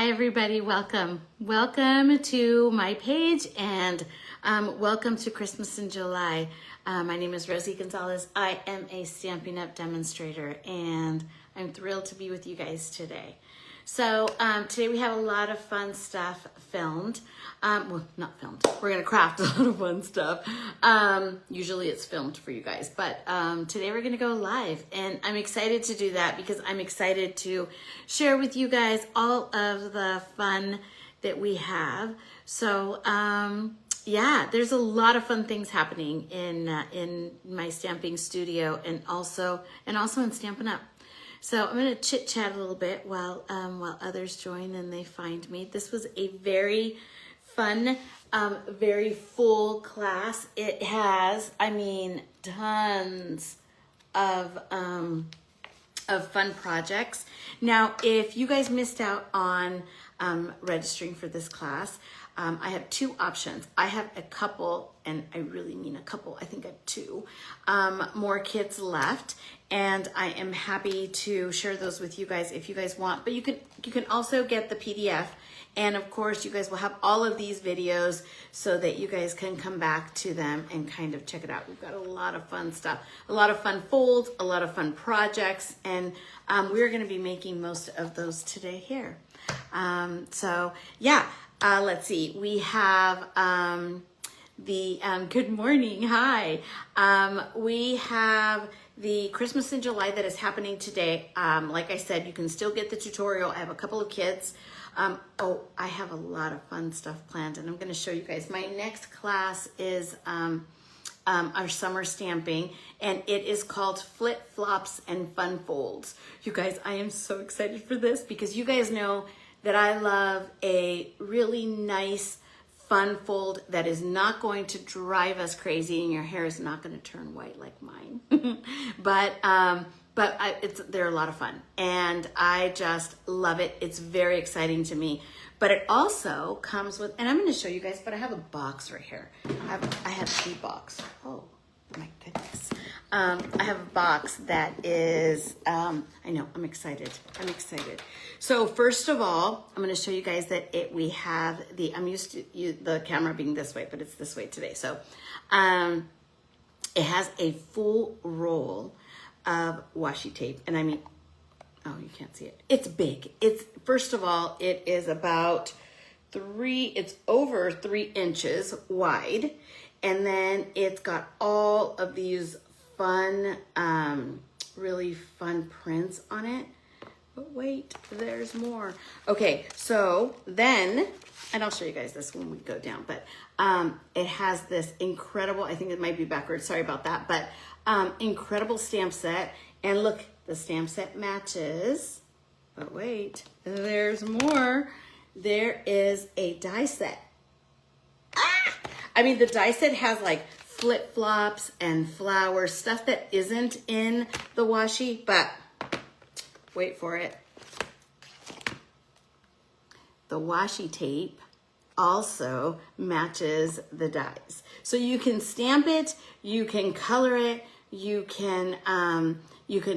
Hi everybody, welcome. Welcome to my page and welcome to Christmas in July. My name is Rosie Gonzalez. I am a Stampin' Up! Demonstrator and I'm thrilled to be with you guys today. So today we have a lot of fun stuff filmed. Well, not filmed. We're gonna craft a lot of fun stuff. Usually it's filmed for you guys, but today we're gonna go live, and I'm excited to do that because I'm excited to share with you guys all of the fun that we have. So yeah, there's a lot of fun things happening in my stamping studio and also in Stampin' Up! So I'm going to chit chat a little bit while others join and they find me. This was a very fun, very full class. It has, tons of fun projects. Now, if you guys missed out on registering for this class, I have two options. I have a couple, and I really mean a couple, I think I have two more kits left, and I am happy to share those with you guys if you guys want. But you can also get the PDF, and of course you guys will have all of these videos so that you guys can come back to them and kind of check it out. We've got a lot of fun stuff, a lot of fun folds, a lot of fun projects, and we're going to be making most of those today here. So yeah. Let's see, we have good morning, hi. We have the Christmas in July that is happening today. Like I said, you can still get the tutorial. I have a couple of kits. Oh, I have a lot of fun stuff planned, and I'm gonna show you guys. My next class is our summer stamping, and it is called Flip Flops and Fun Folds. You guys, I am so excited for this because you guys know that I love a really nice, fun fold that is not going to drive us crazy and your hair is not going to turn white like mine. but they're a lot of fun and I just love it. It's very exciting to me. But it also comes with, and I'm going to show you guys, but I have a box right here. I have a box. Oh my goodness. I have a box that is, I know, I'm excited. I'm excited. So first of all, I'm going to show you guys that we have I'm used to the camera being this way, but it's this way today. So it has a full roll of washi tape. And oh, you can't see it. It's big. First of all, it is about it's over 3 inches wide. And then it's got all of these fun, really fun prints on it. But wait, there's more. Okay, so then, and I'll show you guys this when we go down, but it has this incredible, I think it might be backwards, sorry about that, but incredible stamp set. And look, the stamp set matches, but wait, there's more. There is a die set. The die set has like flip-flops and flowers, stuff that isn't in the washi, but wait for it. The washi tape also matches the dies. So you can stamp it, you can color it, you can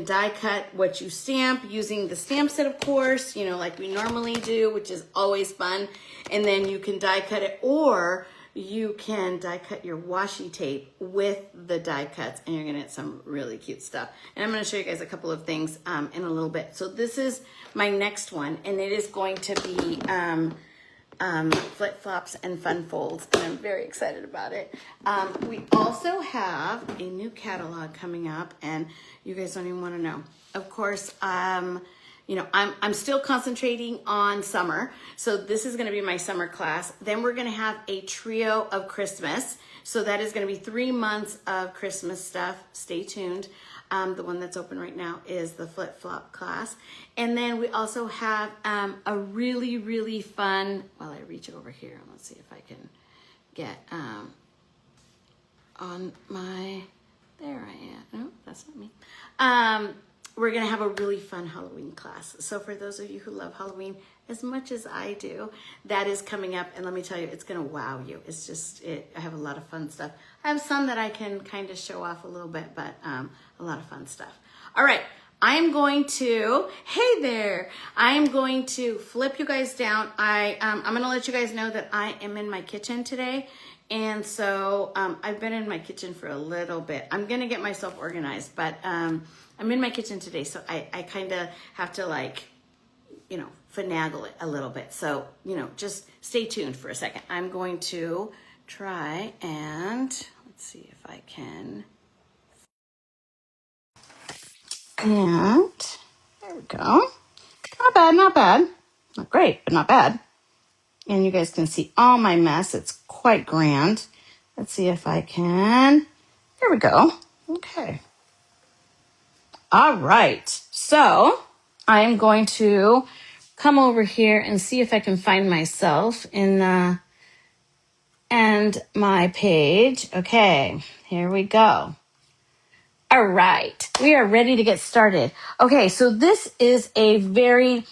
die cut what you stamp using the stamp set, of course, like we normally do, which is always fun. And then you can die cut it, or you can die cut your washi tape with the die cuts, and you're gonna get some really cute stuff. And I'm gonna show you guys a couple of things in a little bit. So this is my next one, and it is going to be Flip Flops and Fun Folds, and I'm very excited about it. We also have a new catalog coming up, and you guys don't even wanna know. Of course, I'm still concentrating on summer. So this is going to be my summer class. Then we're going to have a trio of Christmas. So that is going to be 3 months of Christmas stuff. Stay tuned. The one that's open right now is the Flip Flop class. And then we also have a really, really fun, while I reach over here, let's see if I can get on my, there I am. No, that's not me. We're going to have a really fun Halloween class. So for those of you who love Halloween as much as I do, that is coming up. And let me tell you, it's going to wow you. It's just, I have a lot of fun stuff. I have some that I can kind of show off a little bit, but a lot of fun stuff. All right. I'm going to, hey there, I am going to flip you guys down. I'm going to let you guys know that I am in my kitchen today. And so I've been in my kitchen for a little bit. I'm going to get myself organized, but I'm in my kitchen today. So I kind of have to like, finagle it a little bit. So, just stay tuned for a second. I'm going to try and let's see if I can. And there we go. Not bad, not bad. Not great, but not bad. And you guys can see all my mess. It's quite grand. Let's see if I can. There we go. Okay. All right. So I'm going to come over here and see if I can find myself in the and my page. Okay, here we go. All right, we are ready to get started. Okay, so this is this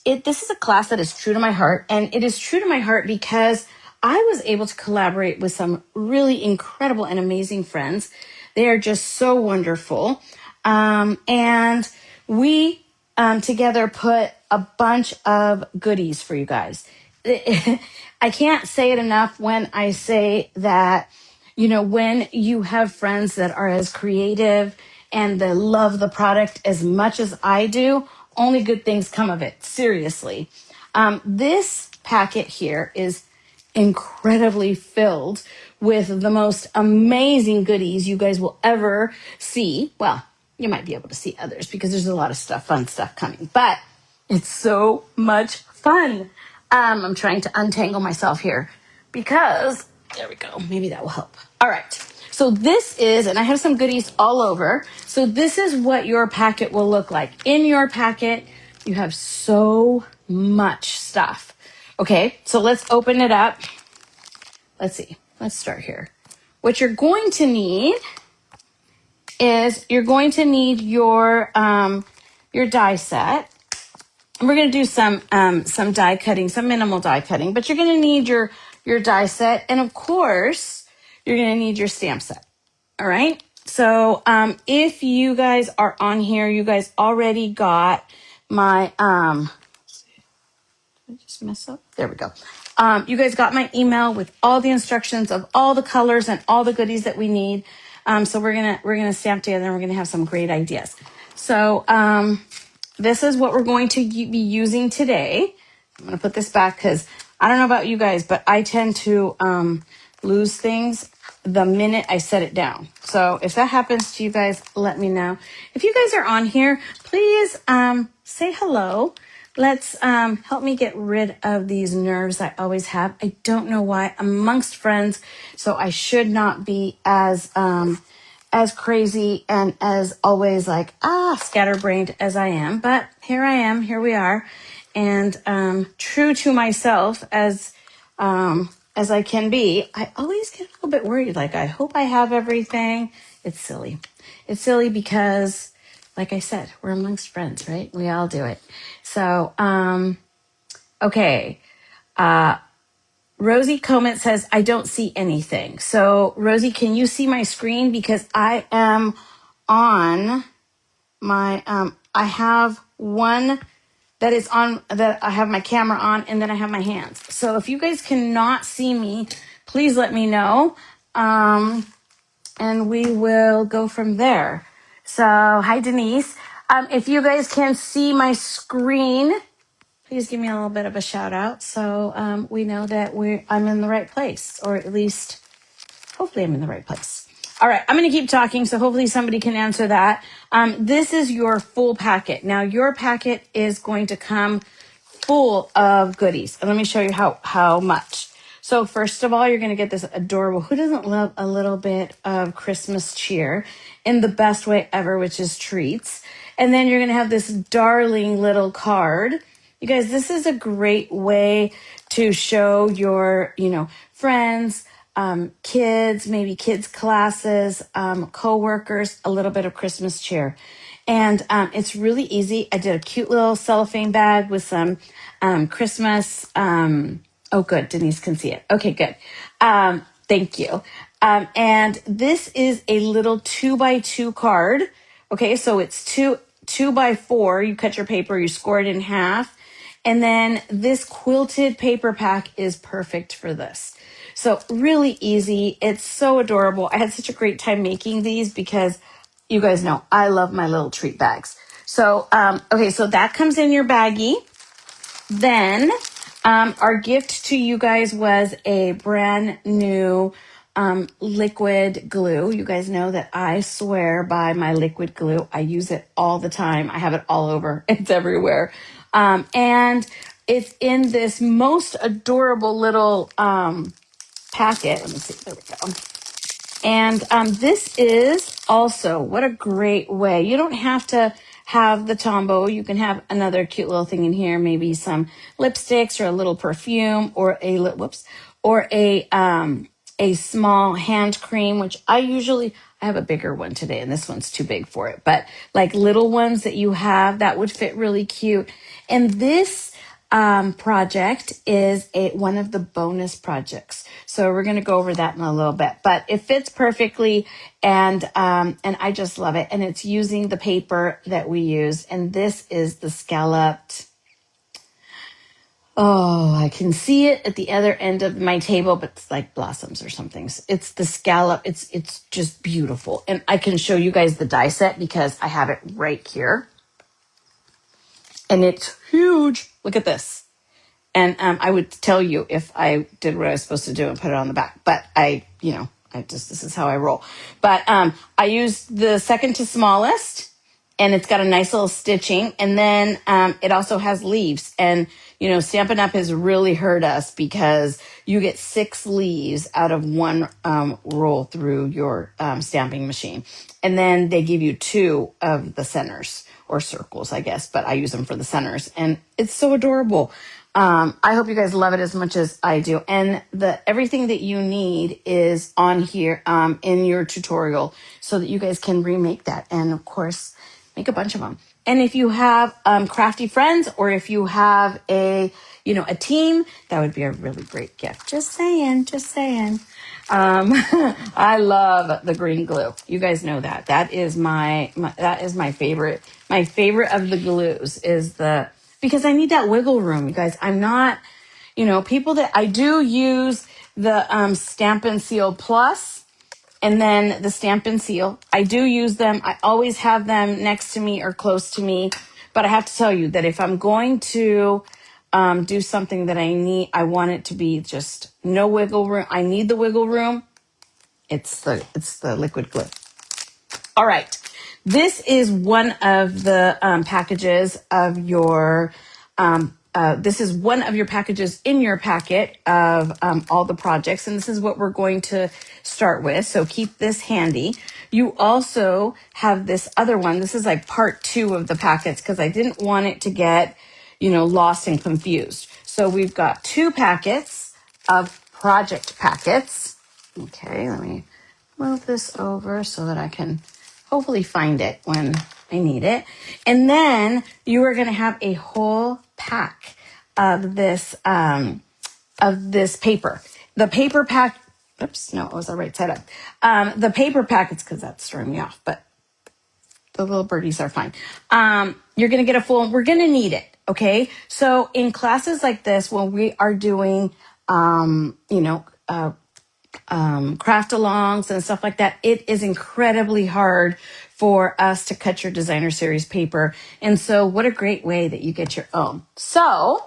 is a class that is true to my heart, and it is true to my heart because I was able to collaborate with some really incredible and amazing friends. They are just so wonderful. And we together put a bunch of goodies for you guys. I can't say it enough when I say that, when you have friends that are as creative and that love the product as much as I do, only good things come of it. Seriously. This packet here is incredibly filled with the most amazing goodies you guys will ever see. Well, you might be able to see others because there's a lot of fun stuff coming, but it's so much fun. I'm trying to untangle myself here because there we go. Maybe that will help. All right. So this is, and I have some goodies all over. So this is what your packet will look like. In your packet, you have so much stuff. Okay, so let's open it up. Let's see. Let's start here. What you're going to need is you're going to need your die set. And we're going to do some die cutting, some minimal die cutting, but you're going to need your die set, and of course, you're going to need your stamp set. All right. So if you guys are on here, you guys already got my did I just mess up? There we go. You guys got my email with all the instructions of all the colors and all the goodies that we need. So we're gonna stamp together and we're gonna have some great ideas. So this is what we're going to be using today. I'm gonna put this back because I don't know about you guys, but I tend to lose things the minute I set it down. So if that happens to you guys, let me know. If you guys are on here, please say hello. Let's help me get rid of these nerves I always have. I don't know why. Amongst friends, so I should not be as crazy and as always like scatterbrained as I am. But here I am. Here we are, and true to myself as I can be. I always get a little bit worried. Like I hope I have everything. It's silly. It's silly because, like I said, we're amongst friends, right? We all do it. So, okay. Rosie Comet says, I don't see anything. So, Rosie, can you see my screen? Because I am on my, I have one that is on, that I have my camera on, and then I have my hands. So, if you guys cannot see me, please let me know. And we will go from there. So, hi, Denise. If you guys can see my screen, please give me a little bit of a shout out so we know that I'm in the right place, or at least hopefully I'm in the right place. All right, I'm going to keep talking, so hopefully somebody can answer that. This is your full packet. Now, your packet is going to come full of goodies. And let me show you how much. So first of all, you're going to get this adorable, who doesn't love a little bit of Christmas cheer in the best way ever, which is treats. And then you're going to have this darling little card. You guys, this is a great way to show your, friends, kids, maybe kids classes, co-workers, a little bit of Christmas cheer. And it's really easy. I did a cute little cellophane bag with some Christmas. Oh, good. Denise can see it. Okay, good. Thank you. And this is a little 2x2 card. Okay, so it's two 2x4. You cut your paper, you score it in half. And then this quilted paper pack is perfect for this. So really easy. It's so adorable. I had such a great time making these because you guys know I love my little treat bags. So, okay, so that comes in your baggie. Then our gift to you guys was a brand new liquid glue. You guys know that I swear by my liquid glue. I use it all the time. I have it all over. It's everywhere. And it's in this most adorable little packet. Let me see. There we go. And this is also, what a great way. You don't have to have the Tombow. You can have another cute little thing in here, maybe some lipsticks or a little perfume or a small hand cream, which I have a bigger one today and this one's too big for it. But like little ones that you have, that would fit really cute. And this project is one of the bonus projects. So we're going to go over that in a little bit, but it fits perfectly. And I just love it. And it's using the paper that we use. And this is the scalloped. Oh, I can see it at the other end of my table, but it's like blossoms or something. It's the scallop. It's just beautiful. And I can show you guys the die set because I have it right here. And it's huge. Look at this. And I would tell you if I did what I was supposed to do and put it on the back. But this is how I roll. But I used the second to smallest, and it's got a nice little stitching. And then it also has leaves. And, Stampin' Up! Has really hurt us because you get 6 leaves out of one roll through your stamping machine. And then they give you 2 of the centers or circles, I guess. But I use them for the centers. And it's so adorable. I hope you guys love it as much as I do. And everything that you need is on here in your tutorial so that you guys can remake that. And of course, make a bunch of them. And if you have crafty friends or if you have a team, that would be a really great gift. Just saying. I love the green glue. You guys know that. That is my favorite. My favorite of the glues is because I need that wiggle room, you guys. I'm not, people that I do use the Stampin' Seal Plus and then the Stampin' Seal. I do use them. I always have them next to me or close to me. But I have to tell you that if I'm going to do something that I want it to be just no wiggle room. I need the wiggle room. It's the liquid glue. All right. This is one of the packages of your, this is one of your packages in your packet of all the projects. And this is what we're going to start with. So keep this handy. You also have this other one. This is like part 2 of the packets because I didn't want it to get, lost and confused. So we've got 2 packets of project packets. Okay, let me move this over so that I can hopefully find it when I need it. And then you are going to have a whole pack of this paper. The paper pack, oops, no, it was the right side up. The paper packets, because that's throwing me off, but the little birdies are fine. You're going to get we're going to need it. Okay. So in classes like this, when we are doing, craft alongs and stuff like that, it is incredibly hard for us to cut your designer series paper. And so what a great way that you get your own. So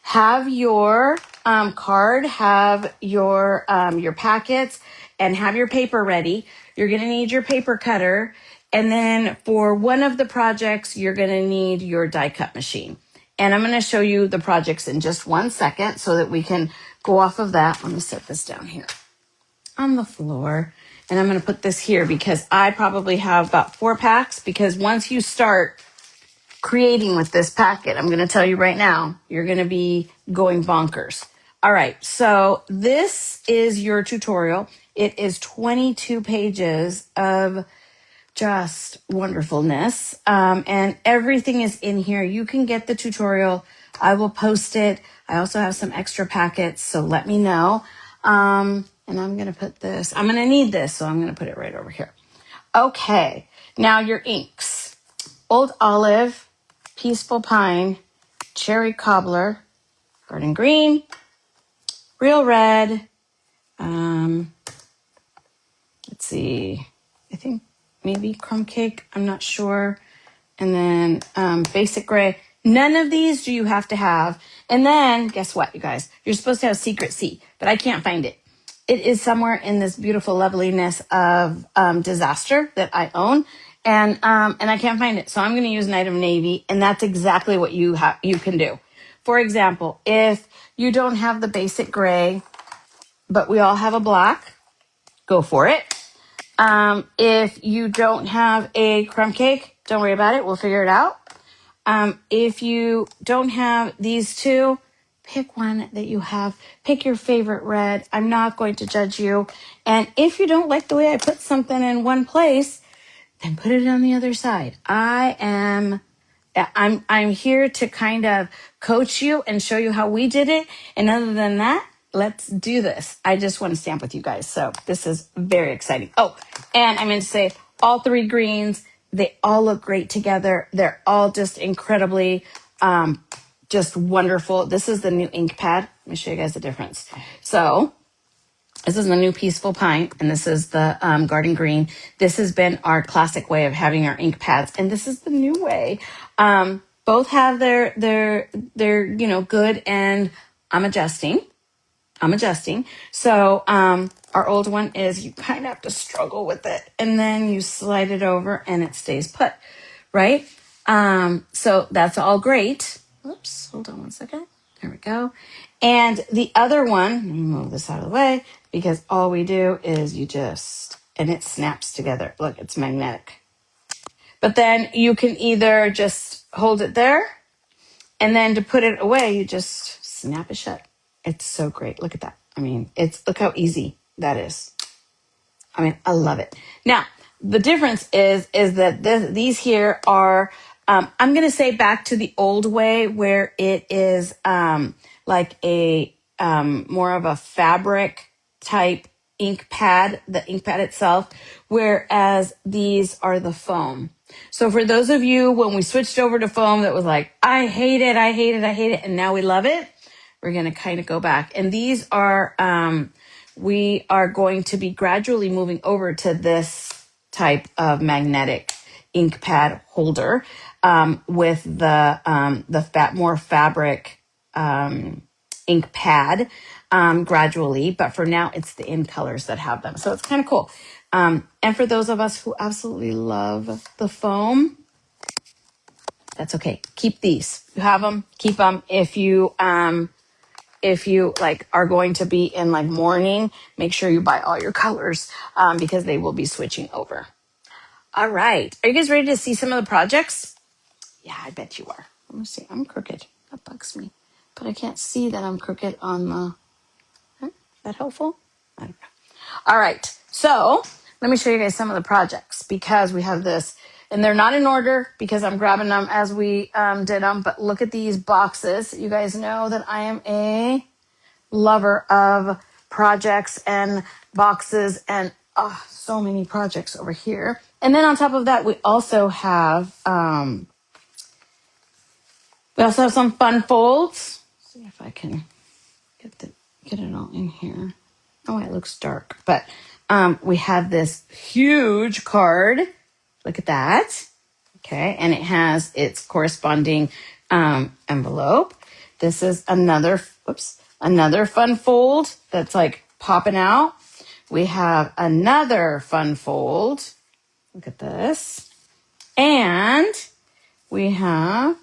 have your card, have your packets, and have your paper ready. You're going to need your paper cutter. And then for one of the projects, you're going to need your die cut machine. And I'm going to show you the projects in just 1 second so that we can go off of that. Let me set this down here on the floor. And I'm going to put this here because I probably have about 4 packs, because once you start creating with this packet, I'm going to tell you right now, you're going to be going bonkers. All right. So this is your tutorial. It is 22 pages of just wonderfulness. And everything is in here. You can get the tutorial. I will post it. I also have some extra packets, so let me know. And I'm going to put this, I'm going to need this, so I'm going to put it right over here. Okay, now your inks. Old Olive, Peaceful Pine, Cherry Cobbler, Garden Green, Real Red, let's see, I think maybe Crumb Cake, I'm not sure. And then Basic Gray. None of these do you have to have. And then guess what, you guys? You're supposed to have Secret C, but I can't find it. It is somewhere in this beautiful loveliness of Disaster that I own. And I can't find it. So I'm going to use Night of Navy. And that's exactly what you can do. For example, if you don't have the Basic Gray, but we all have a black, go for it. If you don't have a Crumb Cake, don't worry about it. We'll figure it out. If you don't have these two, pick one that you have. Pick your favorite red. I'm not going to judge you. And if you don't like the way I put something in one place, then put it on the other side. I'm here to kind of coach you and show you how we did it. And other than that, let's do this. I just want to stamp with you guys. So this is very exciting. Oh, and I meant to say all three greens, they all look great together. They're all just incredibly, just wonderful. This is the new ink pad. Let me show you guys the difference. So this is the new Peaceful Pine, and this is the Garden Green. This has been our classic way of having our ink pads, and this is the new way. Both have their good, and I'm adjusting. So our old one is you kind of have to struggle with it, and then you slide it over, and it stays put, right? So that's all great. Oops, hold on one second. There we go. And the other one, let me move this out of the way, because all we do is and it snaps together. Look, it's magnetic. But then you can either just hold it there, and then to put it away, you just snap it shut. It's so great. Look at that. I mean, look how easy that is. I mean, I love it. Now, the difference is that these here are, I'm going to say back to the old way where it is like a more of a fabric type ink pad, the ink pad itself, whereas these are the foam. So for those of you, when we switched over to foam that was like, I hate it, and now we love it, we're going to kind of go back. And these are, we are going to be gradually moving over to this type of magnetic ink pad holder with the more fabric ink pad gradually. But for now, it's the in colors that have them. So it's kind of cool. And for those of us who absolutely love the foam, that's okay. Keep these. You have them, keep them. If you like are going to be in like mourning, make sure you buy all your colors because they will be switching over. All right. Are you guys ready to see some of the projects? Yeah, I bet you are. Let me see. I'm crooked. That bugs me. But I can't see that I'm crooked on the... Is that helpful? I don't know. All right. So let me show you guys some of the projects because we have this. And they're not in order because I'm grabbing them as we did them. But look at these boxes. You guys know that I am a lover of projects and boxes and so many projects over here. And then on top of that, we also have some fun folds. Let's see if I can get it all in here. Oh, it looks dark, but we have this huge card. Look at that. Okay, and it has its corresponding envelope. This is another fun fold that's like popping out. We have another fun fold. Look at this. And we have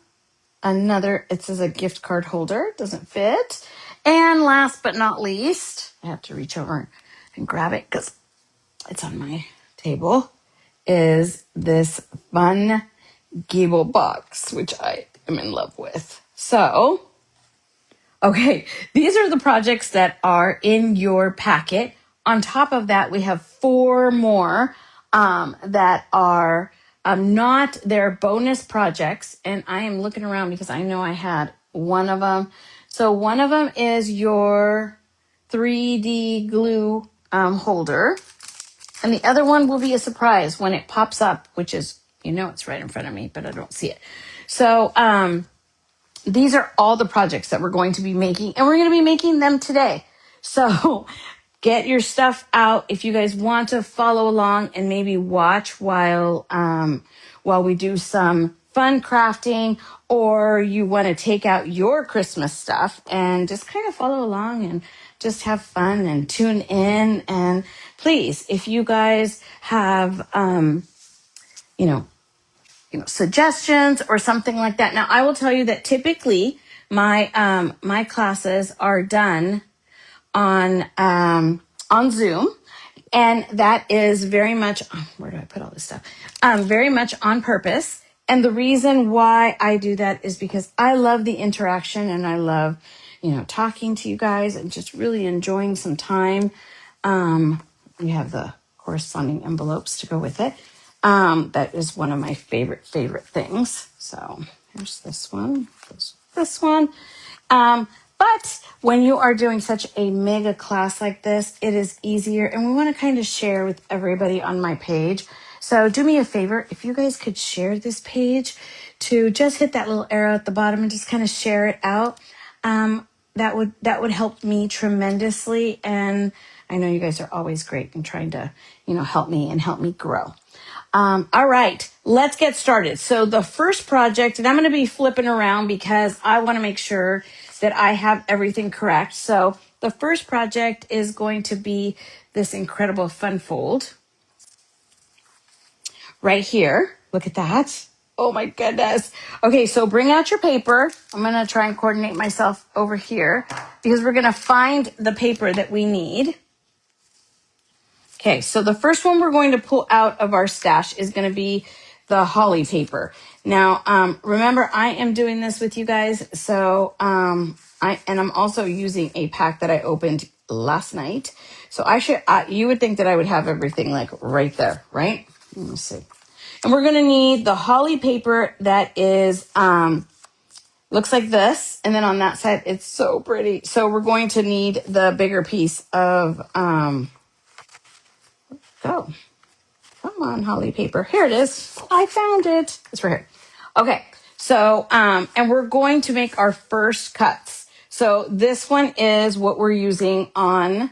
another, it says a gift card holder. It doesn't fit. And last but not least, I have to reach over and grab it because it's on my table, is this fun gable box, which I am in love with. So, okay, these are the projects that are in your packet. On top of that, we have 4 more that are not their bonus projects. And I am looking around because I know I had one of them. So one of them is your 3D glue holder. And the other one will be a surprise when it pops up, which is You know it's right in front of me, but I don't see it. So these are all the projects that we're going to be making, and we're going to be making them today. So get your stuff out if you guys want to follow along and maybe watch while we do some fun crafting, or you want to take out your Christmas stuff and just kind of follow along and just have fun and tune in. And please, if you guys have suggestions or something like that. Now, I will tell you that typically my classes are done on Zoom, and that is very much, where do I put all this stuff? Very much on purpose. And the reason why I do that is because I love the interaction, and I love, talking to you guys and just really enjoying some time. We have the corresponding envelopes to go with it. That is one of my favorite things. So here's this one, this one. But when you are doing such a mega class like this, it is easier, and we want to kind of share with everybody on my page. So do me a favor, if you guys could share this page, to just hit that little arrow at the bottom and just kind of share it out. That would help me tremendously, and I know you guys are always great in trying to, help me grow. All right, let's get started. So the first project, and I'm going to be flipping around because I want to make sure that I have everything correct. So the first project is going to be this incredible fun fold right here. Look at that. Oh my goodness. Okay, so bring out your paper. I'm going to try and coordinate myself over here because we're going to find the paper that we need. Okay, so the first one we're going to pull out of our stash is going to be the holly paper. Now, remember, I am doing this with you guys, so I'm also using a pack that I opened last night. So you would think that I would have everything like right there, right? Let me see. And we're going to need the holly paper that is looks like this, and then on that side, it's so pretty. So we're going to need the bigger piece of Go. Come on, holly paper. Here it is. I found it. It's right here. Okay. So, and we're going to make our first cuts. So this one is what we're using on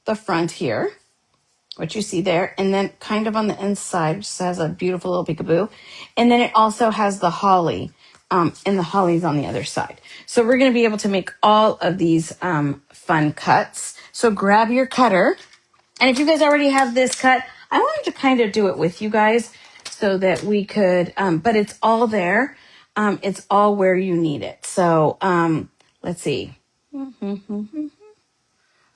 the front here, what you see there. And then kind of on the inside, which has a beautiful little peekaboo. And then it also has the holly, and the holly's on the other side. So we're going to be able to make all of these fun cuts. So grab your cutter. And if you guys already have this cut, I wanted to kind of do it with you guys so that we could, but it's all there. It's all where you need it. So let's see.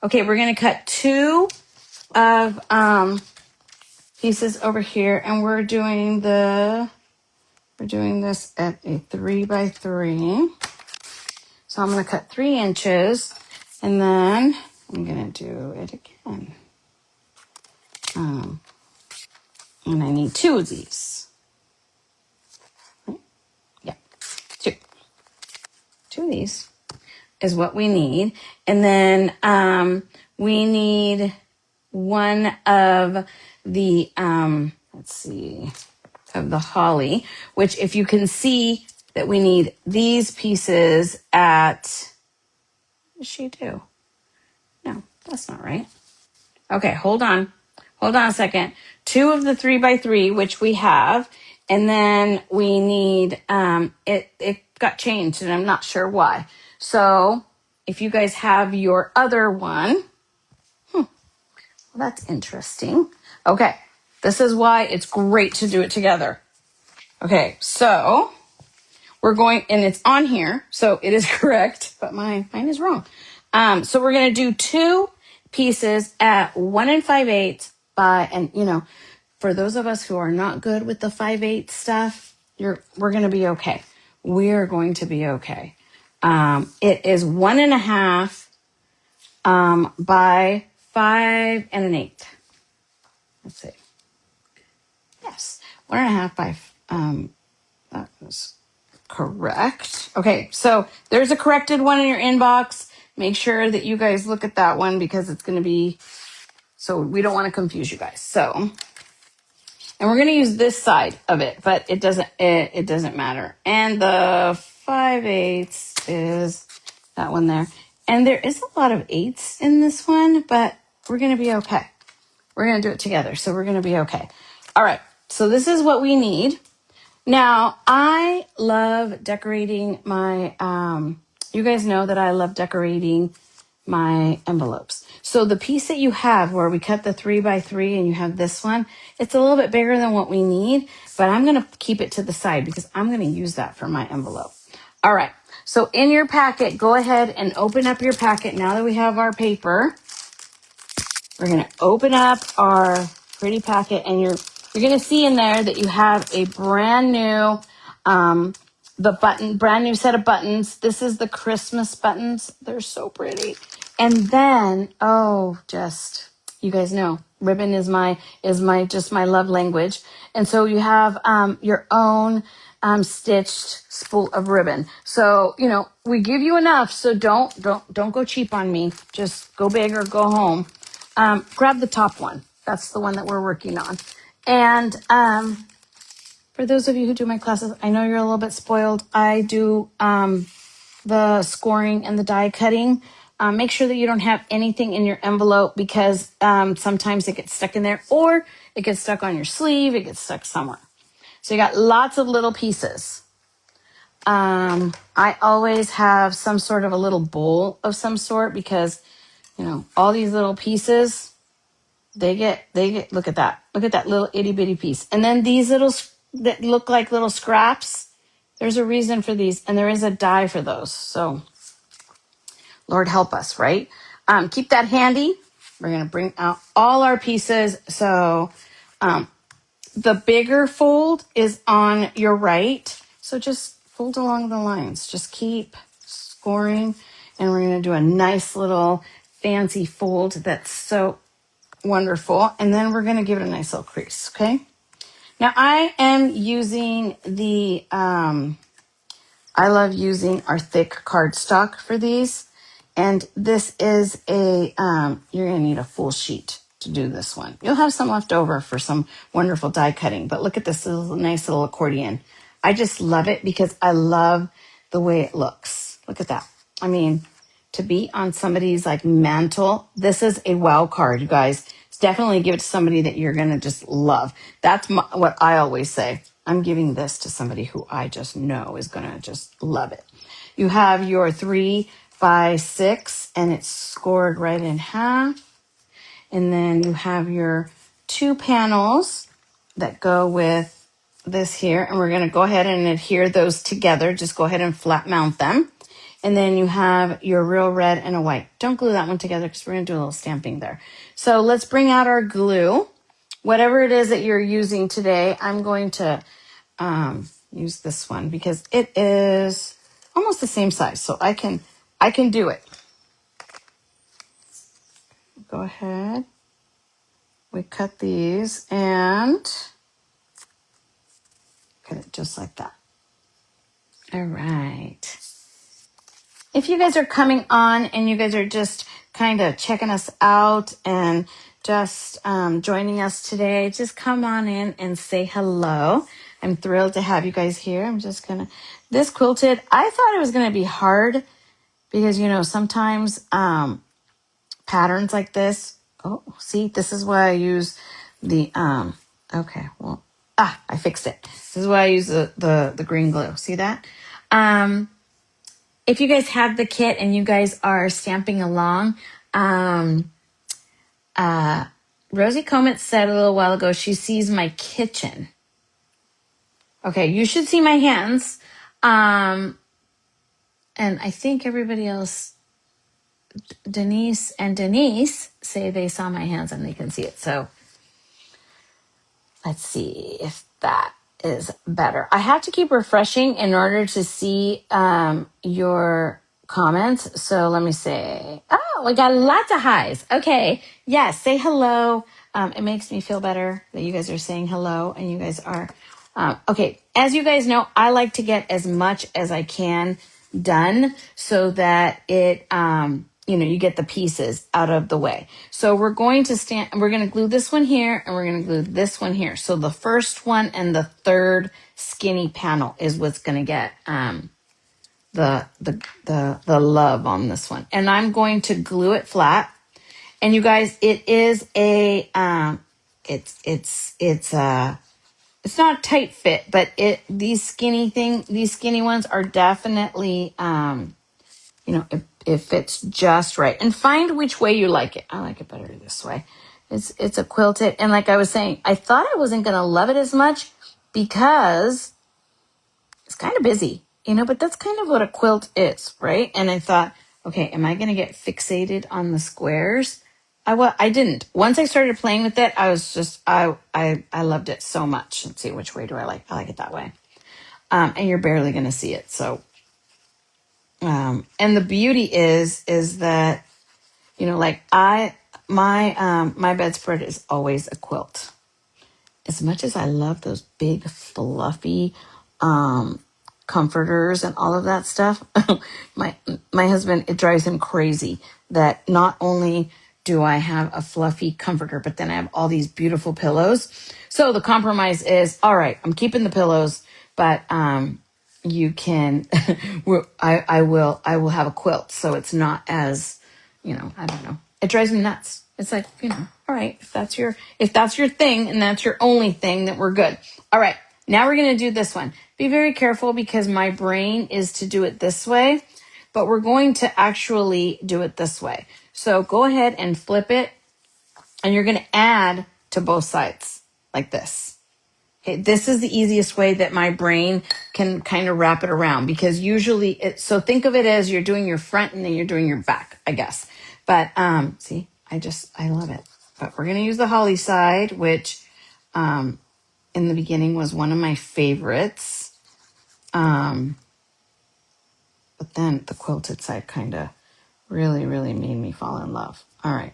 Okay, we're going to cut two of pieces over here, and we're doing this at a 3x3. So I'm going to cut 3 inches, and then I'm going to do it again. And I need 2 of these. Yeah, 2. 2 of these is what we need. And then we need one of the, let's see, of the holly, which if you can see that we need these pieces at, what does she do? No, that's not right. Okay, hold on a second. 2 of the 3x3, which we have, and then we need, it got changed and I'm not sure why. So if you guys have your other one, well, that's interesting. Okay, this is why it's great to do it together. Okay, so we're going, and it's on here, so it is correct, but mine is wrong. So we're going to do 2 pieces at 1 5/8 by, and for those of us who are not good with the 5/8 stuff, we're going to be okay. We're going to be okay. It is 1 1/2 by 5 1/8. Let's see. Yes, 1 1/2 by that was correct. Okay, so there's a corrected one in your inbox. Make sure that you guys look at that one because it's going to be, so we don't want to confuse you guys. So And we're going to use this side of it, but it doesn't matter. And the 5/8 is that one there. And there is a lot of 8s in this one, but we're going to be okay. We're going to do it together, so we're going to be okay. All right, so this is what we need. Now, I love decorating my, you guys know that I love decorating my envelopes. So the piece that you have where we cut the 3x3 and you have this one, it's a little bit bigger than what we need, but I'm going to keep it to the side because I'm going to use that for my envelope. All right. So in your packet, go ahead and open up your packet. Now that we have our paper, we're going to open up our pretty packet, and you're going to see in there that you have a brand new, brand new set of buttons. This is the Christmas buttons. They're so pretty. And then, you guys know, ribbon is my love language. And so you have, your own, stitched spool of ribbon. So, we give you enough. So don't go cheap on me. Just go big or go home. Grab the top one. That's the one that we're working on. And for those of you who do my classes, I know you're a little bit spoiled. I do the scoring and the die cutting. Make sure that you don't have anything in your envelope because sometimes it gets stuck in there, or it gets stuck on your sleeve. It gets stuck somewhere. So you got lots of little pieces. I always have some sort of a little bowl of some sort because, all these little pieces, they get, look at that little itty bitty piece. And then these little, that look like little scraps, there's a reason for these, and there is a die for those. So Lord help us, right? Keep that handy. We're going to bring out all our pieces. So, the bigger fold is on your right. So just fold along the lines. Just keep scoring. And we're going to do a nice little fancy fold that's so wonderful. And then we're going to give it a nice little crease, okay? Now I am using I love using our thick cardstock for these. And this is you're going to need a full sheet to do this one. You'll have some left over for some wonderful die cutting, but look at this nice little accordion. I just love it because I love the way it looks. Look at that. I mean, to be on somebody's like mantle, this is a wow card, you guys. Definitely give it to somebody that you're going to just love. That's what I always say. I'm giving this to somebody who I just know is going to just love it. You have your 3x6 and it's scored right in half. And then you have your 2 panels that go with this here. And we're going to go ahead and adhere those together. Just go ahead and flat mount them. And then you have your real red and a white. Don't glue that one together because we're going to do a little stamping there. So let's bring out our glue. Whatever it is that you're using today, I'm going to use this one because it is almost the same size. So I can do it. Go ahead. We cut these and cut it just like that. All right. If you guys are coming on and you guys are just kind of checking us out and just joining us today, just come on in and say hello. I'm thrilled to have you guys here. I'm just going to, this quilted, I thought it was going to be hard because, sometimes patterns like this, see, this is why I use the, I fixed it. This is why I use the green glue. See that? If you guys have the kit and you guys are stamping along, Rosie Comet said a little while ago, she sees my kitchen. Okay, you should see my hands. And I think everybody else, Denise say they saw my hands and they can see it. So let's see if that is better. I have to keep refreshing in order to see your comments. So let me say, we got lots of highs. Okay. Yes. Say hello. It makes me feel better that you guys are saying hello and you guys are, okay. As you guys know, I like to get as much as I can done so that it you get the pieces out of the way. So we're going to glue this one here and we're going to glue this one here. So the first one and the third skinny panel is what's going to get the love on this one. And I'm going to glue it flat. And you guys, it is a it's not a tight fit, but these skinny ones are definitely it fits just right. And find which way you like it. I like it better this way. It's a quilted, and like I was saying, I thought I wasn't gonna love it as much because it's kind of busy, but that's kind of what a quilt is, right? And I thought, okay, am I gonna get fixated on the squares? I didn't. Once I started playing with it, I was just I loved it so much. Let's see, which way do I like? I like it that way. And you're barely gonna see it, so. And the beauty is that, like my bedspread is always a quilt. As much as I love those big fluffy comforters and all of that stuff, my husband, it drives him crazy that not only do I have a fluffy comforter, but then I have all these beautiful pillows. So the compromise is, all right, I'm keeping the pillows, but you can I will have a quilt, so it's not as, I don't know, it drives me nuts. It's like, all right, if that's your thing and that's your only thing, then we're good. All right, now we're going to do this one. Be very careful because my brain is to do it this way, but we're going to actually do it this way. So go ahead and flip it, and you're going to add to both sides like this. Okay, this is the easiest way that my brain can kind of wrap it around, because usually so think of it as you're doing your front and then you're doing your back, I guess. But see, I love it. But we're going to use the holly side, which in the beginning was one of my favorites. But then the quilted side kind of really, really made me fall in love. All right.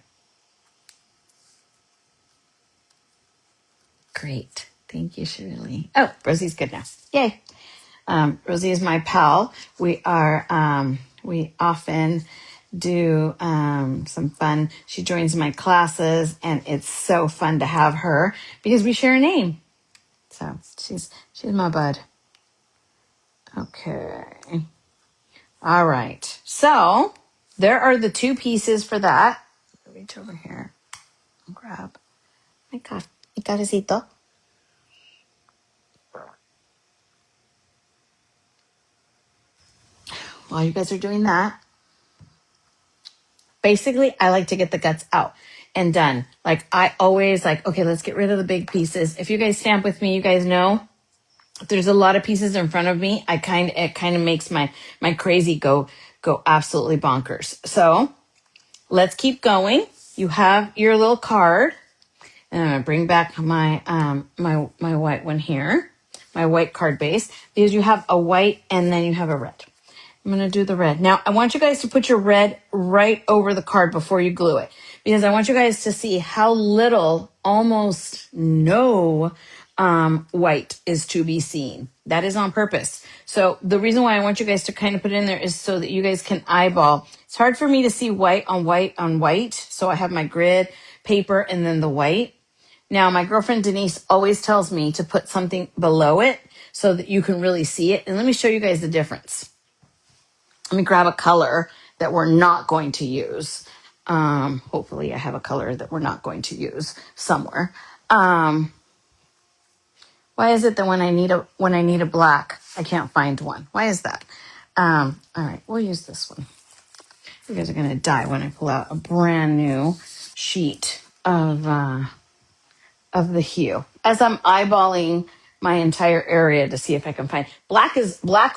Great. Thank you, Shirley. Oh, Rosie's good now. Yay. Rosie is my pal. We often do some fun. She joins my classes, and it's so fun to have her because we share a name. So she's my bud. Okay. All right. So there are the two pieces for that. Reach over here and grab my cafecito. While you guys are doing that, basically, I like to get the guts out and done. Like I always okay, let's get rid of the big pieces. If you guys stamp with me, you guys know if there's a lot of pieces in front of me, it kind of makes my crazy go absolutely bonkers. So let's keep going. You have your little card, and I'm gonna bring back my my white one here, my white card base, because you have a white and then you have a red. I'm going to do the red. Now, I want you guys to put your red right over the card before you glue it, because I want you guys to see how little, almost no white is to be seen. That is on purpose. So the reason why I want you guys to kind of put it in there is so that you guys can eyeball. It's hard for me to see white on white on white. So I have my grid paper and then the white. Now, my girlfriend Denise always tells me to put something below it so that you can really see it. And let me show you guys the difference. Let me grab a color that we're not going to use. Hopefully I have a color that we're not going to use somewhere. Why is it that when I need a black, I can't find one? Why is that? All right, we'll use this one. You guys are going to die when I pull out a brand new sheet of the hue. As I'm eyeballing my entire area to see if I can find black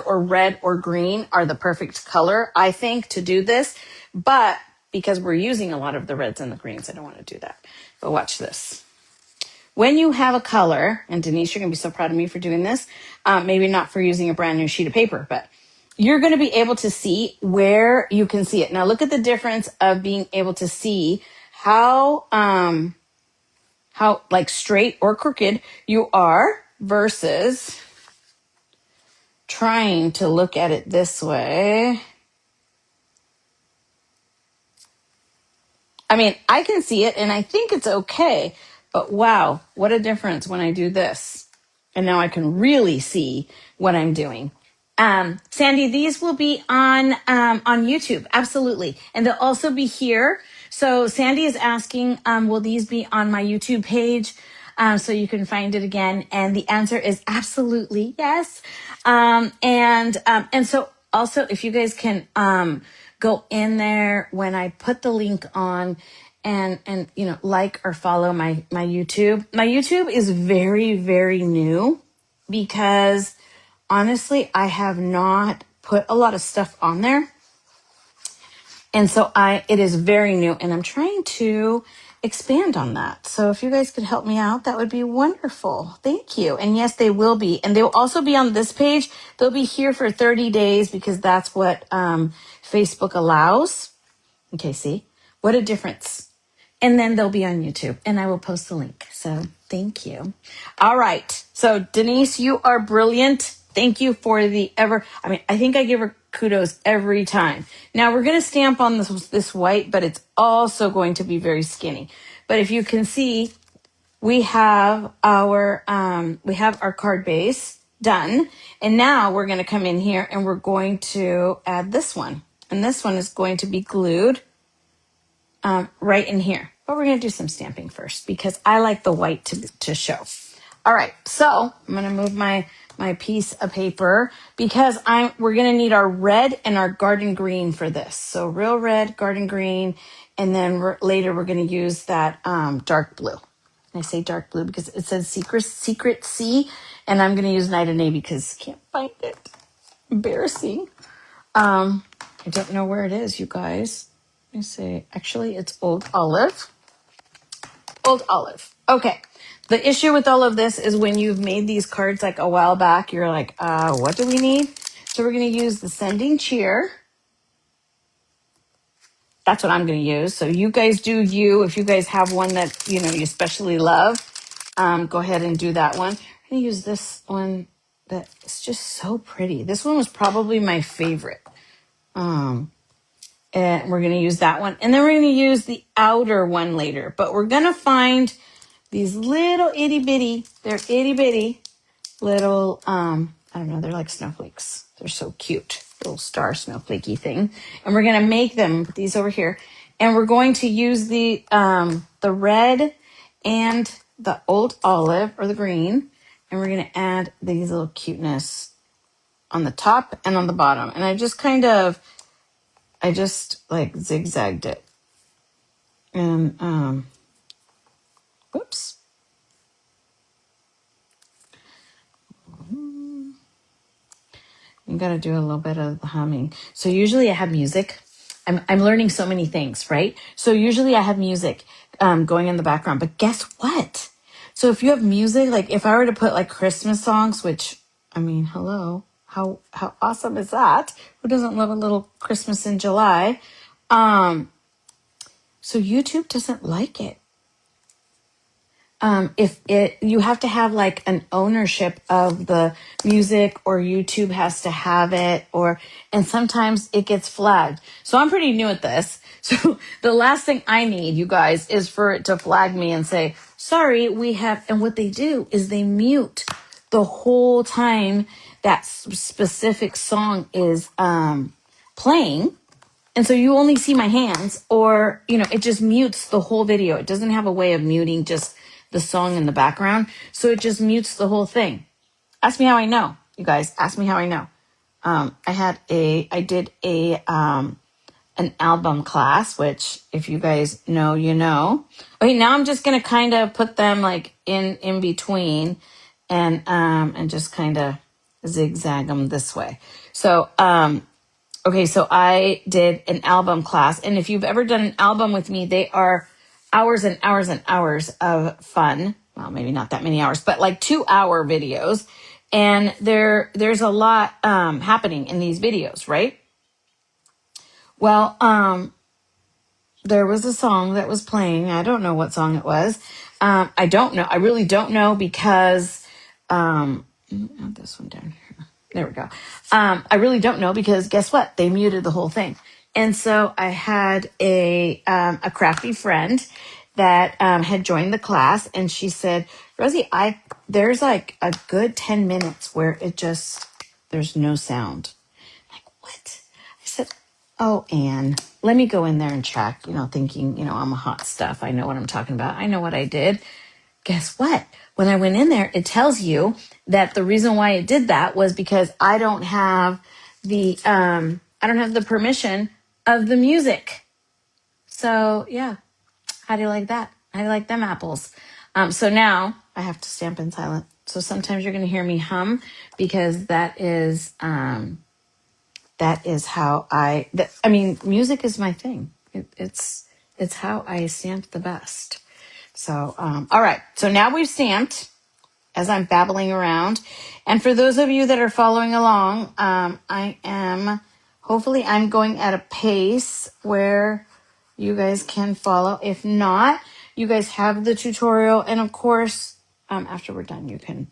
or red or green are the perfect color, I think, to do this. But because we're using a lot of the reds and the greens, I don't want to do that. But watch this. When you have a color, and Denise, you're going to be so proud of me for doing this, maybe not for using a brand new sheet of paper, but you're going to be able to see where you can see it. Now look at the difference of being able to see how like straight or crooked you are versus trying to look at it this way. I mean, I can see it and I think it's okay, but wow, what a difference when I do this. And now I can really see what I'm doing. Sandy, these will be on YouTube, absolutely, and they'll also be here. So Sandy is asking, will these be on my YouTube page, so you can find it again? And the answer is absolutely yes. And so also, if you guys can go in there when I put the link on, and like or follow my YouTube. My YouTube is very, very new because honestly, I have not put a lot of stuff on there. And so it is very new and I'm trying to expand on that. So if you guys could help me out, that would be wonderful. Thank you. And yes, they will be. And they will also be on this page. They'll be here for 30 days because that's what Facebook allows. Okay, see? What a difference. And then they'll be on YouTube and I will post the link. So thank you. All right. So Denise, you are brilliant. Thank you for I think I give her kudos every time. Now we're going to stamp on this white, but it's also going to be very skinny. But if you can see, we have our card base done. And now we're going to come in here and we're going to add this one. And this one is going to be glued right in here. But we're going to do some stamping first because I like the white to show. All right, so I'm going to move my piece of paper because we're going to need our red and our garden green for this. So real red, garden green, and then later we're going to use that dark blue. And I say dark blue because it says secret C, and I'm going to use Night of Navy because I can't find it. Embarrassing. I don't know where it is, you guys. Let me see. Actually, it's Old Olive. Old Olive. Okay. The issue with all of this is when you've made these cards like a while back, you're like, what do we need? So we're going to use the Sending Cheer. That's what I'm going to use. So you guys do you. If you guys have one that, you especially love, go ahead and do that one. I'm going to use this one that is just so pretty. This one was probably my favorite. And we're going to use that one. And then we're going to use the outer one later. But we're going to find these little itty bitty little, I don't know, they're like snowflakes. They're so cute. Little star snowflakey thing. And we're going to make them, put these over here. And we're going to use the red and the Old Olive or the green. And we're going to add these little cuteness on the top and on the bottom. And I just like zigzagged it. And, whoops. You got to do a little bit of humming. So usually I have music. I'm learning so many things, right? So usually I have music going in the background. But guess what? So if you have music, like if I were to put like Christmas songs, which, I mean, hello, how awesome is that? Who doesn't love a little Christmas in July? So YouTube doesn't like it. You have to have like an ownership of the music, or YouTube has to have it, and sometimes it gets flagged. So I'm pretty new at this. So the last thing I need, you guys, is for it to flag me and say, sorry, and what they do is they mute the whole time that specific song is playing. And so you only see my hands, or, it just mutes the whole video. It doesn't have a way of muting just the song in the background. So it just mutes the whole thing. Ask me how I know, you guys. Ask me how I know. I did an album class, which if you guys know, you know. Okay, now I'm just going to kind of put them like in between and just kind of zigzag them this way. So, okay, so I did an album class, and if you've ever done an album with me, they are hours and hours and hours of fun. Well, maybe not that many hours, but like 2-hour videos. And there's a lot happening in these videos, right? Well, there was a song that was playing. I don't know what song it was. I don't know. I really don't know because add this one down here. There we go. I really don't know because guess what? They muted the whole thing. And so I had a crafty friend that had joined the class, and she said, Rosie, there's like a good 10 minutes where there's no sound. I'm like, what? I said, oh, Anne, let me go in there and check, thinking, I'm a hot stuff. I know what I'm talking about. I know what I did. Guess what? When I went in there, it tells you that the reason why it did that was because I don't have the permission of the music. So yeah, how do you like that? How do you like them apples? So now I have to stamp in silent. So sometimes you're going to hear me hum because that is how music is my thing. It's how I stamp the best. So, all right. So now we've stamped as I'm babbling around. And for those of you that are following along, hopefully I'm going at a pace where you guys can follow. If not, you guys have the tutorial. And of course, after we're done, you can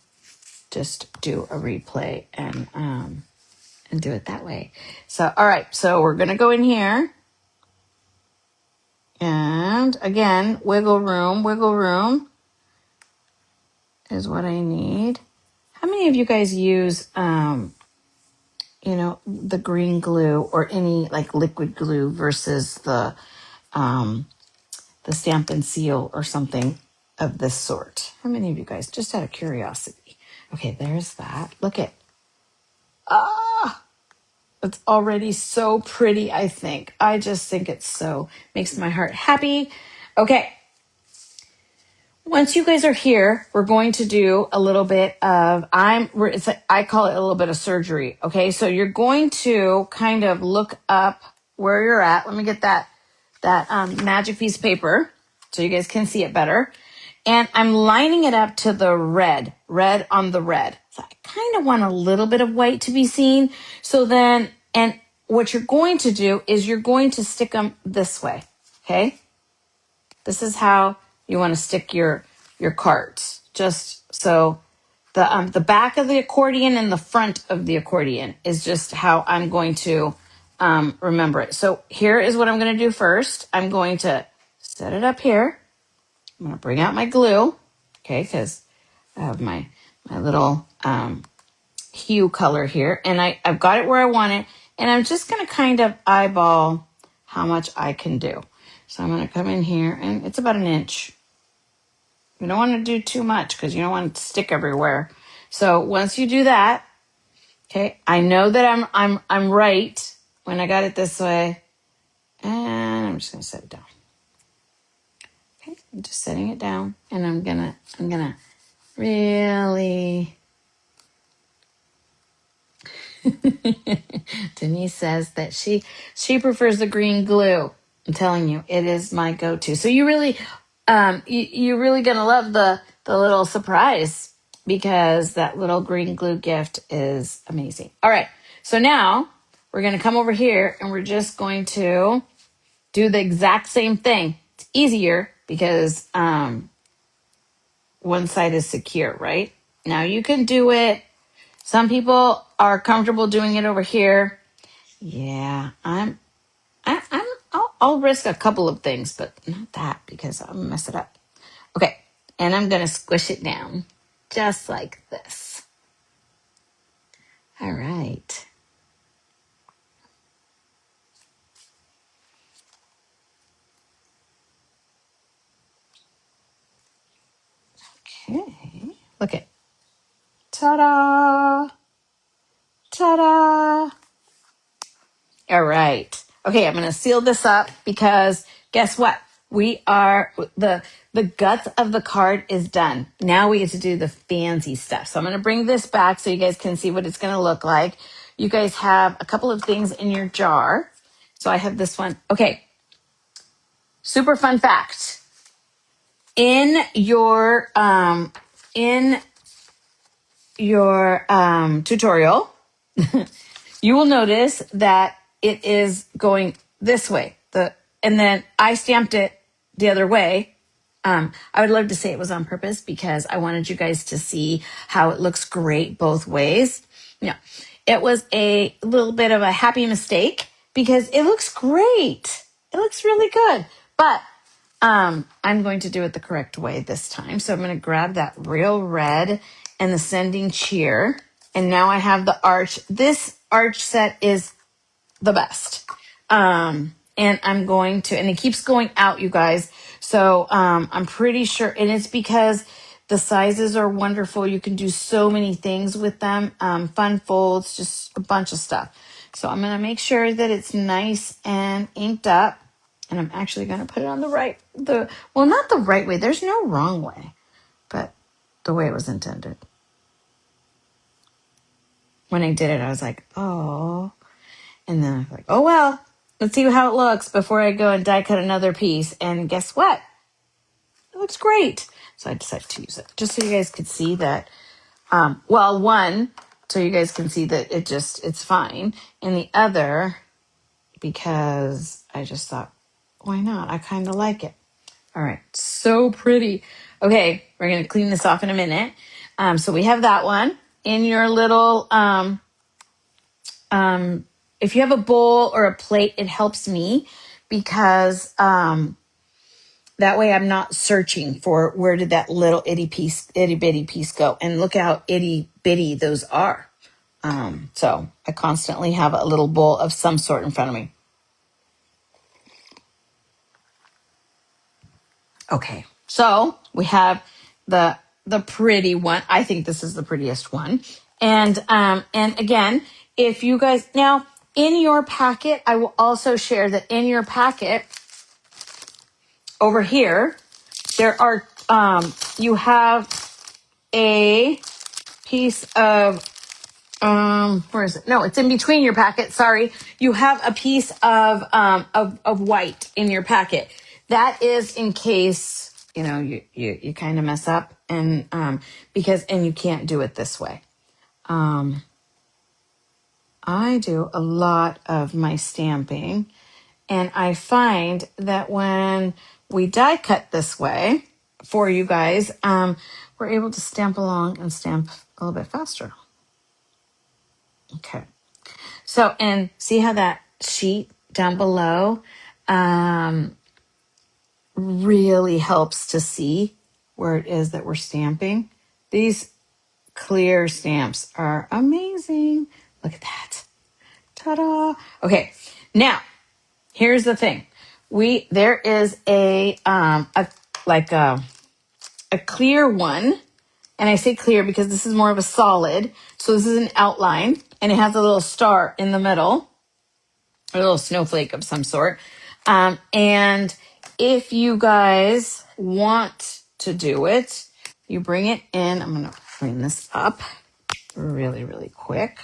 just do a replay and do it that way. So, all right. So we're going to go in here. And again, wiggle room is what I need. How many of you guys use, the green glue or any like liquid glue versus the stamp and seal or something of this sort? How many of you guys, just out of curiosity? Okay, there's that. Look at, it's already so pretty, I think. I just think makes my heart happy. Okay. Once you guys are here, we're going to do a little bit of, I call it a little bit of surgery. Okay. So you're going to kind of look up where you're at. Let me get that magic piece of paper so you guys can see it better. And I'm lining it up to the red on the red. So I kind of want a little bit of white to be seen. So then, and what you're going to do is you're going to stick them this way. Okay. This is how you want to stick your cards. Just so the back of the accordion and the front of the accordion is just how I'm going to remember it. So here is what I'm going to do first. I'm going to set it up here. I'm going to bring out my glue, okay, because I have my little hue color here, and I've got it where I want it, and I'm just going to kind of eyeball how much I can do. So I'm going to come in here, and it's about 1 inch. You don't want to do too much because you don't want it to stick everywhere. So once you do that, okay, I know that I'm right when I got it this way, and I'm just going to set it down. Okay, I'm just setting it down, and I'm gonna really. Denise says that she prefers the green glue. I'm telling you, it is my go-to. So you really, you're really gonna love the little surprise because that little green glue gift is amazing. All right, so now we're gonna come over here and we're just going to do the exact same thing. It's easier because one side is secure, right? Now you can do it. Some people are comfortable doing it over here. Yeah, I'll risk a couple of things, but not that because I'll mess it up. Okay, and I'm gonna squish it down just like this. All right. Okay, look at, ta-da, ta-da. All right. Okay, I'm going to seal this up because guess what? The guts of the card is done. Now we get to do the fancy stuff. So I'm going to bring this back so you guys can see what it's going to look like. You guys have a couple of things in your jar. So I have this one. Okay. Super fun fact. In your tutorial, you will notice that it is going this way. And then I stamped it the other way. I would love to say it was on purpose because I wanted you guys to see how it looks great both ways. No, it was a little bit of a happy mistake because it looks great. It looks really good. But I'm going to do it the correct way this time. So I'm going to grab that real red and the sending cheer. And now I have the arch. This arch set is the best. And I'm going to, and it keeps going out, you guys. So I'm pretty sure, and it's because the sizes are wonderful. You can do so many things with them. Fun folds, just a bunch of stuff. So I'm going to make sure that it's nice and inked up. And I'm actually going to put it on well, not the right way. There's no wrong way, but the way it was intended. When I did it, I was like, oh. And then I'm like, oh, well, let's see how it looks before I go and die cut another piece. And guess what? It looks great. So I decided to use it just so you guys could see that. One, so you guys can see that it's fine. And the other, because I just thought, why not? I kind of like it. All right. So pretty. Okay. We're going to clean this off in a minute. So we have that one in your little, if you have a bowl or a plate, it helps me because that way I'm not searching for where did that little itty bitty piece go. And look how itty bitty those are. So I constantly have a little bowl of some sort in front of me. Okay, so we have the pretty one. I think this is the prettiest one. And again, if you guys now in your packet, I will also share that in your packet over here, there are you have a piece of where is it? No, it's in between your packet. Sorry. You have a piece of white in your packet. That is in case, you kind of mess up and, and you can't do it this way. I do a lot of my stamping and I find that when we die cut this way for you guys, we're able to stamp along and stamp a little bit faster. Okay. So, and see how that sheet down below really helps to see where it is that we're stamping. These clear stamps are amazing. Look at that. Ta-da. Okay. Now, here's the thing. There is a clear one. And I say clear because this is more of a solid. So this is an outline and it has a little star in the middle. A little snowflake of some sort. And if you guys want to do it, you bring it in. I'm going to clean this up really, really quick.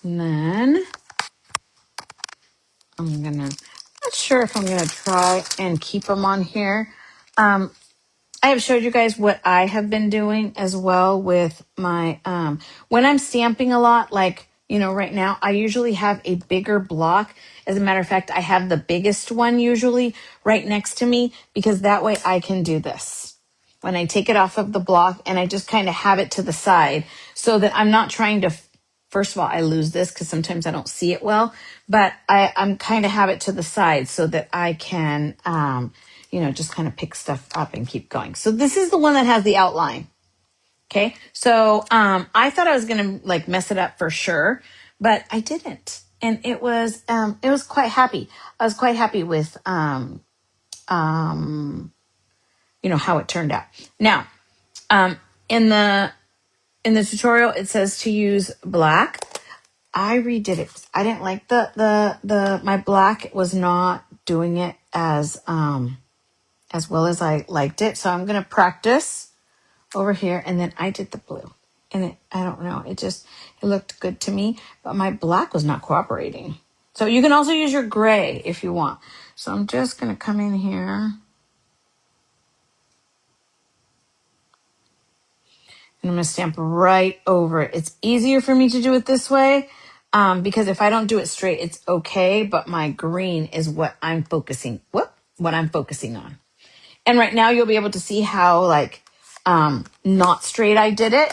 And then not sure if I'm going to try and keep them on here. I have showed you guys what I have been doing as well with my, when I'm stamping a lot, like, right now, I usually have a bigger block. As a matter of fact, I have the biggest one usually right next to me because that way I can do this. When I take it off of the block and I just kind of have it to the side so that I'm not trying to, first of all, I lose this because sometimes I don't see it well, but I'm kind of have it to the side so that I can, just kind of pick stuff up and keep going. So this is the one that has the outline. Okay. So, I thought I was going to mess it up for sure, but I didn't. And it was quite happy. I was quite happy with, how it turned out. Now, in the tutorial, it says to use black. I redid it. I didn't like my black was not doing it as well as I liked it. So I'm going to practice over here. And then I did the blue and I don't know. It looked good to me, but my black was not cooperating. So you can also use your gray if you want. So I'm just going to come in here. And I'm going to stamp right over it. It's easier for me to do it this way because if I don't do it straight, it's okay. But my green is what I'm focusing on. And right now you'll be able to see how not straight I did it.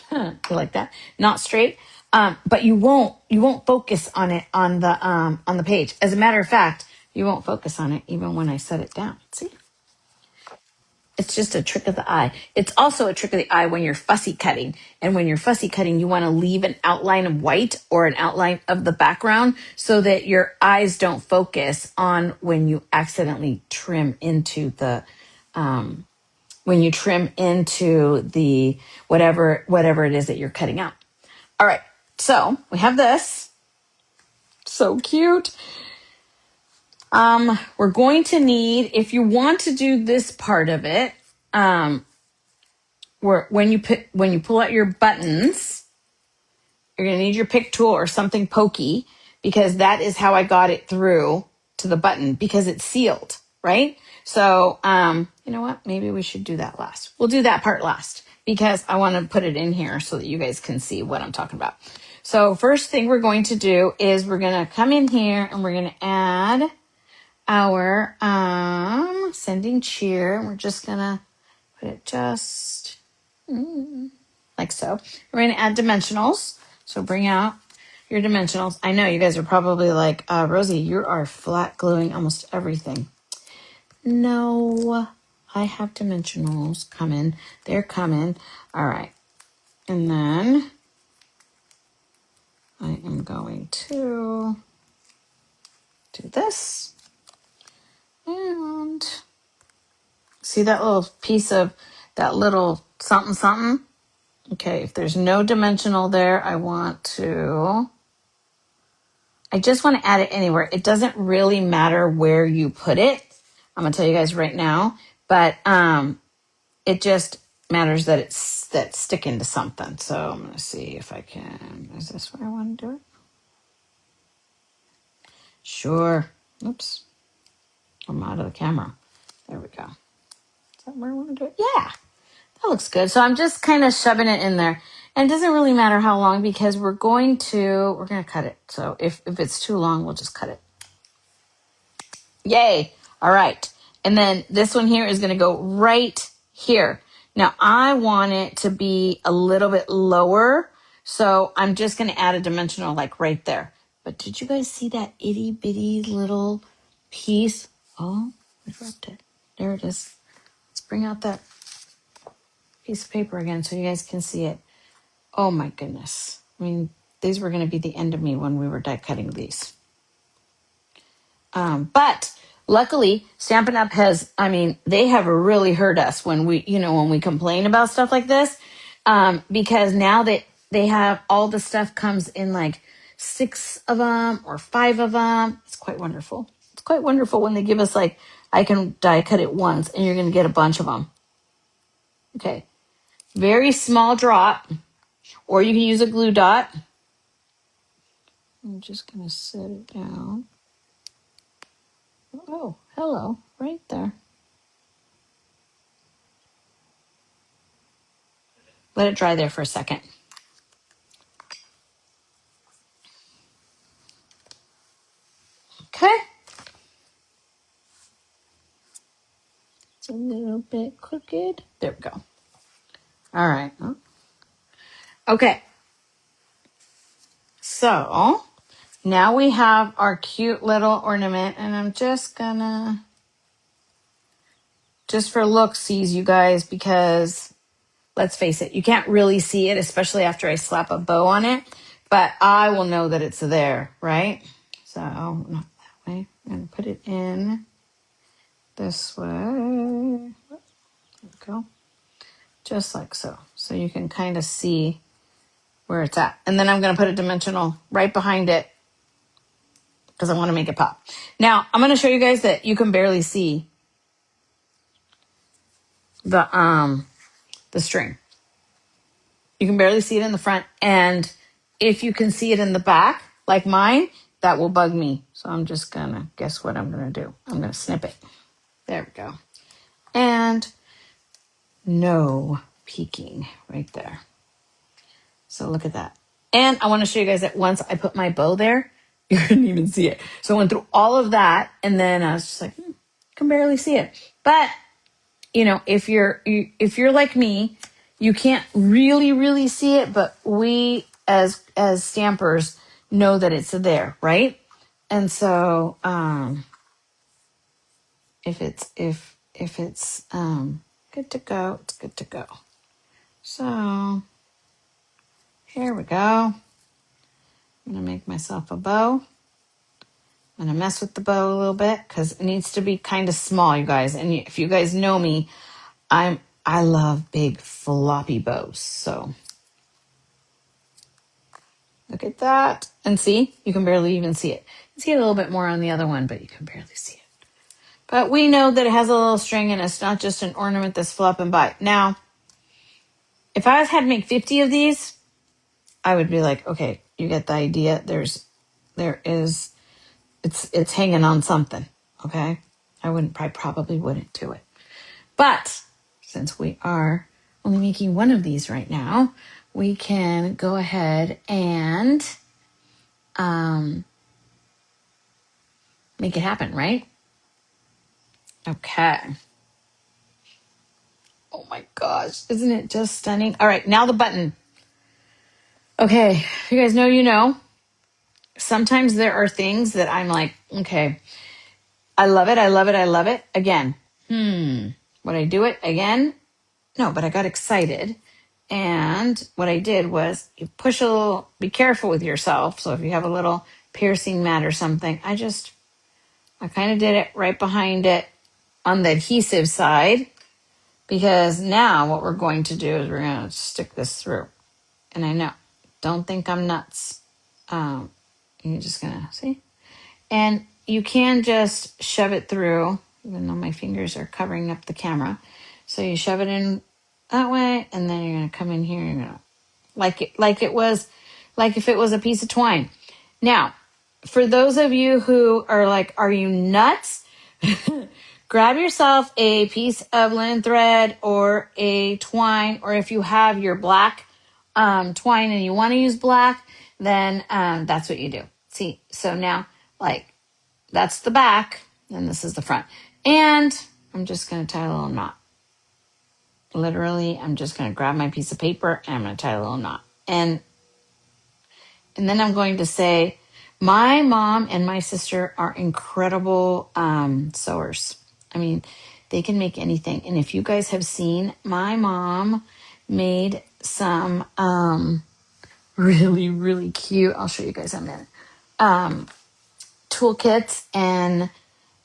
You like that? Not straight. But you won't focus on it on the page. As a matter of fact, you won't focus on it even when I set it down. See? It's just a trick of the eye. It's also a trick of the eye when you're fussy cutting. And when you're fussy cutting, you want to leave an outline of white or an outline of the background so that your eyes don't focus on when you accidentally trim into the whatever it is that you're cutting out. All right. So we have this. So cute. We're going to need, if you want to do this part of it, when you pull out your buttons, you're going to need your pick tool or something pokey, because that is how I got it through to the button, because it's sealed, right? So, you know what? Maybe we should do that last. We'll do that part last because I want to put it in here so that you guys can see what I'm talking about. So first thing we're going to do is we're going to come in here and we're going to add our sending cheer. We're just going to put it just like so. We're going to add dimensionals. So bring out your dimensionals. I know you guys are probably like, Rosie, you are flat gluing almost everything. No, I have dimensionals coming. They're coming. All right. And then I am going to do this. And see that little piece of that little something something? Okay, if there's no dimensional there, I just want to add it anywhere. It doesn't really matter where you put it. I'm going to tell you guys right now, but it just matters that that's sticking to something. So I'm going to see if I can. Is this where I want to do it? Sure. Oops. I'm out of the camera. There we go. Is that where I want to do it? Yeah. That looks good. So I'm just kind of shoving it in there. And it doesn't really matter how long because we're going to cut it. So if it's too long, we'll just cut it. Yay. All right. And then this one here is going to go right here. Now I want it to be a little bit lower. So I'm just going to add a dimensional like right there. But did you guys see that itty bitty little piece? Oh, I dropped it. There it is. Let's bring out that piece of paper again so you guys can see it. Oh my goodness. I mean, these were going to be the end of me when we were die cutting these. But luckily, Stampin' Up! They have really hurt us when we complain about stuff like this. Because now that they have all the stuff comes in like 6 of them or 5 of them. It's quite wonderful. It's quite wonderful when they give us like, I can die cut it once and you're going to get a bunch of them. Okay. Very small drop, or you can use a glue dot. I'm just going to set it down. Oh, hello, right there. Let it dry there for a second. Okay. It's a little bit crooked. There we go. All right. Okay. So now we have our cute little ornament, and I'm just gonna, just for look-sies, you guys, because let's face it, you can't really see it, especially after I slap a bow on it, but I will know that it's there, right? So not that way. I'm gonna put it in this way. There we go. Just like so. So you can kind of see where it's at. And then I'm going to put a dimensional right behind it because I want to make it pop. Now, I'm going to show you guys that you can barely see the string. You can barely see it in the front. And if you can see it in the back, like mine, that will bug me. So I'm just going to, guess what I'm going to do? I'm going to snip it. There we go. And no peeking right there. So look at that. And I want to show you guys that once I put my bow there, you couldn't even see it. So I went through all of that, and then I was just like, can barely see it. But if you're like me, you can't really see it. But we as stampers know that it's there, right? And so if it's good to go, it's good to go. So here we go. I'm gonna make myself a bow. I'm gonna mess with the bow a little bit because it needs to be kind of small, you guys. And if you guys know me, I love big floppy bows. So look at that. And see, you can barely even see it. You see it a little bit more on the other one, but you can barely see it. But we know that it has a little string and it's not just an ornament that's flopping by. Now, if I had to make 50 of these, I would be like, okay, you get the idea. It's hanging on something. Okay. I probably wouldn't do it. But since we are only making one of these right now, we can go ahead and make it happen, right? Okay. Oh my gosh, isn't it just stunning? All right, now the button. Okay, you guys know you know. Sometimes there are things that I'm like, okay, I love it, I love it, I love it. Again, would I do it again? No, but I got excited. And what I did was you push a little, be careful with yourself. So if you have a little piercing mat or something, I kind of did it right behind it on the adhesive side, because now what we're going to do is we're going to stick this through. And I know, don't think I'm nuts. You're just going to see. And you can just shove it through, even though my fingers are covering up the camera. So you shove it in that way, and then you're going to come in here, and you're going to like if it was a piece of twine. Now, for those of you who are like, are you nuts? Grab yourself a piece of linen thread or a twine, or if you have your black twine and you want to use black, then that's what you do. See, so now like that's the back and this is the front. And I'm just going to tie a little knot. Literally, I'm just going to grab my piece of paper and I'm going to tie a little knot. And then I'm going to say, my mom and my sister are incredible sewers. I mean, they can make anything. And if you guys have seen, my mom made some really, really cute, I'll show you guys in a minute, toolkits and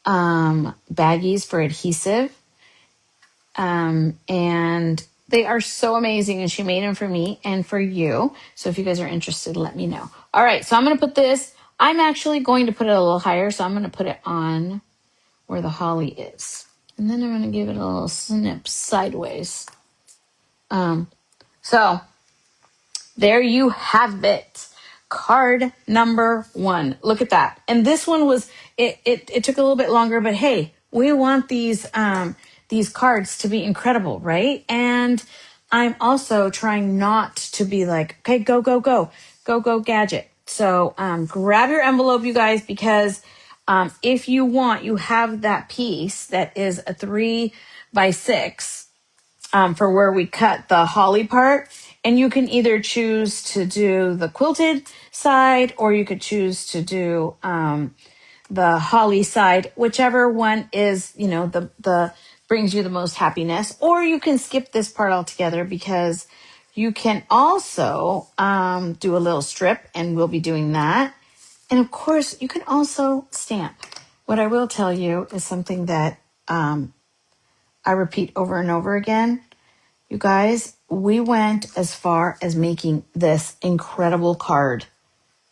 baggies for adhesive. And they are so amazing. And she made them for me and for you. So if you guys are interested, let me know. All right. So I'm going to put this, I'm actually going to put it a little higher. So I'm going to put it on where the holly is. And then I'm going to give it a little snip sideways. So there you have it. Card number 1. Look at that. And this one was, it took a little bit longer, but hey, we want these cards to be incredible, right? And I'm also trying not to be like, okay, go gadget. So grab your envelope, you guys, because if you want, you have that piece that is a 3x6 for where we cut the holly part. And you can either choose to do the quilted side, or you could choose to do the holly side, whichever one is, the brings you the most happiness. Or you can skip this part altogether, because you can also do a little strip, and we'll be doing that. And of course, you can also stamp. What I will tell you is something that I repeat over and over again. You guys, we went as far as making this incredible card,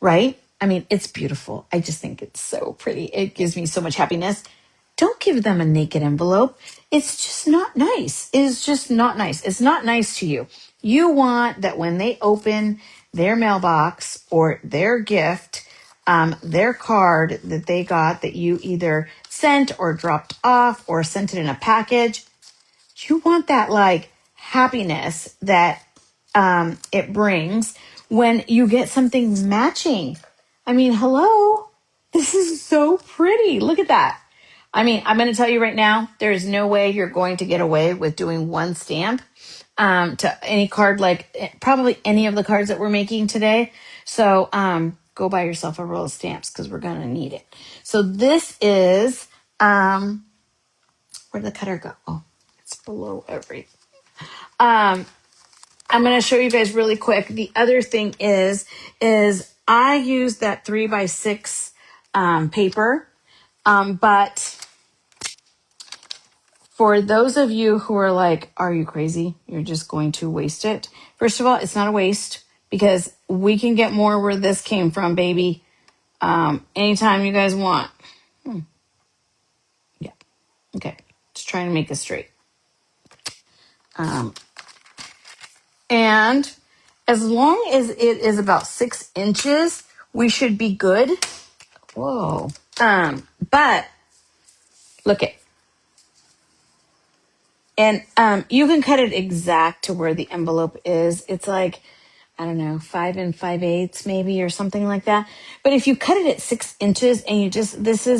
right? I mean, it's beautiful. I just think it's so pretty. It gives me so much happiness. Don't give them a naked envelope. It's just not nice. It is just not nice. It's not nice to you. You want that when they open their mailbox or their gift, their card that they got that you either sent or dropped off or sent it in a package, you want that like happiness that it brings when you get something matching. I mean, hello, this is so pretty. Look at that. I mean, I'm going to tell you right now, there is no way you're going to get away with doing one stamp to any card, like probably any of the cards that we're making today. So go buy yourself a roll of stamps because we're going to need it. So this is, where'd the cutter go? Oh, it's below everything. I'm going to show you guys really quick. The other thing is I use that 3x6 paper, but for those of you who are like, are you crazy? You're just going to waste it. First of all, it's not a waste because we can get more where this came from, baby. Anytime you guys want. Yeah. Okay. Just trying to make it straight. And as long as it is about 6 inches, we should be good. Whoa. But look at, and you can cut it exact to where the envelope is. It's like, I don't know, 5 5/8 maybe, or something like that. But if you cut it at 6 inches and you just, it's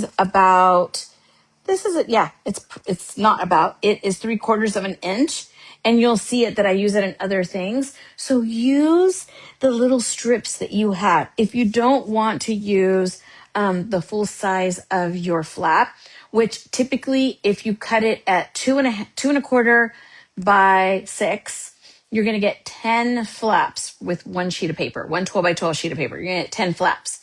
not about, it is 3/4 of an inch. And you'll see it that I use it in other things. So use the little strips that you have. If you don't want to use the full size of your flap, which typically if you cut it at 2 1/4 by 6, you're going to get 10 flaps with one sheet of paper, one 12 by 12 sheet of paper. You're going to get 10 flaps.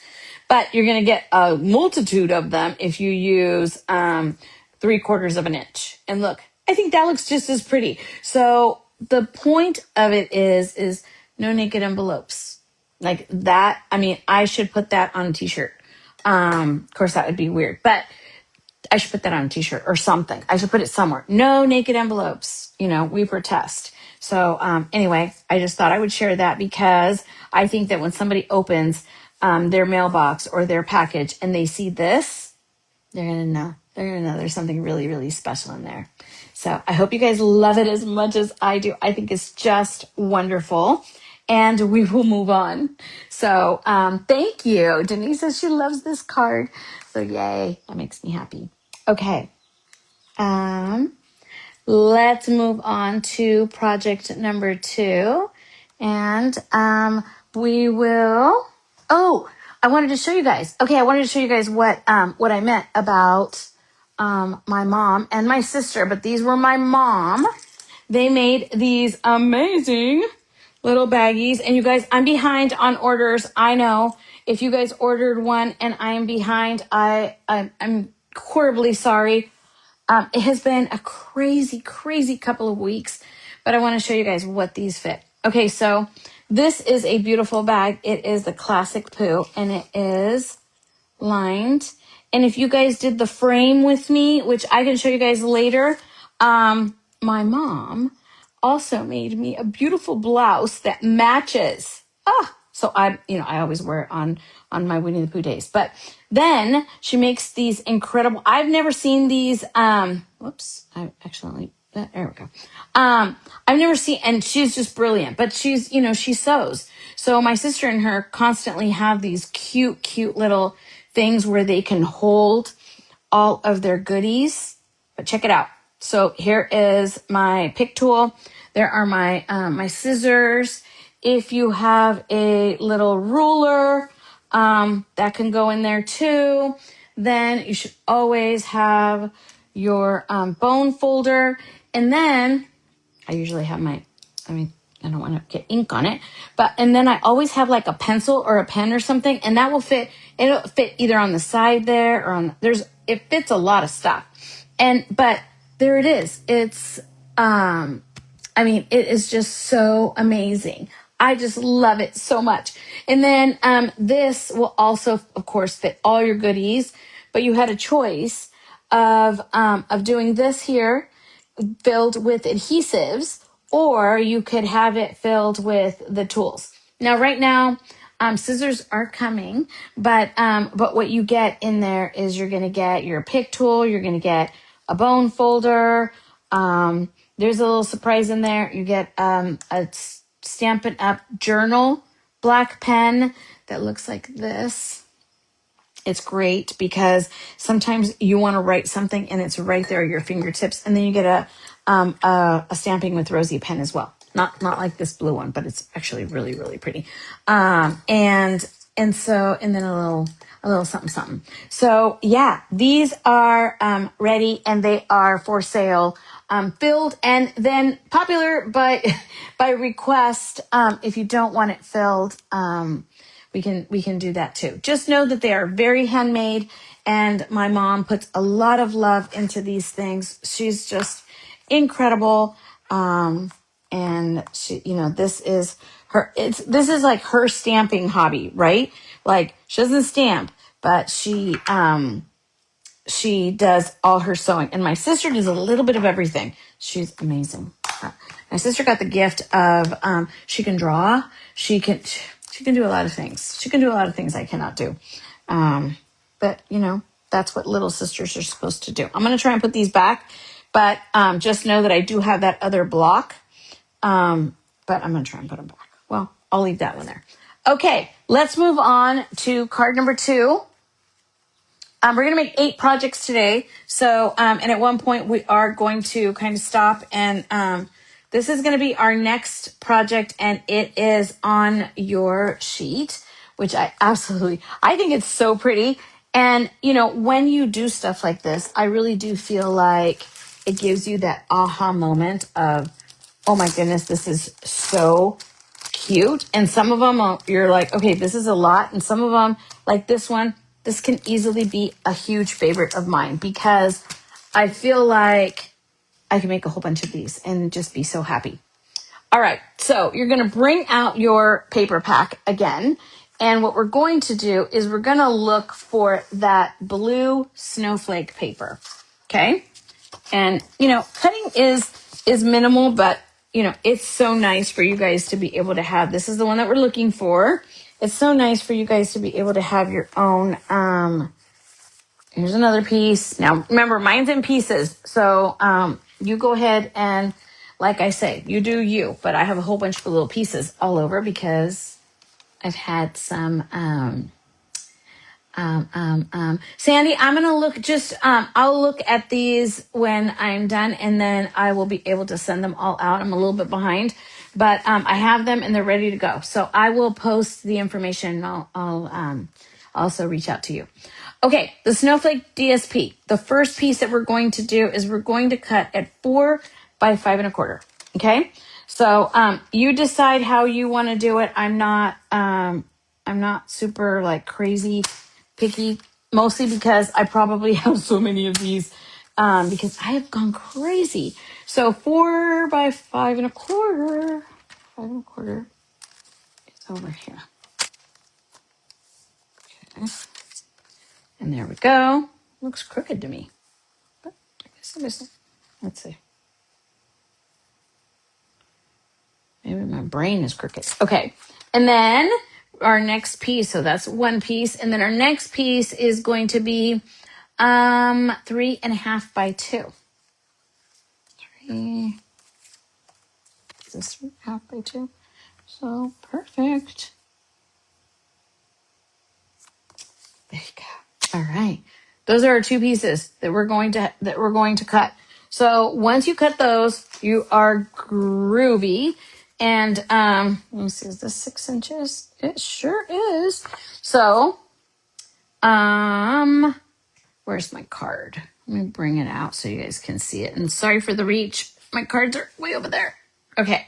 But you're going to get a multitude of them if you use 3/4 of an inch. And look, I think that looks just as pretty. So the point of it is no naked envelopes. Like that, I mean, I should put that on a t-shirt. Of course, that would be weird, but I should put that on a t-shirt or something. I should put it somewhere. No naked envelopes. We protest. So anyway, I just thought I would share that because I think that when somebody opens their mailbox or their package and they see this, they're going to know. They're going to know there's something really, really special in there. So I hope you guys love it as much as I do. I think it's just wonderful. And we will move on. So thank you. Denise says she loves this card. So yay. That makes me happy. Okay. Let's move on to project number 2. And we will. Oh, I wanted to show you guys. Okay, I wanted to show you guys what I meant about my mom and my sister. But these were my mom. They made these amazing little baggies. And you guys, I'm behind on orders. I know. If you guys ordered one and I am behind, I'm horribly sorry. It has been a crazy, crazy couple of weeks, but I want to show you guys what these fit. Okay, so this is a beautiful bag. It is the Classic Poo, and it is lined. And if you guys did the frame with me, which I can show you guys later, my mom also made me a beautiful blouse that matches. So I always wear it on my Winnie the Pooh days. But then she makes these incredible. I've never seen these. Whoops, I accidentally. There we go. I've never seen, and she's just brilliant. But she sews. So my sister and her constantly have these cute, cute little things where they can hold all of their goodies. But check it out. So here is my pick tool. There are my scissors. If you have a little ruler, that can go in there too. Then you should always have your bone folder. And then I usually have I don't want to get ink on it, and then I always have like a pencil or a pen or something, and that will fit. It'll fit either on the side there or it fits a lot of stuff. But there it is. It's, it is just so amazing. I just love it so much. And then, this will also, of course, fit all your goodies, but you had a choice of doing this here filled with adhesives, or you could have it filled with the tools. Now, right now, scissors are coming, but what you get in there is you're going to get your pick tool, you're going to get a bone folder. There's a little surprise in there. You get a Stampin' Up! Journal black pen that looks like this. It's great because sometimes you want to write something and it's right there at your fingertips, and then you get a stamping with Rosie pen as well. Not like this blue one, but it's actually really really pretty. And then a little something something. So yeah, these are ready and they are for sale. Filled and then popular by by request. If you don't want it filled, we can do that too. Just know that they are very handmade, and my mom puts a lot of love into these things. She's just incredible. And she, this is this is like her stamping hobby, right? Like she doesn't stamp, but she does all her sewing, and my sister does a little bit of everything. She's amazing. My sister got the gift of she can draw, she can do a lot of things. She can do a lot of things I cannot do. But that's what little sisters are supposed to do. I'm going to try and put these back, but just know that I do have that other block. But I'm going to try and put them back. Well, I'll leave that one there. Okay, let's move on to card number 2. We're going to make 8 projects today. So, and at one point we are going to kind of stop, and this is going to be our next project, and it is on your sheet, which I think it's so pretty. And, when you do stuff like this, I really do feel like it gives you that aha moment of, oh my goodness, this is so cute. And some of them you're like, okay, this is a lot. And some of them, like this one, this can easily be a huge favorite of mine because I feel like I can make a whole bunch of these and just be so happy. All right, so you're going to bring out your paper pack again. And what we're going to do is we're going to look for that blue snowflake paper. Okay. And, cutting is minimal, but, it's so nice for you guys to be able to have. This is the one that we're looking for. It's so nice for you guys to be able to have your own. Here's another piece. Now, remember, mine's in pieces. So you go ahead and, like I say, you do you. But I have a whole bunch of little pieces all over because I've had some... Sandy, I'm going to look I'll look at these when I'm done, and then I will be able to send them all out. I'm a little bit behind, but I have them and they're ready to go. So I will post the information, and I'll also reach out to you. Okay, the Snowflake DSP. The first piece that we're going to do is we're going to cut at 4 by 5 1/4. Okay, so you decide how you want to do it. I'm not super like crazy picky, mostly because I probably have so many of these because I have gone crazy. So 4 by 5 1/4, 5 1/4 is over here. Okay. And there we go. Looks crooked to me, but I guess it isn't. Let's see. Maybe my brain is crooked. Okay. And then our next piece, so that's one piece. And then our next piece is going to be 3.5 by 2. 3. This 3.5 by 2. So perfect. There you go. All right. Those are our 2 pieces that we're going to cut. So once you cut those, you are groovy. And let me see, is this 6 inches? It sure is. So where's my card? Let me bring it out so you guys can see it. And sorry for the reach. My cards are way over there. Okay.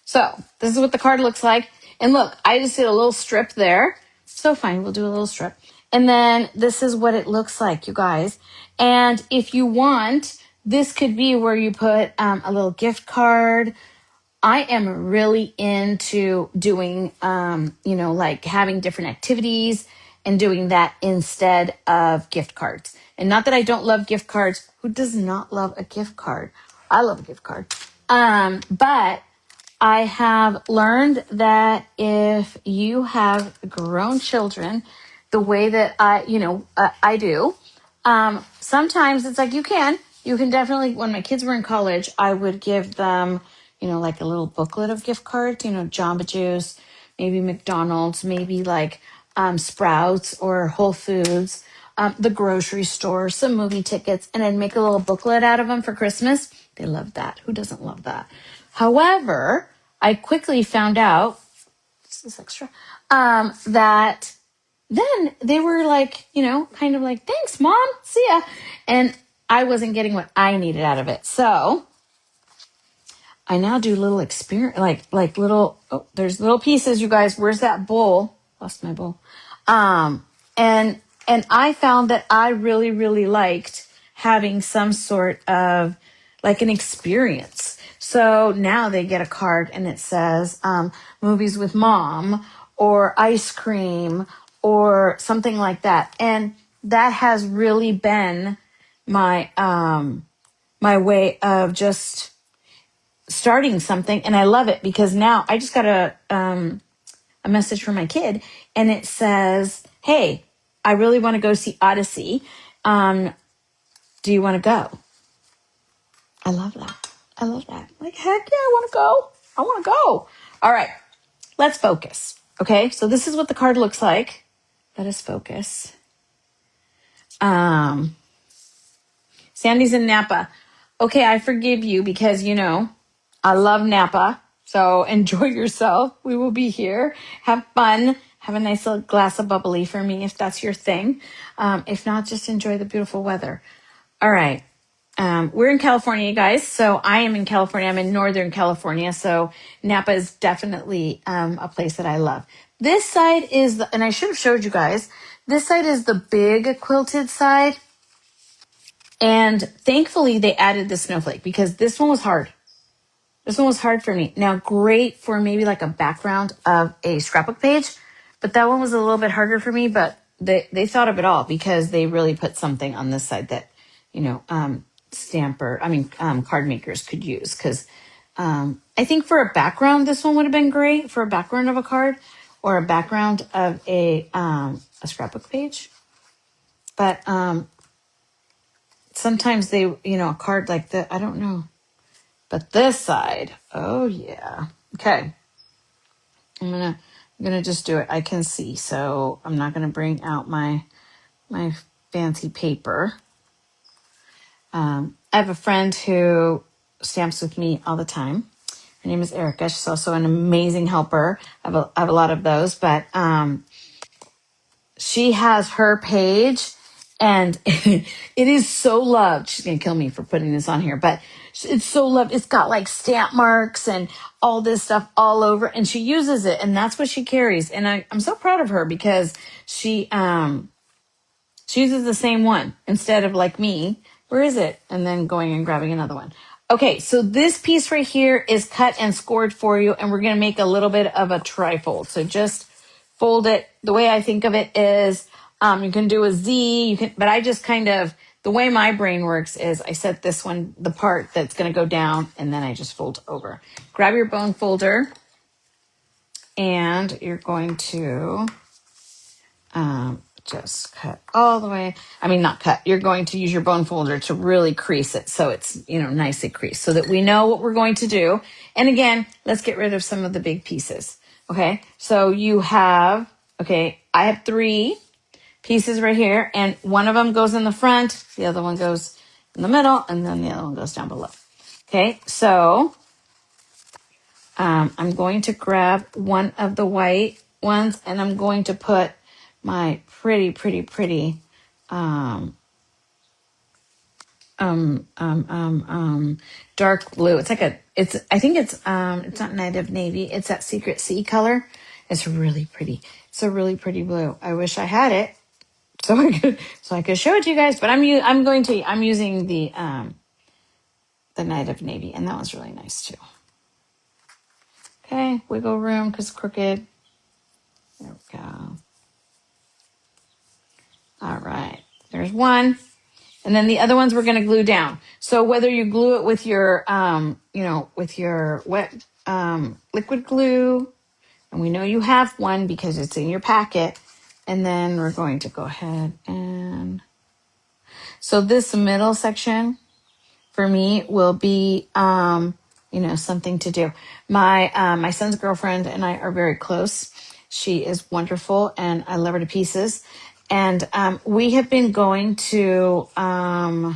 So this is what the card looks like. And look, I just did a little strip there. So fine, we'll do a little strip. And then this is what it looks like, you guys. And if you want, this could be where you put a little gift card. I am really into doing, like having different activities and doing that instead of gift cards. And not that I don't love gift cards. Who does not love a gift card? I love a gift card. But I have learned that if you have grown children, the way that I do, sometimes it's like you can definitely, when my kids were in college, I would give them, like a little booklet of gift cards, Jamba Juice, maybe McDonald's, maybe like Sprouts or Whole Foods, the grocery store, some movie tickets, and I'd make a little booklet out of them for Christmas. They love that. Who doesn't love that? However, I quickly found out, this is extra, that then they were like, kind of like, thanks, Mom. See ya. And I wasn't getting what I needed out of it. So I now do little experience, like little, oh, there's little pieces, you guys. Where's that bowl? Lost my bowl. And, and I found that I really, really liked having some sort of like an experience. So now they get a card and it says, movies with mom or ice cream or something like that. And that has really been my, my way of just starting something. And I love it because now I just got a message from my kid and it says, hey, I really want to go see Odyssey. Do you want to go? I love that. I love that. Like, heck yeah, I want to go. I want to go. All right, let's focus. Okay, so this is what the card looks like. Let us focus. Sandy's in Napa. Okay, I forgive you because, I love Napa. So enjoy yourself. We will be here. Have fun. Have a nice little glass of bubbly for me if that's your thing. If not, just enjoy the beautiful weather. All right. We're in California, guys. So I am in California. I'm in Northern California. So Napa is definitely a place that I love. This side is, and I should have showed you guys, this side is the big quilted side. And thankfully they added the snowflake because this one was hard. This one was hard for me. Now, great for maybe like a background of a scrapbook page, but that one was a little bit harder for me, but they thought of it all because they really put something on this side that, card makers could use. Cause, I think for a background, this one would have been great for a background of a card or a background of a scrapbook page. But, sometimes they, a card like that, I don't know. But this side, oh yeah. Okay. I'm gonna just do it. I can see, so I'm not gonna bring out my fancy paper. I have a friend who stamps with me all the time. Her name is Erica. She's also an amazing helper. I have a lot of those, but she has her page and it is so loved. She's going to kill me for putting this on here, but it's so loved. It's got like stamp marks and all this stuff all over and she uses it and that's what she carries. And I'm so proud of her because she uses the same one instead of like me. Where is it? And then going and grabbing another one. Okay, so this piece right here is cut and scored for you, and we're going to make a little bit of a trifold. So just fold it. The way I think of it is you can do a Z, but I just kind of, the way my brain works is I set this one, the part that's going to go down, and then I just fold over. Grab your bone folder, and you're going to just cut all the way. I mean, not cut. You're going to use your bone folder to really crease it so it's, nicely creased so that we know what we're going to do. And again, let's get rid of some of the big pieces. Okay. So I have 3 pieces right here and one of them goes in the front. The other one goes in the middle and then the other one goes down below. Okay. So, I'm going to grab one of the white ones and I'm going to put my pretty dark blue. I think it's not Night of Navy. It's that Secret Sea color. It's really pretty. It's a really pretty blue. I wish I had it so I could show it to you guys, but I'm using the Night of Navy and that one's really nice too. Okay, wiggle room because crooked. There we go. All right, there's one. And then the other ones we're going to glue down. So whether you glue it with your, with your wet liquid glue, and we know you have one because it's in your packet. And then we're going to go ahead and, so this middle section for me will be, something to do. My son's girlfriend and I are very close. She is wonderful, and I love her to pieces. And we have been going to, I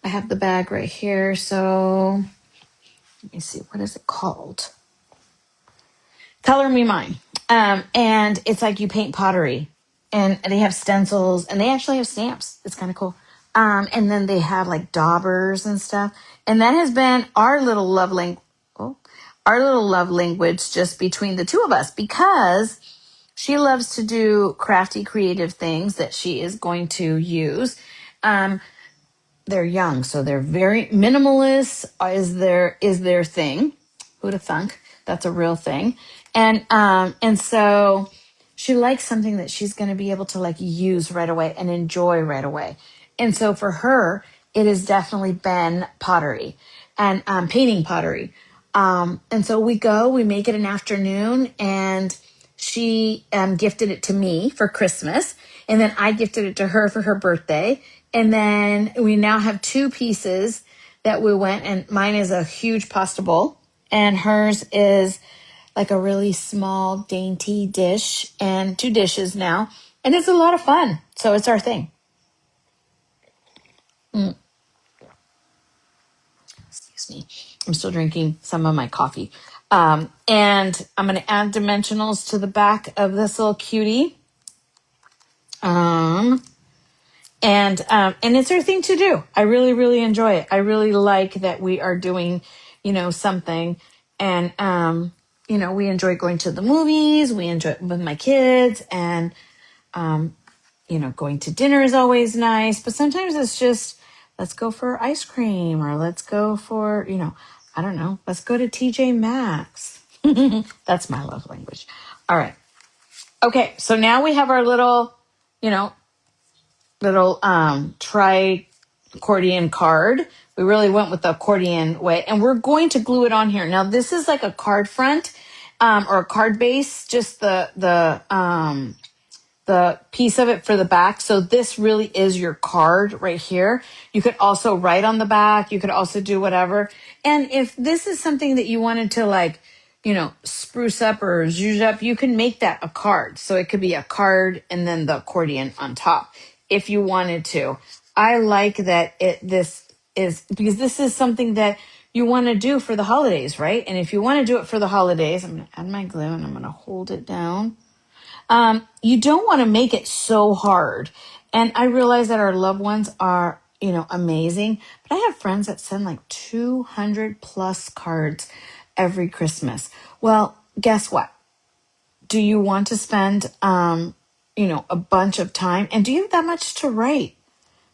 have the bag right here. So let me see, what is it called? Color Me Mine. And it's like you paint pottery, and they have stencils, and they actually have stamps. It's kind of cool. And then they have like daubers and stuff. And that has been our little love language just between the two of us, because she loves to do crafty, creative things that she is going to use. They're young, so they're very minimalist is their thing. Who'd have thunk? That's a real thing. And so she likes something that she's going to be able to like use right away and enjoy right away. And so for her, it has definitely been pottery and painting pottery. And so we make it an afternoon, and she gifted it to me for Christmas, and then I gifted it to her for her birthday. And then we now have two pieces that we went, and mine is a huge pasta bowl, and hers is like a really small, dainty dish, and two dishes now. And it's a lot of fun. So it's our thing. Excuse me. I'm still drinking some of my coffee. And I'm going to add dimensionals to the back of this little cutie. And it's our thing to do. I really, really enjoy it. I really like that we are doing, something. And, we enjoy going to the movies. We enjoy it with my kids, and, going to dinner is always nice, but sometimes it's just, let's go for ice cream, or let's go for, I don't know, let's go to TJ Maxx. That's my love language. All right. Okay. So now we have our little, tri accordion card. We really went with the accordion way, and we're going to glue it on here. Now this is like a card front, or a card base, just the piece of it for the back. So this really is your card right here. You could also write on the back. You could also do whatever. And if this is something that you wanted to like, spruce up or zhuzh up, you can make that a card. So it could be a card and then the accordion on top if you wanted to. I like that this is, because this is something that you want to do for the holidays, right? And if you want to do it for the holidays, I'm going to add my glue, and I'm going to hold it down. You don't want to make it so hard. And I realize that our loved ones are, amazing, but I have friends that send like 200 plus cards every Christmas. Well, guess what? Do you want to spend, a bunch of time? And do you have that much to write?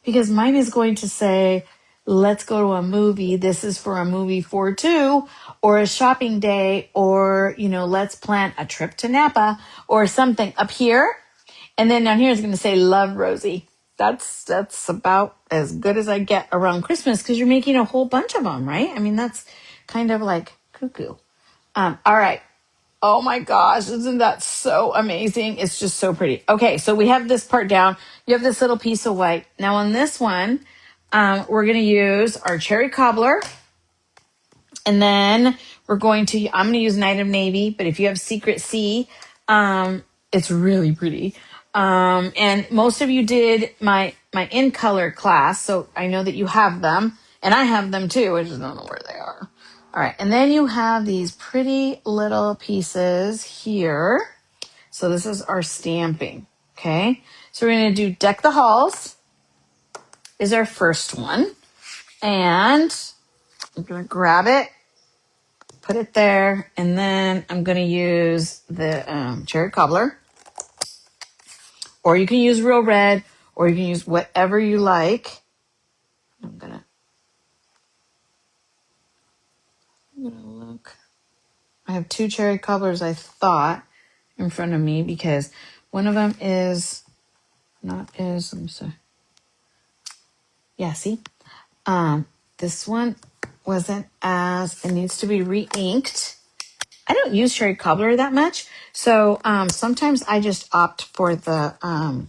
Because mine is going to say, let's go to a movie. This is for a movie for two, or a shopping day, or, let's plan a trip to Napa or something up here. And then down here is going to say, love, Rosie. That's about as good as I get around Christmas, because you're making a whole bunch of them, right? I mean, that's kind of like cuckoo. All right. Oh my gosh, isn't that so amazing? It's just so pretty. Okay, so we have this part down. You have this little piece of white. Now on this one, we're going to use our cherry cobbler. And then I'm going to use Night of Navy, but if you have Secret Sea, it's really pretty. And most of you did my in color class, so I know that you have them, and I have them too. I just don't know where they are. All right, and then you have these pretty little pieces here. So this is our stamping, okay? So we're going to do Deck the Halls is our first one. And I'm going to grab it, put it there, and then I'm going to use the cherry cobbler. Or you can use Real Red, or you can use whatever you like. I'm going to look. I have two cherry cobblers, I thought, in front of me, because one of them is let me see. Yeah, see? This one wasn't it needs to be re-inked. I don't use cherry cobbler that much, so sometimes I just opt for the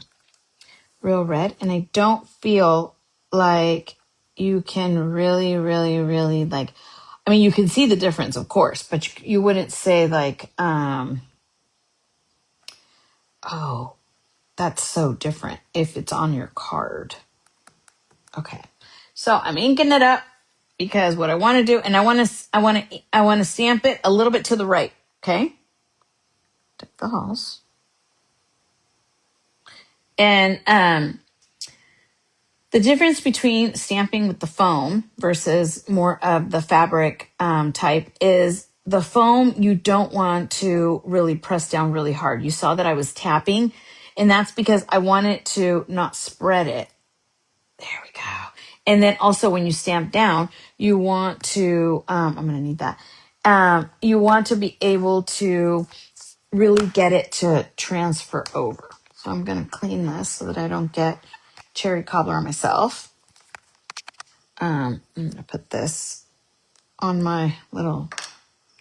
Real Red, and I don't feel like you can really, really, really like. I mean, you can see the difference, of course, but you wouldn't say like Oh, that's so different if it's on your card. Okay. So I'm inking it up because what I want to do, and I want to stamp it a little bit to the right. Okay. Take the hulls. And the difference between stamping with the foam versus more of the fabric type is the foam, you don't want to really press down really hard. You saw that I was tapping, and that's because I want it to not spread it. There we go. And then also when you stamp down, you want to, I'm going to need that. You want to be able to really get it to transfer over. So I'm going to clean this so that I don't get cherry cobbler on myself. I'm going to put this on my little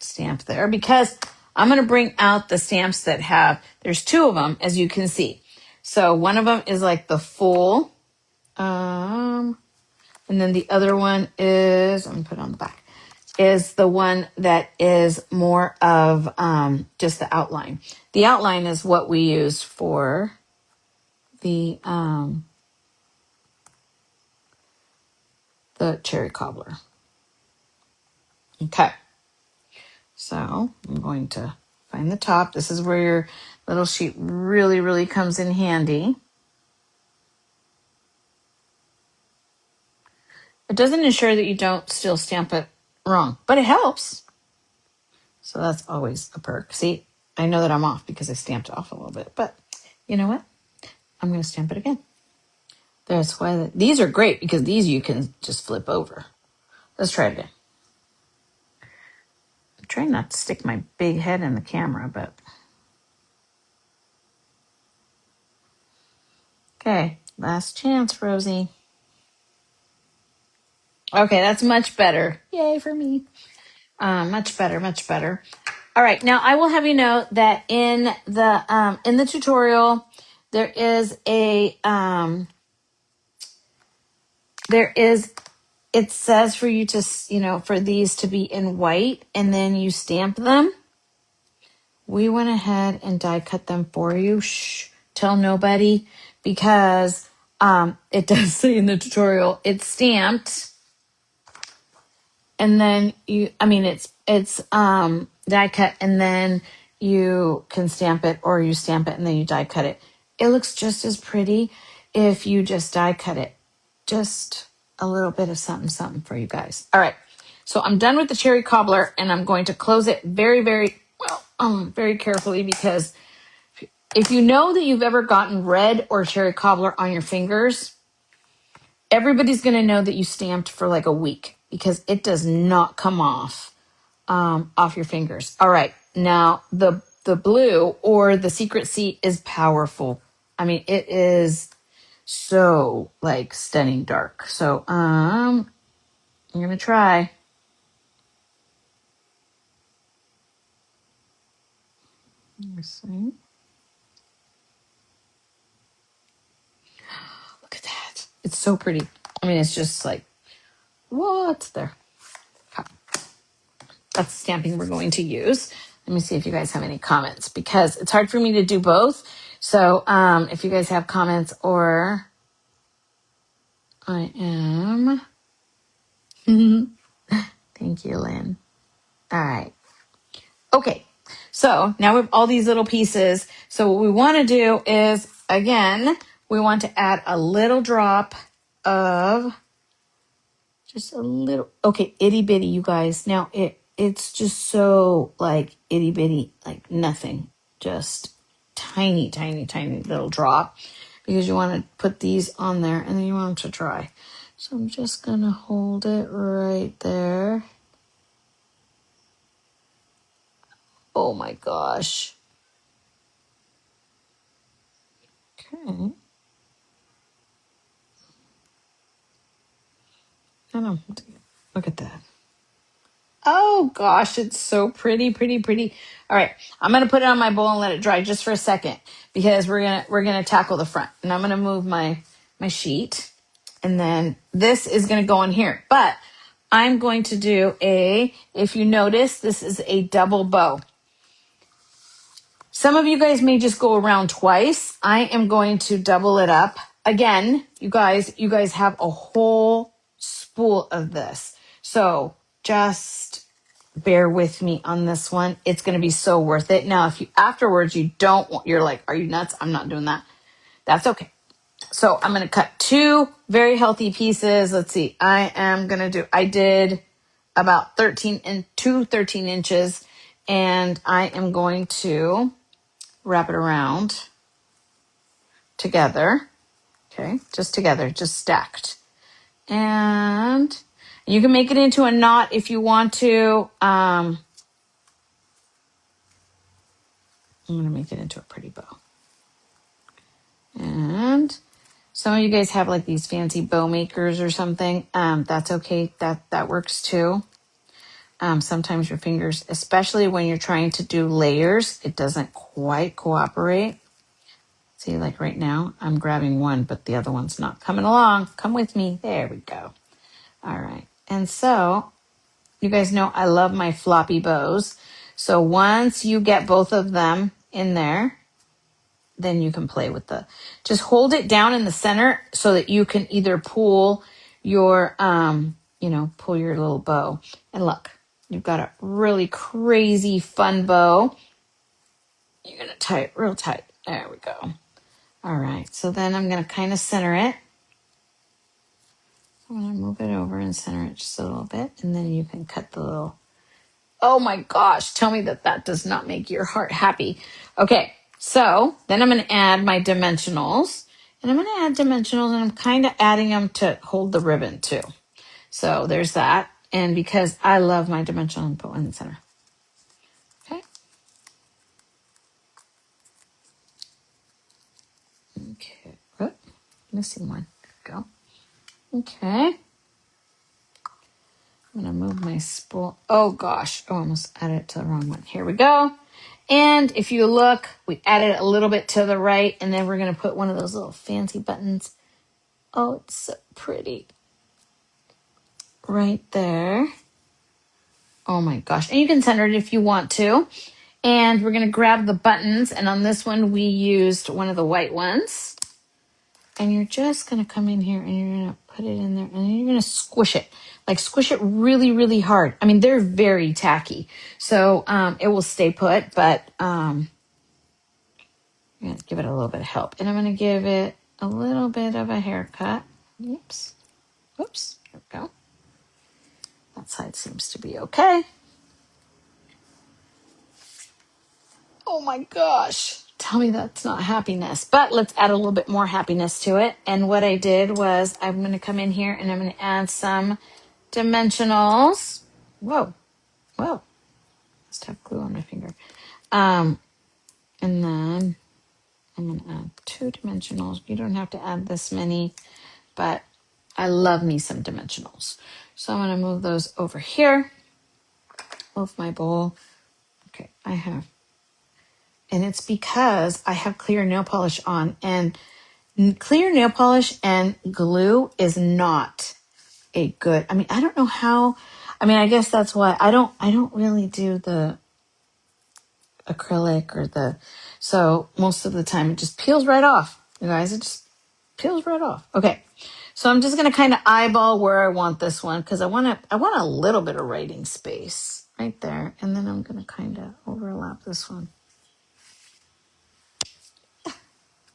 stamp there because I'm going to bring out the stamps that have, there's two of them, as you can see. So one of them is like the full, and then the other one is, I'm going to put it on the back, is the one that is more of just the outline. The outline is what we use for the cherry cobbler. Okay. So I'm going to find the top. This is where your little sheet really, really comes in handy. It doesn't ensure that you don't still stamp it wrong, but it helps. So that's always a perk. See, I know that I'm off because I stamped off a little bit, but you know what? I'm going to stamp it again. That's why these are great because these you can just flip over. Let's try it again. I'm trying not to stick my big head in the camera, but okay, last chance, Rosie. Okay, that's much better. Yay for me. Much better, much better. All right, now I will have you know that in the tutorial there is it says for you to for these to be in white and then you stamp them. We went ahead and die cut them for you. Shh, tell nobody because it does say in the tutorial it's stamped. And then it's die cut and then you can stamp it or you stamp it and then you die cut it. It looks just as pretty if you just die cut it. Just a little bit of something, something for you guys. All right. So I'm done with the cherry cobbler and I'm going to close it very, very well, very carefully because if you know that you've ever gotten red or cherry cobbler on your fingers, everybody's going to know that you stamped for like a week because it does not come off your fingers. All right. Now the blue or the secret seat is powerful. I mean, it is so like stunning dark. So I'm going to try. Let me see. Look at that. It's so pretty. I mean, it's just like, what's there? That's the stamping we're going to use. Let me see if you guys have any comments because it's hard for me to do both. So if you guys have comments or I am. Thank you, Lynn. All right. Okay. So now we have all these little pieces. So what we want to do is, again, we want to add a little drop of just a little, okay, itty bitty, you guys. Now it's just so like itty bitty, like nothing, just tiny, tiny, tiny little drop because you want to put these on there and then you want them to dry. So I'm just going to hold it right there. Oh my gosh. Okay. I don't look at that. Oh gosh, it's so pretty, pretty, pretty. All right, I'm gonna put it on my bowl and let it dry just for a second because we're gonna tackle the front. And I'm gonna move my sheet, and then this is gonna go on here. But I'm going to do if you notice, this is a double bow. Some of you guys may just go around twice. I am going to double it up. Again, you guys have a whole spool of this. So just bear with me on this one. It's going to be so worth it. Now, if you afterwards you don't want, you're like, are you nuts? I'm not doing that. That's okay. So I'm going to cut 2 very healthy pieces. Let's see. I did about 13 inches, and I am going to wrap it around together. Okay. Just together, just stacked. And you can make it into a knot if you want to. I'm going to make it into a pretty bow. And some of you guys have like these fancy bow makers or something. That's okay. That works too. Sometimes your fingers, especially when you're trying to do layers, it doesn't quite cooperate. See, like right now, I'm grabbing one, but the other one's not coming along. Come with me. There we go. All right. And so you guys know I love my floppy bows. So once you get both of them in there, then you can play with just hold it down in the center so that you can either pull your, pull your little bow. And look, you've got a really crazy fun bow. You're going to tie it real tight. There we go. All right. So then I'm going to kind of center it. I'm going to move it over and center it just a little bit. And then you can cut the little, oh my gosh, tell me that does not make your heart happy. Okay. So then I'm going to add my dimensionals, and I'm going to add dimensionals, and I'm kind of adding them to hold the ribbon too. So there's that. And because I love my dimensional, and put one in the center. Okay. Okay. Oh, missing one. There we go. Okay. I'm going to move my spool. Oh gosh. Oh, I almost added it to the wrong one. Here we go. And if you look, we added a little bit to the right, and then we're going to put one of those little fancy buttons. Oh, it's so pretty. Right there. Oh my gosh. And you can center it if you want to. And we're going to grab the buttons. And on this one, we used one of the white ones. And you're just going to come in here and you're going to put it in there. And then you're going to squish it. Like squish it really, really hard. I mean, they're very tacky. So it will stay put. But I'm going to give it a little bit of help. And I'm going to give it a little bit of a haircut. Oops. Oops. There we go. That side seems to be okay. Oh my gosh. Tell me that's not happiness. But let's add a little bit more happiness to it. And what I did was I'm going to come in here and I'm going to add some dimensionals. Whoa. Whoa. Must have glue on my finger. And then I'm going to add 2 dimensionals. You don't have to add this many, but I love me some dimensionals. So I'm going to move those over here. Move my bowl. Okay, and it's because I have clear nail polish on, and clear nail polish and glue is not a good, I mean, I don't know how, I mean, I guess that's why I don't really do the acrylic so most of the time it just peels right off. You guys, it just peels right off. Okay. So I'm just going to kind of eyeball where I want this one, because I want a little bit of writing space right there. And then I'm going to kind of overlap this one.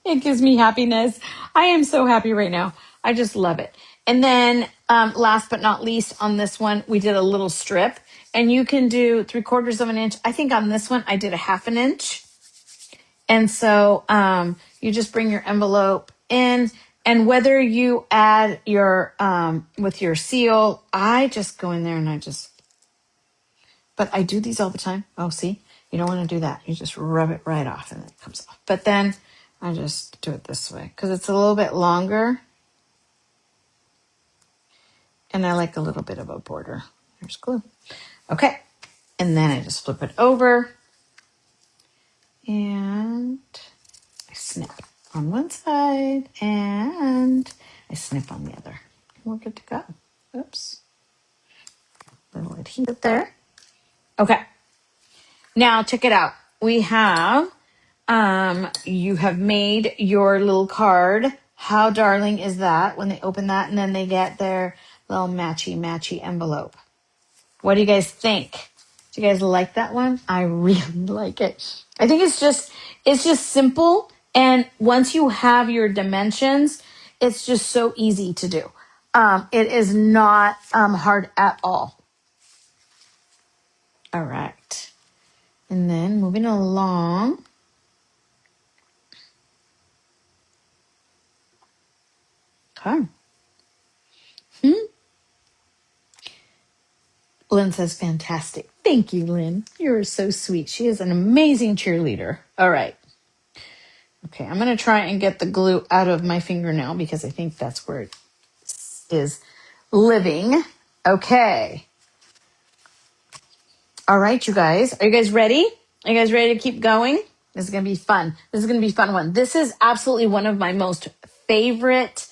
It gives me happiness. I am so happy right now. I just love it. And then last but not least, on this one, we did a little strip. And you can do 3/4 of an inch. I think on this one, I did a 1/2 inch. And so you just bring your envelope in. And whether you add your, with your seal, I just go in there and but I do these all the time. Oh, see, you don't want to do that. You just rub it right off and it comes off. But then I just do it this way because it's a little bit longer. And I like a little bit of a border. There's glue. Okay. And then I just flip it over. And I snip on one side. And I snip on the other. We're good to go. Oops. Little adhesive there. Okay. Now check it out. We have You have made your little card. How darling is that when they open that and then they get their little matchy envelope? What do you guys think? Do you guys like that one? I really like it. I think it's just simple. And once you have your dimensions, it's just so easy to do. It is not hard at all. All right. And then moving along. Okay. Lynn says, fantastic. Thank you, Lynn. You're so sweet. She is an amazing cheerleader. All right. Okay, I'm going to try and get the glue out of my fingernail because I think that's where it is living. Okay. All right, you guys. Are you guys ready? Are you guys ready to keep going? This is going to be fun. This is going to be a fun one. This is absolutely one of my most favorite,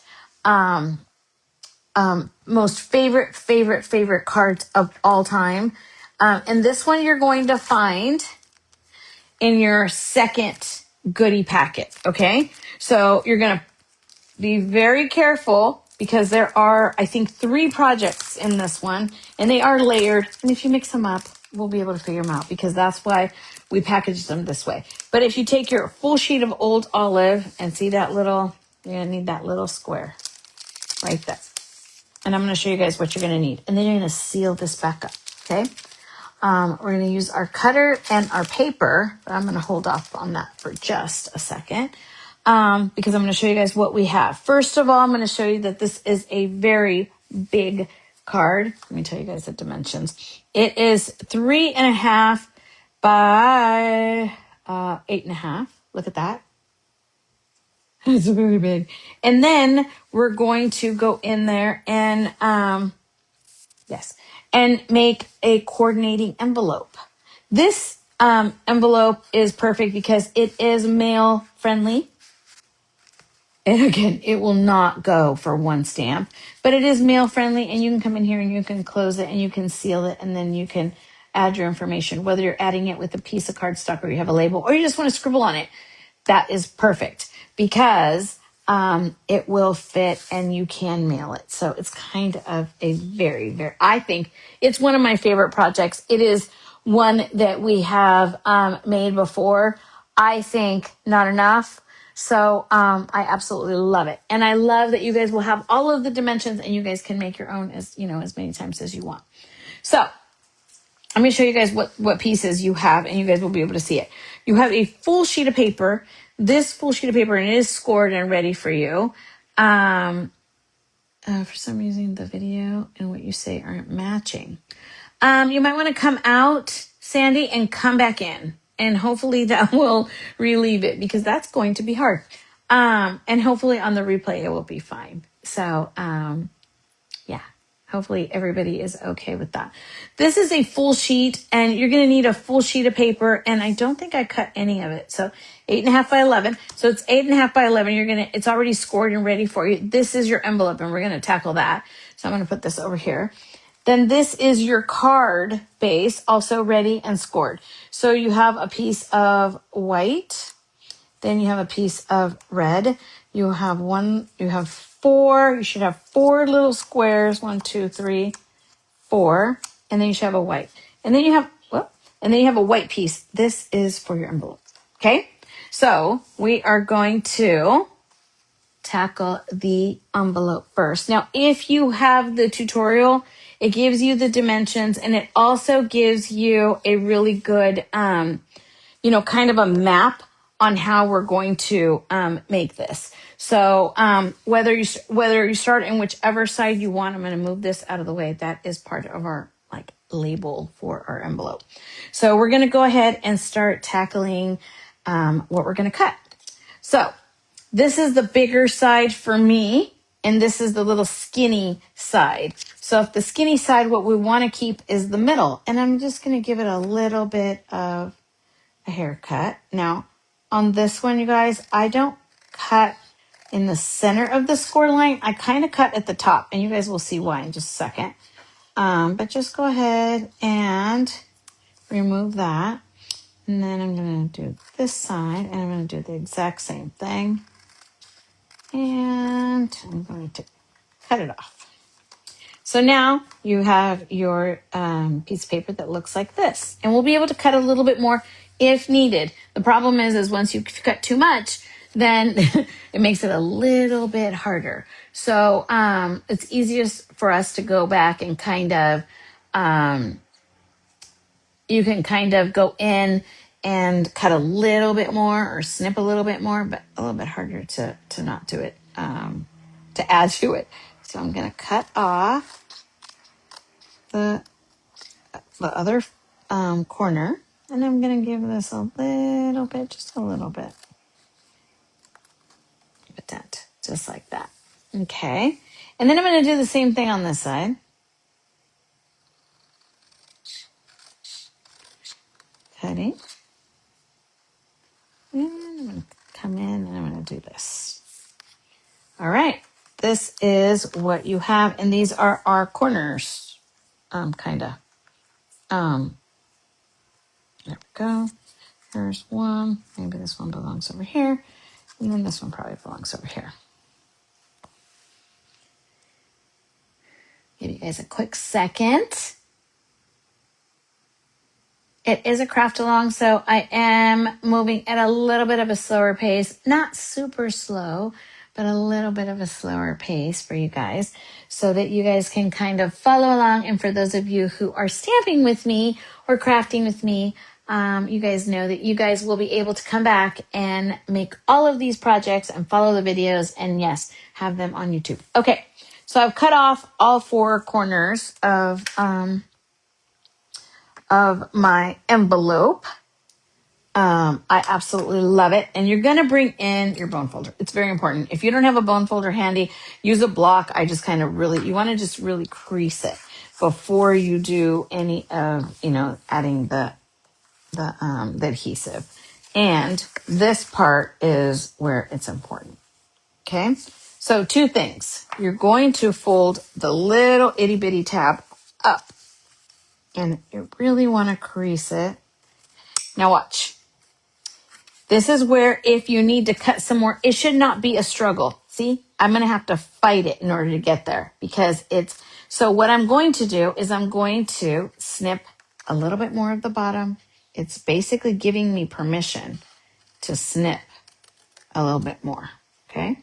favorite cards of all time. And this one you're going to find in your second goodie packet. Okay. So you're going to be very careful because there are, I think, 3 projects in this one and they are layered. And if you mix them up, we'll be able to figure them out because that's why we packaged them this way. But if you take your full sheet of Old Olive and see that little, you're going to need that little square right there. And I'm going to show you guys what you're going to need. And then you're going to seal this back up. Okay. We're going to use our cutter and our paper, but I'm going to hold off on that for just a second because I'm going to show you guys what we have. First of all, I'm going to show you that this is a very big card. Let me tell you guys the dimensions. It is 3.5 by 8.5. Look at that. It's very big. And then we're going to go in there and yes, and make a coordinating envelope. This envelope is perfect because it is mail friendly. And again, it will not go for one stamp, but it is mail friendly and you can come in here and you can close it and you can seal it and then you can add your information, whether you're adding it with a piece of cardstock or you have a label or you just want to scribble on it. That is perfect because it will fit and you can mail it. So it's kind of a I think it's one of my favorite projects. It is one that we have made before. I think not enough. So I absolutely love it. And I love that you guys will have all of the dimensions and you guys can make your own as many times as you want. So I'm going to show you guys what pieces you have and you guys will be able to see it. You have a full sheet of paper. This full sheet of paper, and it is scored and ready for you. For some reason, the video and what you say aren't matching. You might want to come out, Sandy, and come back in. And hopefully that will relieve it because that's going to be hard. And hopefully on the replay, it will be fine. So, yeah. Hopefully everybody is okay with that. This is a full sheet and you're going to need a full sheet of paper. And I don't think I cut any of it. So 8.5 by 11. So it's 8.5 by 11. It's already scored and ready for you. This is your envelope and we're going to tackle that. So I'm going to put this over here. Then this is your card base, also ready and scored. So you have a piece of white. Then you have a piece of red. You have 4. You should have 4 little squares. 1, 2, 3, 4. And then you should have a white. And then you have a white piece. This is for your envelope. Okay. So we are going to tackle the envelope first. Now, if you have the tutorial, it gives you the dimensions and it also gives you a really good, kind of a map on how we're going to make this. So whether you start in whichever side you want, I'm going to move this out of the way. That is part of our label for our envelope. So we're going to go ahead and start tackling what we're going to cut. So this is the bigger side for me, and this is the little skinny side. So if the skinny side, what we want to keep is the middle, and I'm just going to give it a little bit of a haircut. Now, on this one, you guys, I don't cut in the center of the score line. I kind of cut at the top, and you guys will see why in just a second. But just go ahead and remove that. And then I'm going to do this side, and I'm going to do the exact same thing. And I'm going to cut it off. So now you have your piece of paper that looks like this. And we'll be able to cut a little bit more if needed. The problem is once you cut too much, then it makes it a little bit harder. So it's easiest for us to go back and kind of, you can kind of go in and cut a little bit more or snip a little bit more, but a little bit harder to not do it, to add to it. So I'm going to cut off the other corner, and I'm going to give this a little bit, just a little bit. Give a dent, just like that. Okay. And then I'm going to do the same thing on this side. Cutting. And I'm going to come in and I'm going to do this. All right. This is what you have. And these are our corners, kind of. There we go. Here's one. Maybe this one belongs over here. And then this one probably belongs over here. Give you guys a quick second. It is a craft along, so I am moving at a little bit of a slower pace. Not super slow, but a little bit of a slower pace for you guys so that you guys can kind of follow along. And for those of you who are stamping with me or crafting with me, you guys know that you guys will be able to come back and make all of these projects and follow the videos and yes, have them on YouTube. Okay, so I've cut off all four corners of my envelope. I absolutely love it. And you're going to bring in your bone folder. It's very important. If you don't have a bone folder handy, use a block. I just kind of you want to just really crease it before you do any of, adding the adhesive. And this part is where it's important. Okay. So two things. You're going to fold the little itty bitty tab up and you really want to crease it. Now watch. This is where if you need to cut some more, it should not be a struggle. See, I'm going to have to fight it in order to get there because so what I'm going to do is I'm going to snip a little bit more of the bottom. It's basically giving me permission to snip a little bit more. Okay.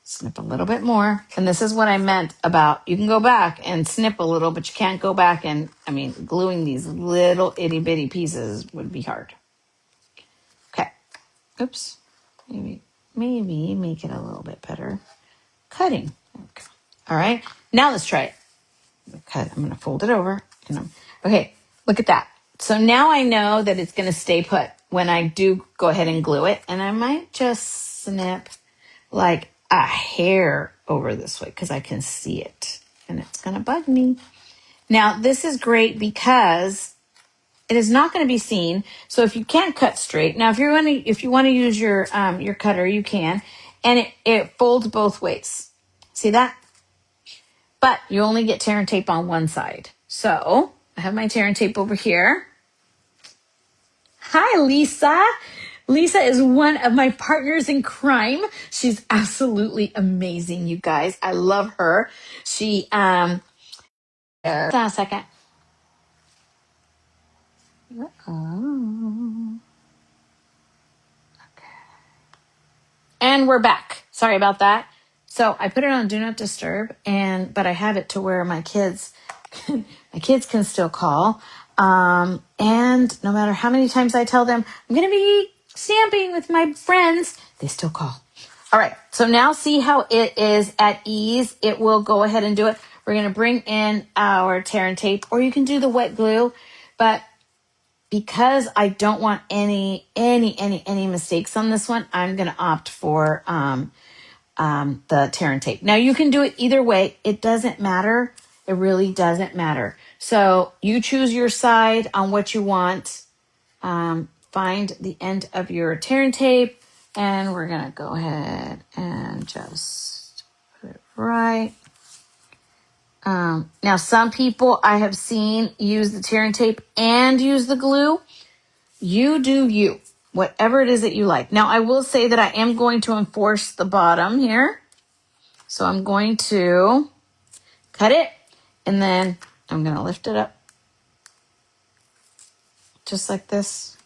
Snip a little bit more. And this is what I meant about you can go back and snip a little, but you can't go back and, gluing these little itty bitty pieces would be hard. Okay. Oops. Maybe make it a little bit better. Cutting. Okay. All right. Now let's try it. I'm going to fold it over. Okay. Look at that. So now I know that it's going to stay put when I do go ahead and glue it. And I might just snip like a hair over this way because I can see it. And it's going to bug me. Now this is great because it is not going to be seen. So if you can't cut straight, now if you want to use your cutter, you can, and it folds both ways. See that? But you only get tear and tape on one side. So I have my tear and tape over here. Hi, Lisa. Lisa is one of my partners in crime. She's absolutely amazing, you guys. I love her. She a second. Oh. And we're back. Sorry about that. So I put it on Do Not Disturb, but I have it to where my kids can still call. And no matter how many times I tell them I'm going to be stamping with my friends, they still call. All right. So now see how it is at ease. It will go ahead and do it. We're going to bring in our tear and tape, or you can do the wet glue, but because I don't want any mistakes on this one, I'm going to opt for the tear and tape. Now you can do it either way. It doesn't matter. It really doesn't matter. So you choose your side on what you want. Find the end of your tear and tape, and we're going to go ahead and just put it right Now, some people I have seen use the tearing tape and use the glue. You do you, whatever it is that you like. Now, I will say that I am going to enforce the bottom here. So I'm going to cut it, and then I'm going to lift it up just like this.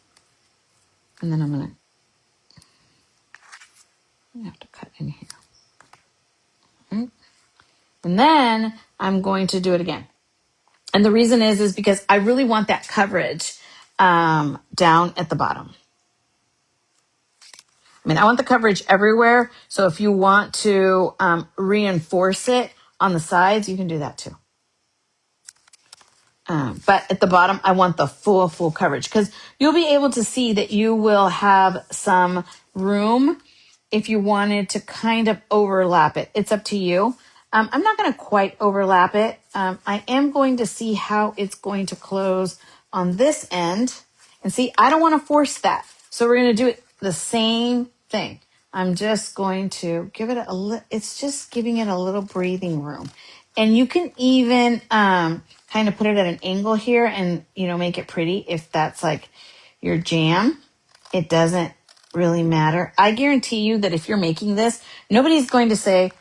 And then I'm going to have to cut in here. Right? And then I'm going to do it again. And the reason is because I really want that coverage down at the bottom. I mean, I want the coverage everywhere. So if you want to reinforce it on the sides, you can do that too. But at the bottom, I want the full coverage because you'll be able to see that you will have some room if you wanted to kind of overlap it. It's up to you. I'm not going to quite overlap it. I am going to see how it's going to close on this end. And see, I don't want to force that. So we're going to do it the same thing. I'm just going to give it it's just giving it a little breathing room. And you can even kind of put it at an angle here and, make it pretty if that's like your jam. It doesn't really matter. I guarantee you that if you're making this, nobody's going to say,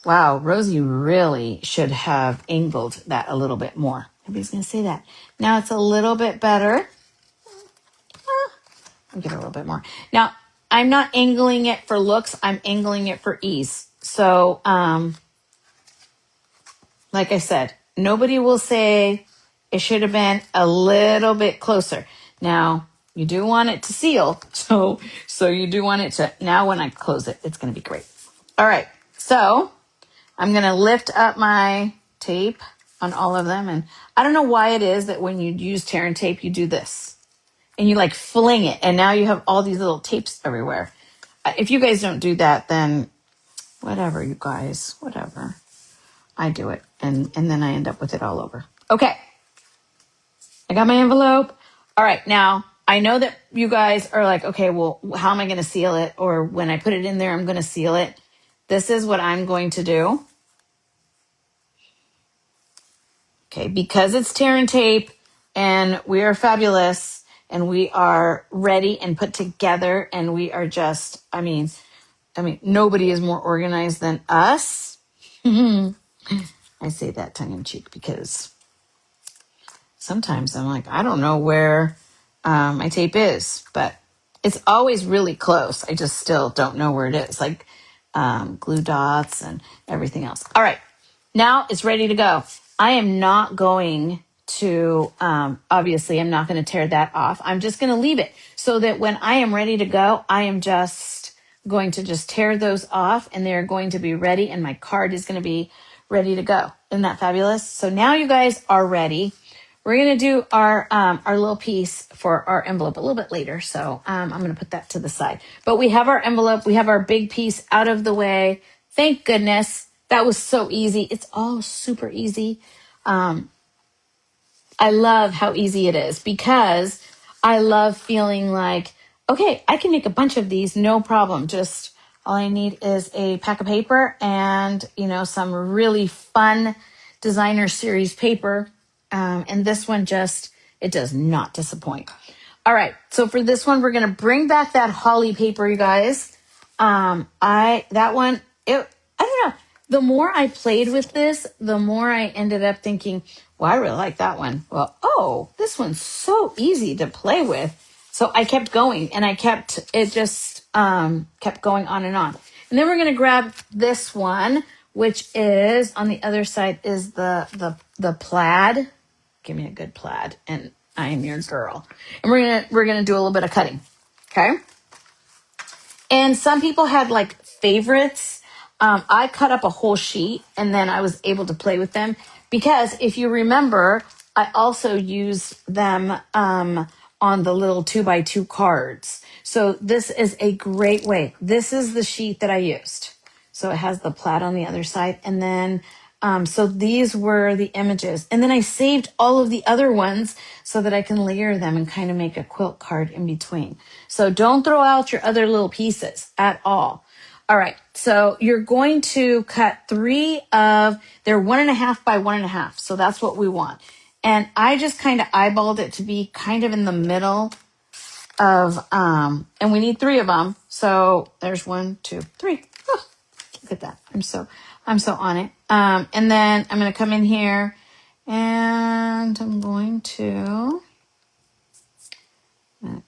wow, Rosie really should have angled that a little bit more. Nobody's going to say that. Now it's a little bit better. I'll give it a little bit more. Now, I'm not angling it for looks. I'm angling it for ease. So, like I said, nobody will say it should have been a little bit closer. Now, you do want it to seal. So you do want it to, now when I close it, it's going to be great. All right. So I'm going to lift up my tape on all of them. And I don't know why it is that when you use tear and tape, you do this and you like fling it. And now you have all these little tapes everywhere. If you guys don't do that, then whatever, you guys, whatever. I do it, and then I end up with it all over. Okay, I got my envelope. All right, now I know that you guys are like, okay, well, how am I going to seal it? Or when I put it in there, I'm going to seal it. This is what I'm going to do. Okay, because it's tear and tape, and we are fabulous, and we are ready and put together, and we are just, I mean, nobody is more organized than us. I say that tongue in cheek because sometimes I'm like, I don't know where my tape is, but it's always really close. I just still don't know where it is, like glue dots and everything else. All right, now it's ready to go. I am not going to, obviously, I'm not going to tear that off. I'm just going to leave it so that when I am ready to go, I am just going to just tear those off and they're going to be ready and my card is going to be ready to go. Isn't that fabulous? So now you guys are ready. We're going to do our little piece for our envelope a little bit later. So I'm going to put that to the side. But we have our envelope. We have our big piece out of the way. Thank goodness. That was so easy. It's all super easy. I love how easy it is because I love feeling like, okay, I can make a bunch of these, no problem. Just all I need is a pack of paper and, some really fun designer series paper. And this one it does not disappoint. All right. So for this one, we're going to bring back that holly paper, you guys. I don't know. The more I played with this, the more I ended up thinking, well, I really like that one. Well, this one's so easy to play with. So I kept going and it just kept going on and on. And then we're going to grab this one, which is on the other side is the plaid. Give me a good plaid and I am your girl. And we're going to do a little bit of cutting. Okay. And some people had like favorites. I cut up a whole sheet and then I was able to play with them because if you remember, I also used them on the little 2x2 cards. So this is a great way. This is the sheet that I used. So it has the plaid on the other side. And then, so these were the images. And then I saved all of the other ones so that I can layer them and kind of make a quilt card in between. So don't throw out your other little pieces at all. All right. So you're going to cut they're 1.5 by 1.5. So that's what we want. And I just kind of eyeballed it to be kind of in the middle of, and we need 3 of them. So there's 1, 2, 3. Oh, look at that. I'm so on it. And then I'm going to come in here and I'm going to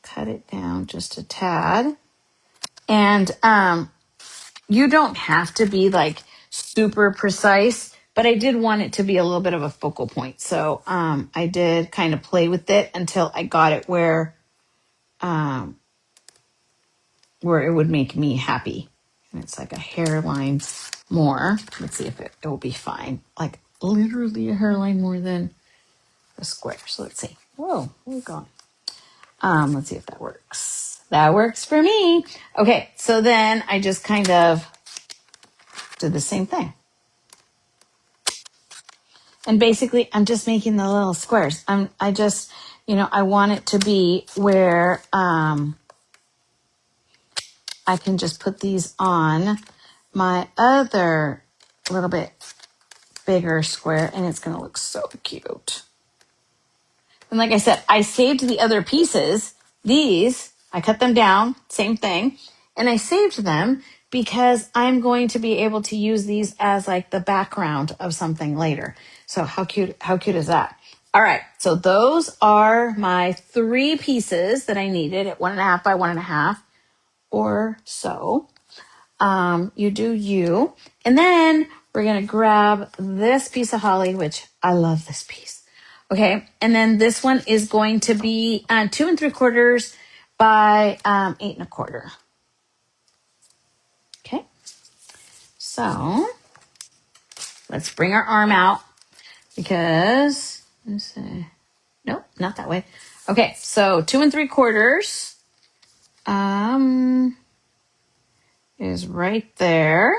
cut it down just a tad. And, you don't have to be like super precise, but I did want it to be a little bit of a focal point. So I did kind of play with it until I got it where it would make me happy. And it's like a hairline more. Let's see if it will be fine. Like literally a hairline more than a square. So let's see. Whoa, where are we going? Let's see if that works. That works for me. Okay, so then I just kind of did the same thing. And basically, I'm just making the little squares. I want it to be where I can just put these on my other little bit bigger square, and it's going to look so cute. And like I said, I saved the other pieces. These, I cut them down, same thing. And I saved them because I'm going to be able to use these as like the background of something later. So how cute is that? All right. So those are my 3 pieces that I needed at 1.5 by 1.5 or so. You do you. And then we're going to grab this piece of holly, which I love this piece. Okay. And then this one is going to be 2 3/4 by 8 1/4. Okay. So let's bring our arm out because let's see. Nope, not that way. Okay. So 2 3/4 is right there.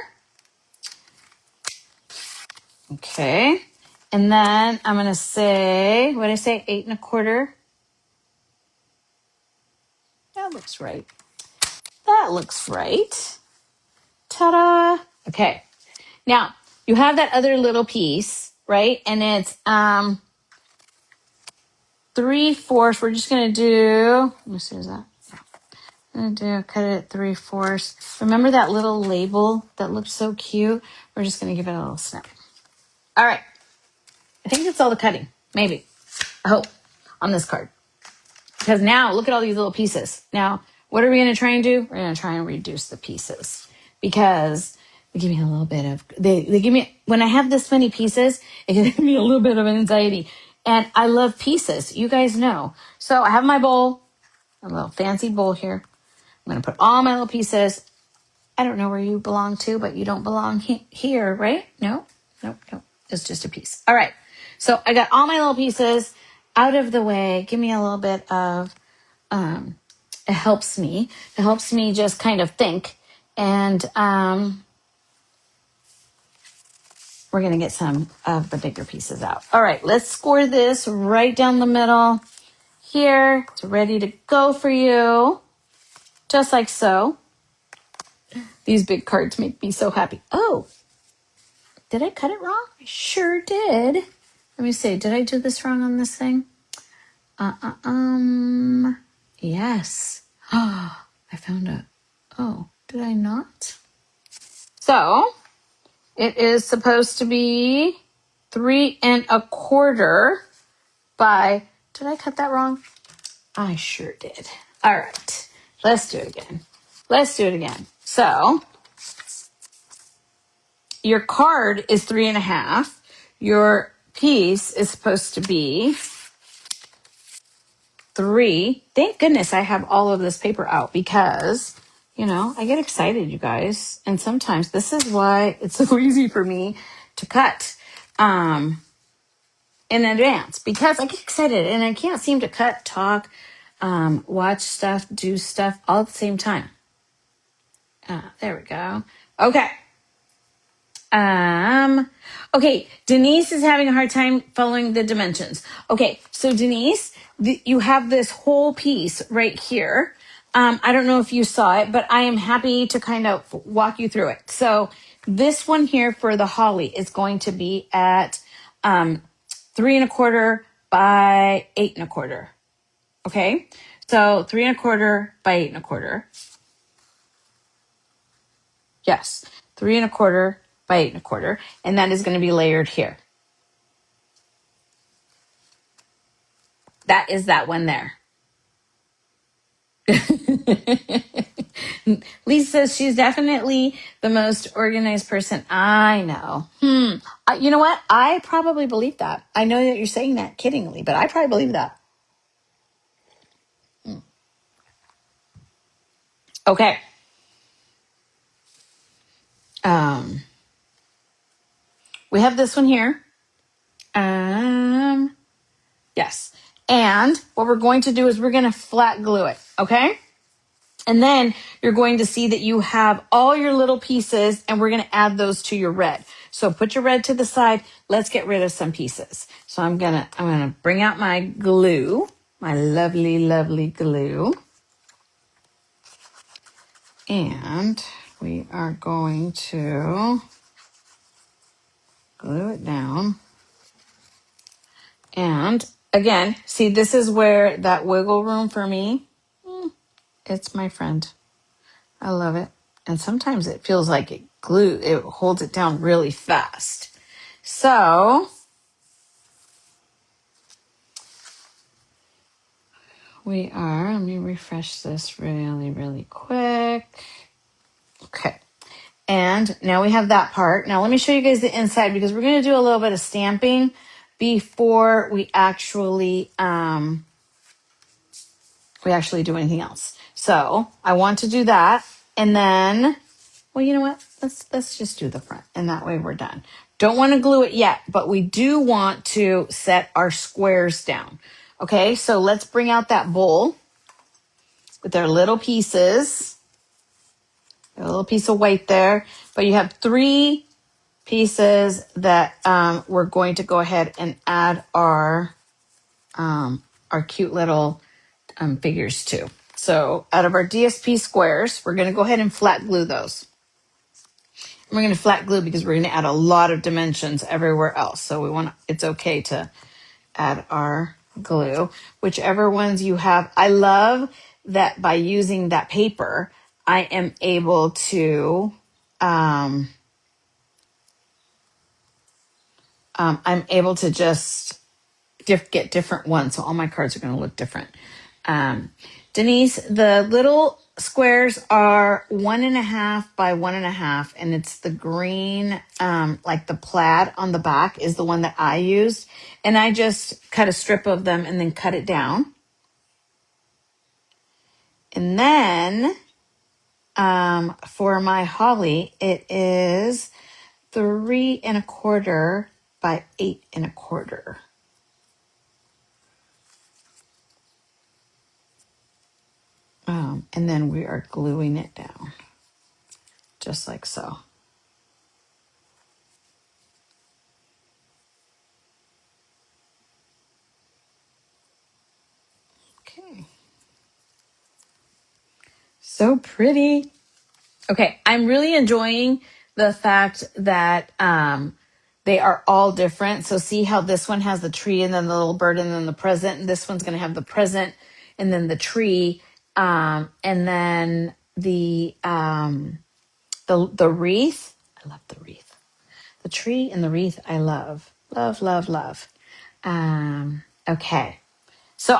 Okay. And then I'm going to say, what did I say? 8 1/4. That looks right. That looks right. Ta-da. Okay. Now, you have that other little piece, right? And it's 3/4. We're just going to do, let me see, is that? I'm going to cut it at 3/4. Remember that little label that looked so cute? We're just going to give it a little snip. All right. I think that's all the cutting. Maybe. I hope. On this card. Because now, look at all these little pieces. Now, what are we going to try and do? We're going to try and reduce the pieces. Because they give me a little bit of, they give me, when I have this many pieces, it gives me a little bit of anxiety. And I love pieces. You guys know. So I have my bowl, a little fancy bowl here. I'm going to put all my little pieces. I don't know where you belong to, but you don't belong here, right? No. It's just a piece. All right. So I got all my little pieces out of the way. Give me a little bit of, it helps me just kind of think. And, we're going to get some of the bigger pieces out. All right. Let's score this right down the middle here. It's ready to go for you. Just like so. These big cards make me so happy. Oh, did I cut it wrong? I sure did. Let me see. Did I do this wrong on this thing? Yes. Oh, I found it. Oh, did I not? So it is supposed to be 3 1/4 by, did I cut that wrong? I sure did. All right. Let's do it again. So your card is 3.5. Your piece is supposed to be 3. Thank goodness I have all of this paper out because, I get excited, you guys. And sometimes this is why it's so easy for me to cut in advance because I get excited and I can't seem to cut, talk, watch stuff, do stuff all at the same time. There we go. Okay. Okay, Denise is having a hard time following the dimensions. Okay, so Denise, you have this whole piece right here. I don't know if you saw it, but I am happy to kind of walk you through it. So this one here for the holly is going to be at 3¼ by 8¼ Okay. So 3¼ by 8¼ Yes. 3¼ by 8¼ And that is going to be layered here. That is that one there. Lisa says she's definitely the most organized person I know. You know what? I probably believe that. I know that you're saying that kiddingly, but I probably believe that. Okay. We have this one here. Yes. And what we're going to do is we're going to flat glue it. Okay. And then you're going to see that you have all your little pieces and we're going to add those to your red. So put your red to the side. Let's get rid of some pieces. So I'm going to bring out my glue, my lovely, lovely glue. And we are going to glue it down. And again, see, this is where that wiggle room for me, it's my friend. I love it. And sometimes it feels like it holds it down really fast. So let me refresh this really, really quick. Okay. And now we have that part. Now let me show you guys the inside because we're going to do a little bit of stamping before we actually do anything else. So I want to do that. And then, well, you know what? Let's just do the front and that way we're done. Don't want to glue it yet, but we do want to set our squares down. Okay, so let's bring out that bowl with our little pieces. A little piece of white there, but you have 3 pieces that we're going to go ahead and add our cute little figures to. So out of our DSP squares, we're going to go ahead and flat glue those. And we're going to flat glue because we're going to add a lot of dimensions everywhere else. So it's okay to add our glue, whichever ones you have. I love that by using that paper, I am able to, just get different ones. So all my cards are going to look different. Denise, the little squares are 1½ by 1½, and it's the green, like the plaid on the back is the one that I used. And I just cut a strip of them and then cut it down. And then for my holly, it is 3¼ by 8¼ and then we are gluing it down, just like so. Okay. So pretty. Okay, I'm really enjoying the fact that they are all different. So see how this one has the tree and then the little bird and then the present, and this one's going to have the present and then the tree, and then the wreath. I love the wreath. The tree and the wreath I love. Love, love, love. Okay. So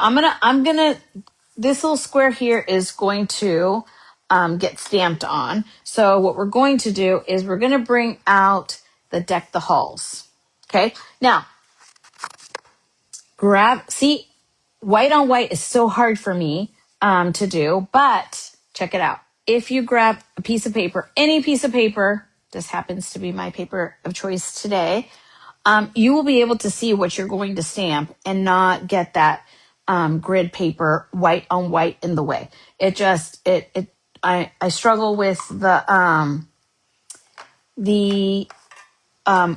this little square here is going to get stamped on. So what we're going to do is we're going to bring out the deck the halls. Okay. Now, see, white on white is so hard for me to do, but check it out. If you grab a piece of paper, any piece of paper, this happens to be my paper of choice today, you will be able to see what you're going to stamp and not get that grid paper white on white in the way. I struggle with the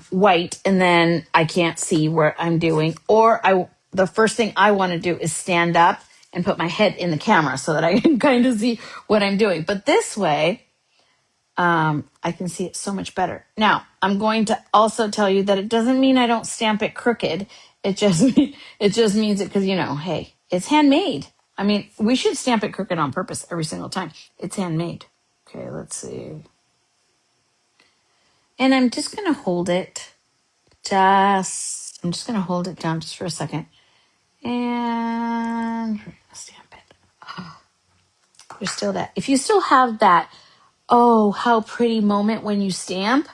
white, and then I can't see what I'm doing. Or the first thing I want to do is stand up and put my head in the camera so that I can kind of see what I'm doing. But this way, I can see it so much better. Now, I'm going to also tell you that it doesn't mean I don't stamp it crooked. It just means it because, hey, it's handmade. I mean, we should stamp it crooked on purpose every single time. It's handmade. Okay, let's see. And I'm just going to hold it. I'm just going to hold it down just for a second. And stamp it. There's still that. If you still have that, oh, how pretty moment when you stamp,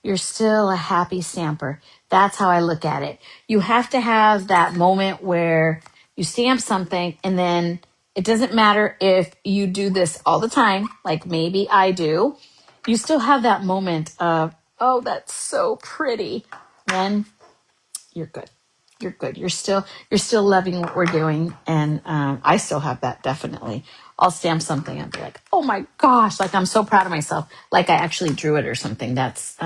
you're still a happy stamper. That's how I look at it. You have to have that moment where you stamp something and then it doesn't matter if you do this all the time, like maybe I do. You still have that moment of, oh, that's so pretty. Then you're good. You're good. You're still loving what we're doing, and I still have that definitely. I'll stamp something and be like, oh my gosh, like I'm so proud of myself, like I actually drew it or something. That's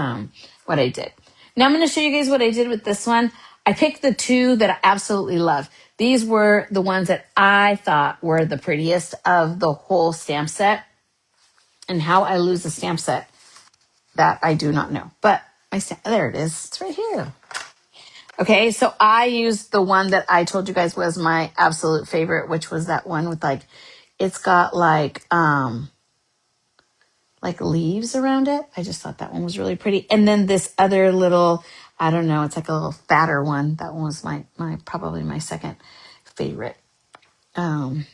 what I did. Now I'm going to show you guys what I did with this one. I picked the two that I absolutely love. These were the ones that I thought were the prettiest of the whole stamp set, and how I lose the stamp set, that I do not know. But there it is. It's right here. Okay, so I used the one that I told you guys was my absolute favorite, which was that one with it's got like leaves around it. I just thought that one was really pretty. And then this other little, I don't know, it's like a little fatter one. That one was my probably my second favorite. Okay,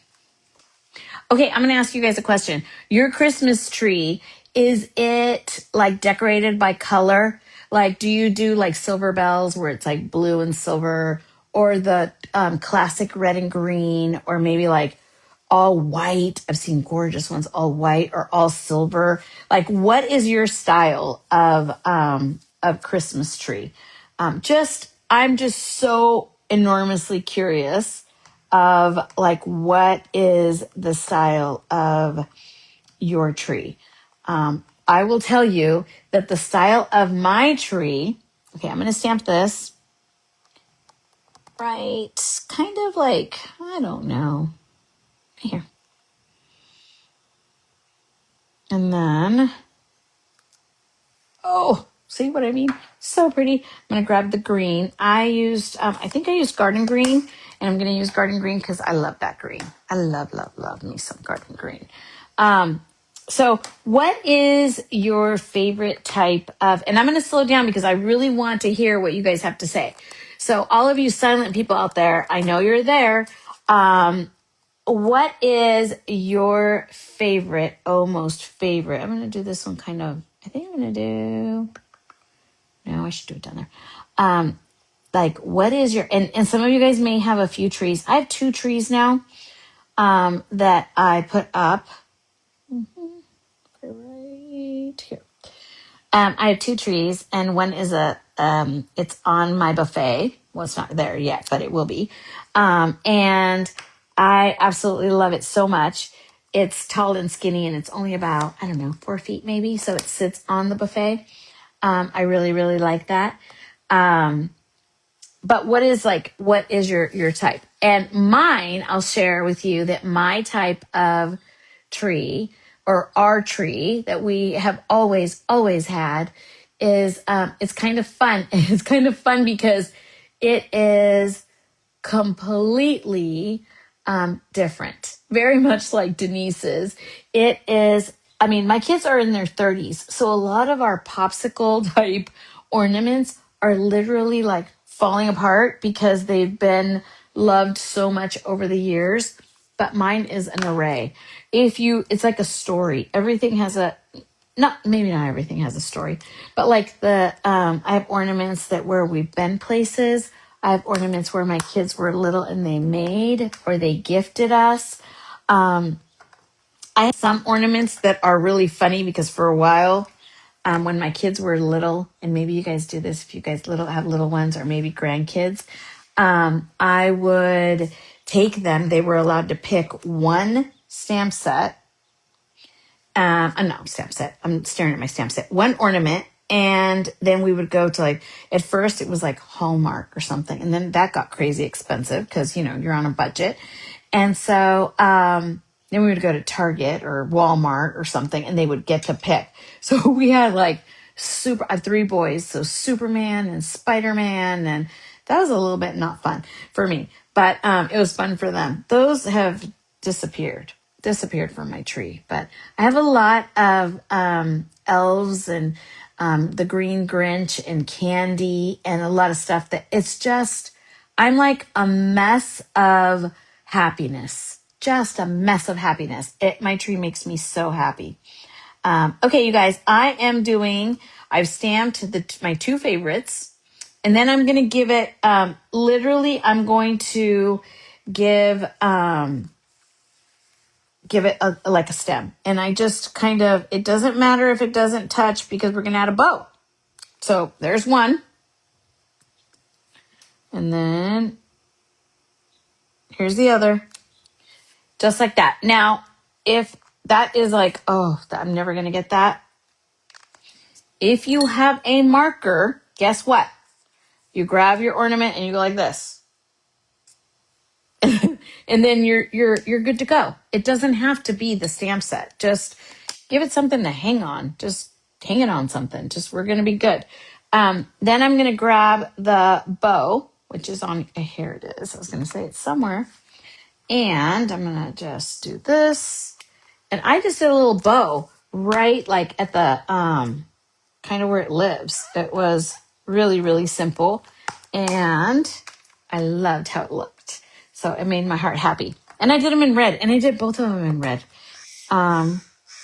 I'm going to ask you guys a question. Your Christmas tree, is it like decorated by color? Like, do you do like silver bells where it's like blue and silver, or the classic red and green, or maybe like all white? I've seen gorgeous ones, all white or all silver. Like, what is your style of Christmas tree? I'm just so enormously curious of like, what is the style of your tree. I will tell you that the style of my tree, okay, I'm going to stamp this right, kind of like, I don't know, here. And then, oh, see what I mean? So pretty. I'm going to grab the green. I think I used garden green, and I'm going to use garden green because I love that green. I love, love, love me some garden green. So what is your favorite type of, and I'm going to slow down because I really want to hear what you guys have to say. So all of you silent people out there, I know you're there. What is your favorite, most favorite? I'm going to do this one I think I'm going to do, no, I should do it down there. Like, what is your, and some of you guys may have a few trees. I have 2 trees now, that I put up. Right here. I have 2 trees, and one is it's on my buffet. Well, it's not there yet, but it will be. And I absolutely love it so much. It's tall and skinny, and it's only about, I don't know, 4 feet maybe. So it sits on the buffet. I really, really like that. But what is your type? And mine, I'll share with you that my type of tree, or our tree that we have always had, is it's kind of fun. It's kind of fun because it is completely different, very much like Denise's. It is, I mean, my kids are in their 30s, so a lot of our popsicle type ornaments are literally like falling apart because they've been loved so much over the years. But mine is an array. It's like a story. Everything has maybe not everything has a story, but like I have ornaments that where we've been places. I have ornaments where my kids were little and they made or they gifted us. I have some ornaments that are really funny because for a while, when my kids were little, and maybe you guys do this if you guys have little ones or maybe grandkids, I would take them. They were allowed to pick one stamp set. No, stamp set. I'm staring at my stamp set. One ornament. And then we would go to at first it was like Hallmark or something. And then that got crazy expensive because, you're on a budget. And so, then we would go to Target or Walmart or something and they would get to pick. So we had like I have 3 boys. So Superman and Spider-Man. And that was a little bit not fun for me, but, it was fun for them. Those have disappeared from my tree, but I have a lot of, elves and, the Green Grinch and candy and a lot of stuff that it's just, I'm like a mess of happiness, just a mess of happiness. My tree makes me so happy. Okay, you guys, I've stamped my 2 favorites, and then I'm going to give it, literally, I'm going to give, give it like a stem. And I just kind of, it doesn't matter if it doesn't touch because we're going to add a bow. So there's one. And then here's the other. Just like that. Now, if that is like, oh, I'm never going to get that. If you have a marker, guess what? You grab your ornament and you go like this. And then you're good to go. It doesn't have to be the stamp set. Just give it something to hang on. Just hang it on something. Just we're gonna be good. Then I'm gonna grab the bow, which is on here it is. I was gonna say it's somewhere. And I'm gonna just do this. And I just did a little bow right like at the kind of where it lives. It was really, really simple. And I loved how it looked. So it made my heart happy. And I did them in red. And I did both of them in red. I'm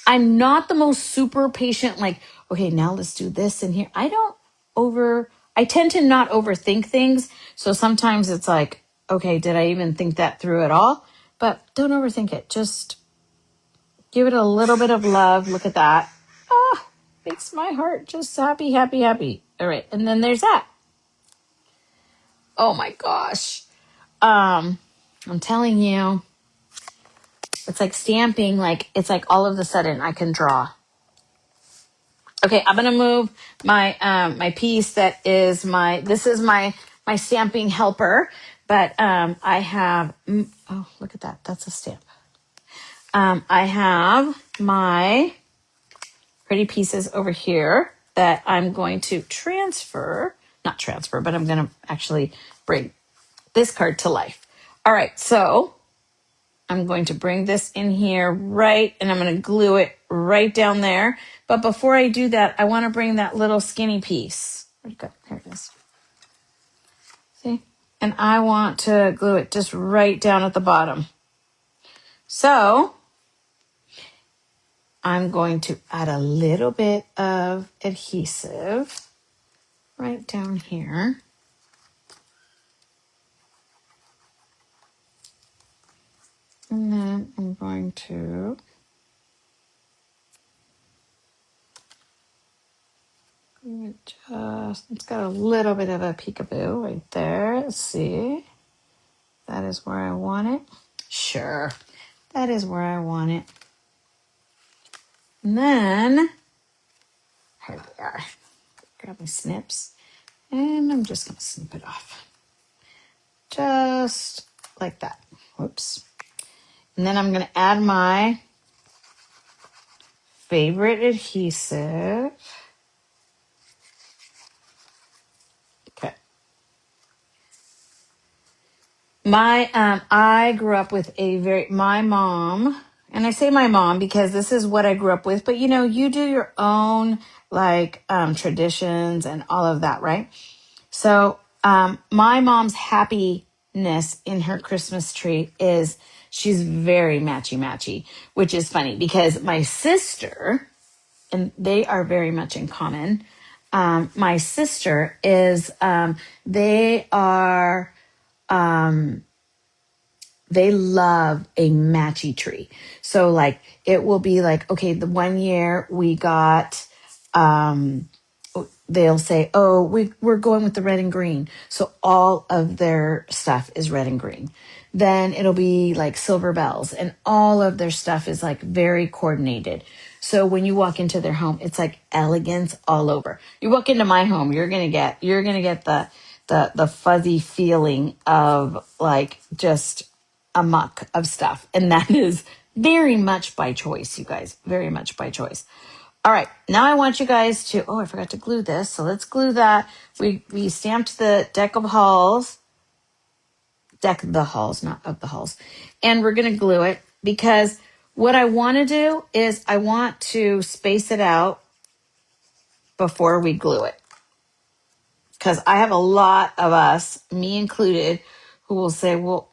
not the most super patient, like, okay, now let's do this in here. I tend to not overthink things. So sometimes it's like, okay, did I even think that through at all? But don't overthink it. Just give it a little bit of love. Look at that. Ah, makes my heart just happy, happy, happy. All right. And then there's that. Oh my gosh. I'm telling you, it's like stamping, like it's like all of a sudden I can draw. Okay, I'm gonna move my my piece that is my stamping helper, but I have oh look at that, that's a stamp. I have my pretty pieces over here that I'm going to not transfer, but I'm gonna actually bring this card to life. All right, so I'm going to bring this in here and I'm going to glue it right down there. But before I do that, I want to bring that little skinny piece. Where'd it go? There it is. See? And I want to glue it just right down at the bottom. So I'm going to add a little bit of adhesive right down here. And then I'm going to it's got a little bit of a peekaboo right there. Let's see. That is where I want it. Sure. That is where I want it. And then, here we are. Grab my snips. And I'm just going to snip it off. Just like that. Whoops. And then I'm going to add my favorite adhesive. Okay. I grew up with my mom, and I say my mom because this is what I grew up with, but you do your own like, traditions and all of that, right? So, my mom's happiness in her Christmas tree is she's very matchy, which is funny because my sister, and they are very much in common. My sister is, they love a matchy tree. So like it will be like, okay, the one year we got, they'll say, oh, we're going with the red and green. So all of their stuff is red and green. Then it'll be like silver bells and all of their stuff is like very coordinated. So when you walk into their home, it's like elegance all over. You walk into my home, you're going to get the fuzzy feeling of like just a muck of stuff. And that is very much by choice, you guys, very much by choice. All right, now I want you guys to, oh, I forgot to glue this. So let's glue that. We stamped the deck of halls, not of the halls. And we're going to glue it because what I want to do is I want to space it out before we glue it. Because I have a lot of us, me included, who will say, well,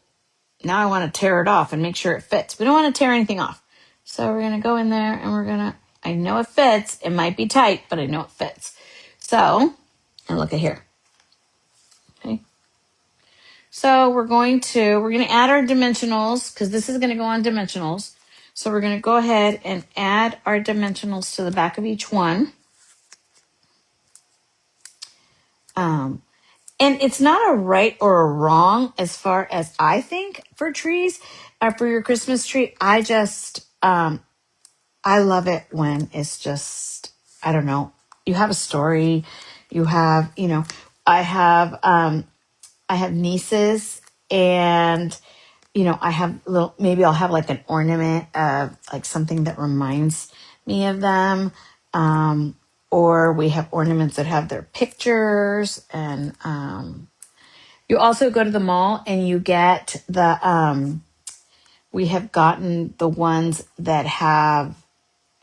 now I want to tear it off and make sure it fits. We don't want to tear anything off. So we're going to go in there and we're going to, I know it fits. It might be tight, but I know it fits. So, and look at here. Okay. So we're going to add our dimensionals because this is going to go on dimensionals. So we're going to go ahead and add our dimensionals to the back of each one. And it's not a right or a wrong as far as I think for trees, for your Christmas tree. I just, I love it when it's just, I don't know, you have a story, you have, I have nieces and, I have maybe I'll have like an ornament of like something that reminds me of them. Or we have ornaments that have their pictures and, you also go to the mall and you get we have gotten the ones that have,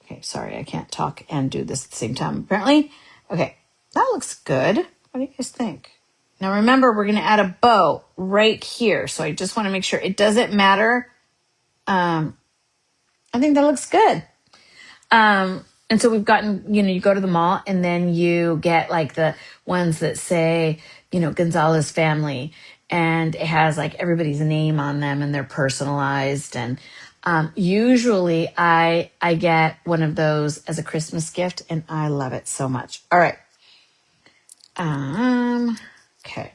okay, sorry, I can't talk and do this at the same time, apparently. Okay, that looks good. What do you guys think? Now remember, we're going to add a bow right here. So I just want to make sure it doesn't matter. I think that looks good. And so we've gotten, you go to the mall and then you get like the ones that say, Gonzalez family, and it has like everybody's name on them and they're personalized. And usually I get one of those as a Christmas gift and I love it so much. All right. Okay.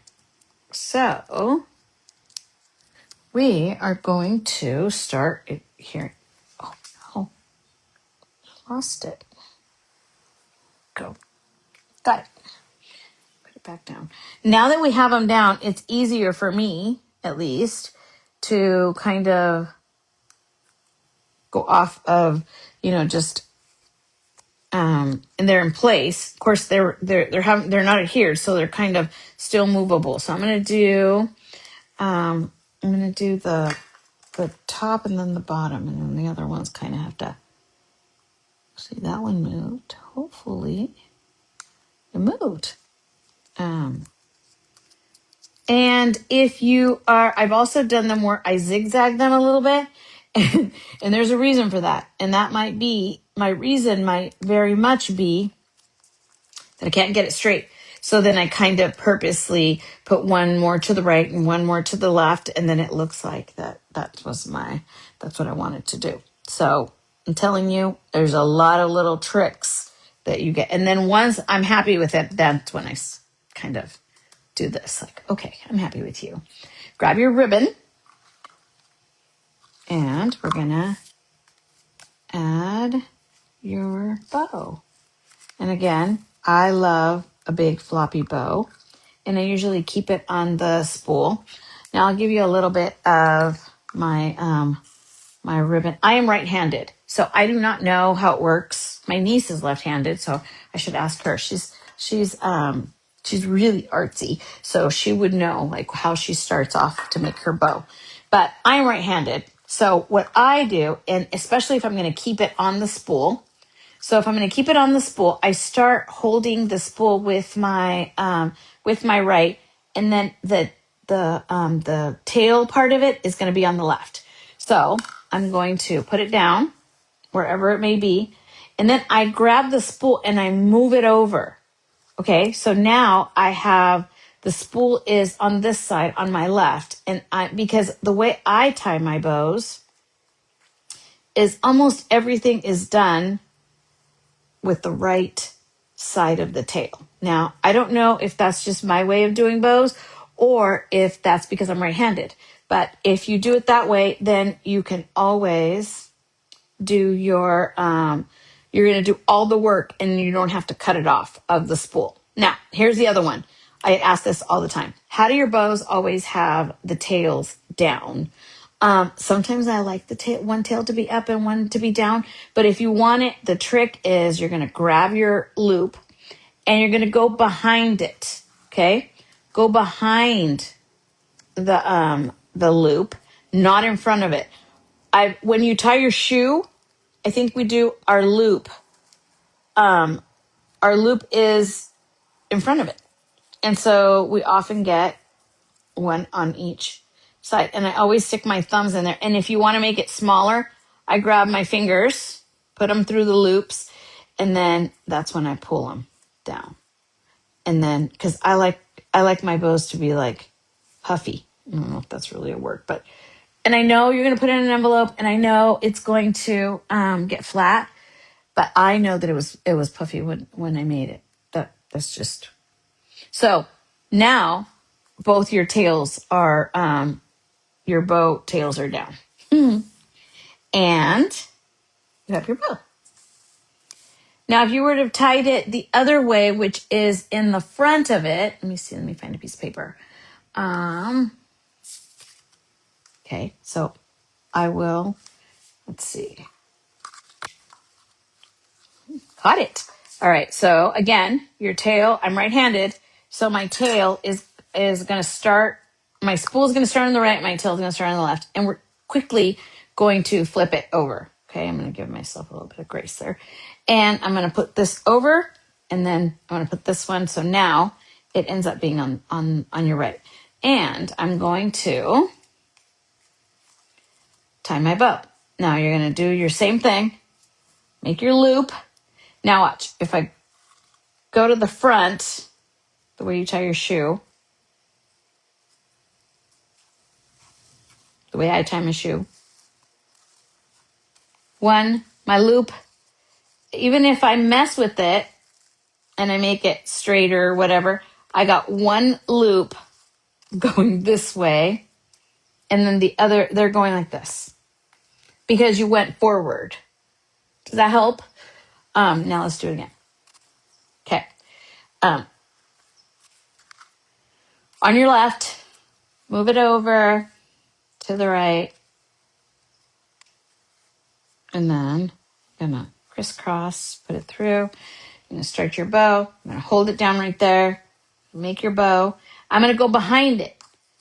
So we are going to start it here. Oh, no. Lost it. Go. Got it. Put it back down. Now that we have them down, it's easier for me, at least, to kind of go off of, just and they're in place. Of course, they're not adhered, so they're kind of still movable. So I'm gonna do the top and then the bottom, and then the other ones kind of have to see that one moved. Hopefully, it moved. And if you are, I've also done them where I zigzag them a little bit. And there's a reason for that. And that might be, my reason might very much be that I can't get it straight. So then I kind of purposely put one more to the right and one more to the left. And then it looks like that's what I wanted to do. So I'm telling you, there's a lot of little tricks that you get. And then once I'm happy with it, that's when I kind of do this. Like, okay, I'm happy with you. Grab your ribbon. And we're going to add your bow. And again, I love a big floppy bow. And I usually keep it on the spool. Now I'll give you a little bit of my my ribbon. I am right-handed, so I do not know how it works. My niece is left-handed, so I should ask her. She's really artsy, so she would know like how she starts off to make her bow. But I'm right-handed, so what I do, and especially if I'm going to keep it on the spool. So if I'm going to keep it on the spool, I start holding the spool with my right, and then the tail part of it is going to be on the left. So I'm going to put it down wherever it may be, and then I grab the spool and I move it over. Okay, so now I have the spool is on this side on my left, and because the way I tie my bows is almost everything is done with the right side of the tail. Now, I don't know if that's just my way of doing bows or if that's because I'm right-handed. But if you do it that way, then you can always do your, you're going to do all the work and you don't have to cut it off of the spool. Now, here's the other one. I ask this all the time. How do your bows always have the tails down? Sometimes I like the one tail to be up and one to be down. But if you want it, the trick is you're going to grab your loop and you're going to go behind it. Okay. Go behind the loop, not in front of it. When you tie your shoe, I think we do our loop. Our loop is in front of it. And so we often get one on each side. And I always stick my thumbs in there. And if you want to make it smaller, I grab my fingers, put them through the loops, and then that's when I pull them down. And then, because I like my bows to be like puffy. I don't know if that's really a word, but, and I know you're going to put it in an envelope, and I know it's going to get flat, but I know that it was puffy when I made it. That's just so. Now both your tails are your bow tails are down, and you have your bow. Now, if you were to have tied it the other way, which is in the front of it, let me see. Let me find a piece of paper. Okay, so I will. Let's see. Got it. All right. So again, your tail. I'm right-handed, so my tail is going to start. My spool is going to start on the right. My tail is going to start on the left, and we're quickly going to flip it over. Okay. I'm going to give myself a little bit of grace there, and I'm going to put this over, and then I'm going to put this one. So now it ends up being on your right, and I'm going to tie my bow. Now you're going to do your same thing. Make your loop. Now watch. If I go to the front, the way you tie your shoe, the way I tie my shoe. One, my loop, even if I mess with it and I make it straighter or whatever, I got one loop going this way, and then the other, they're going like this because you went forward. Does that help? Now let's do it again. Okay. On your left, move it over to the right, and then I'm gonna crisscross, put it through. You're gonna start your bow. I'm gonna hold it down right there. Make your bow. I'm gonna go behind it.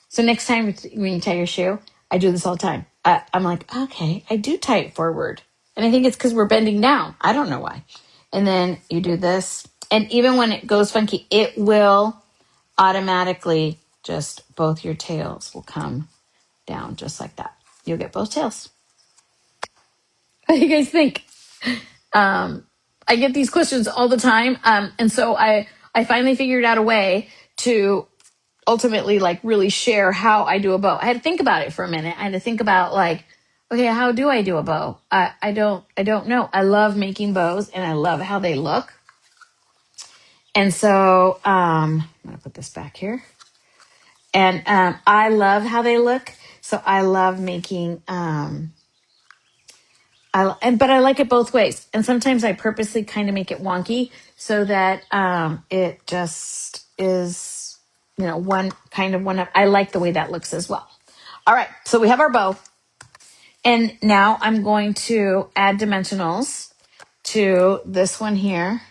So next time when you tie your shoe, I do this all the time. I'm like, okay, I do tie it forward, and I think it's because we're bending down. I don't know why. And then you do this, and even when it goes funky, it will automatically just both your tails will come down just like that. You'll get both tails. What do you guys think? I get these questions all the time. And so I finally figured out a way to ultimately like really share how I do a bow. I had to think about it for a minute. I had to think about like, okay, how do I do a bow? I don't know. I love making bows and I love how they look. And so, I'm going to put this back here, and, I love how they look. So I love making, but I like it both ways. And sometimes I purposely kind of make it wonky so that it just is, one kind of one up. I like the way that looks as well. All right, so we have our bow. And now I'm going to add dimensionals to this one here.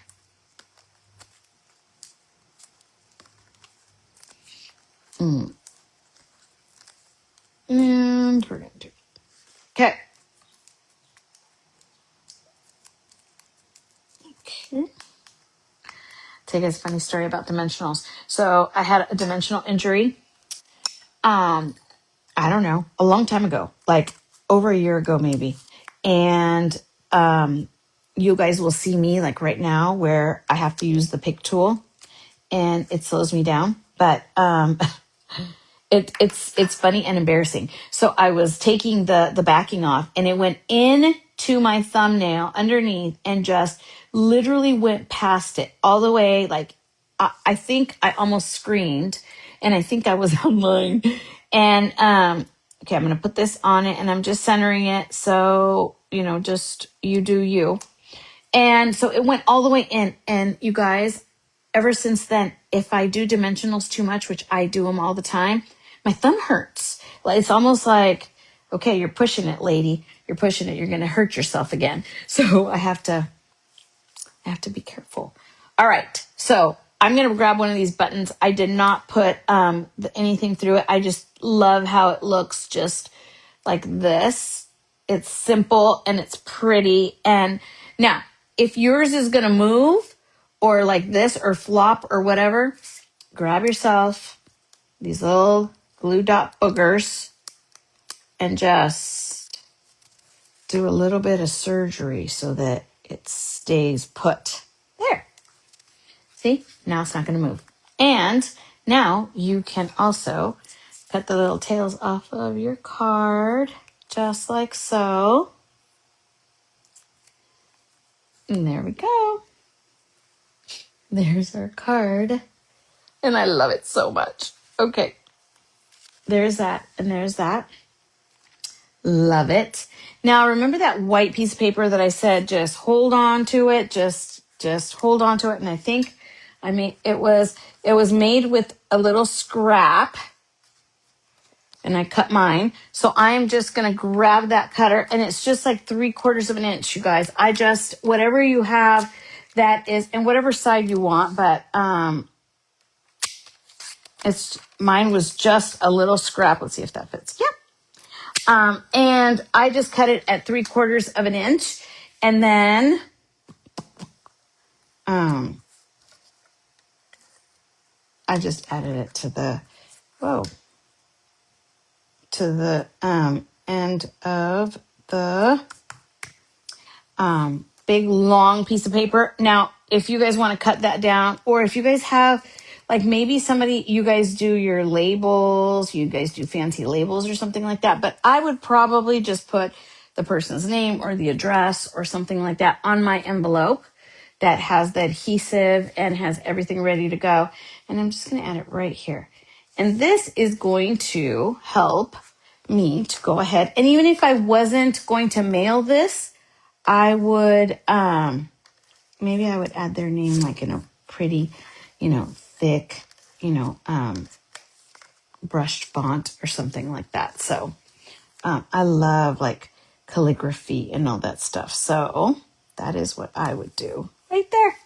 And we're going to do, okay. Okay. Tell you guys a funny story about dimensionals. So I had a dimensional injury. I don't know, a long time ago, like over a year ago, maybe. And you guys will see me like right now where I have to use the pick tool and it slows me down. But it's funny and embarrassing. So I was taking the backing off and it went into my thumbnail underneath and just literally went past it all the way. Like I think I almost screamed, and I think I was online. And okay, I'm gonna put this on it, and I'm just centering it. So just you do you. And so it went all the way in. And you guys, ever since then, if I do dimensionals too much, which I do them all the time, my thumb hurts. It's almost like, okay, you're pushing it, lady. You're pushing it. You're going to hurt yourself again. So I have to be careful. All right. So I'm going to grab one of these buttons. I did not put anything through it. I just love how it looks just like this. It's simple and it's pretty. And now, if yours is going to move or like this or flop or whatever, grab yourself these little glue dot boogers and just do a little bit of surgery so that it stays put. There. See, now it's not going to move. And now you can also cut the little tails off of your card, just like so. And there we go. There's our card. And I love it so much. Okay. There's that, and there's that. Love it. Now, remember that white piece of paper that I said, just hold on to it, just hold on to it. And I mean, it was made with a little scrap, and I cut mine. So I'm just going to grab that cutter, and it's just like 3/4 of an inch, you guys. Whatever you have that is, and whatever side you want, but, mine was just a little scrap. Let's see if that fits. Yep. And I just cut it at 3/4 of an inch. And then, I just added it to the end of the, big long piece of paper. Now, if you guys want to cut that down, or if you guys have, like maybe you guys do your labels, you guys do fancy labels or something like that. But I would probably just put the person's name or the address or something like that on my envelope that has the adhesive and has everything ready to go. And I'm just going to add it right here. And this is going to help me to go ahead. And even if I wasn't going to mail this, I would, maybe I would add their name like in a pretty, thick, brushed font or something like that. So I love like calligraphy and all that stuff. So that is what I would do right there.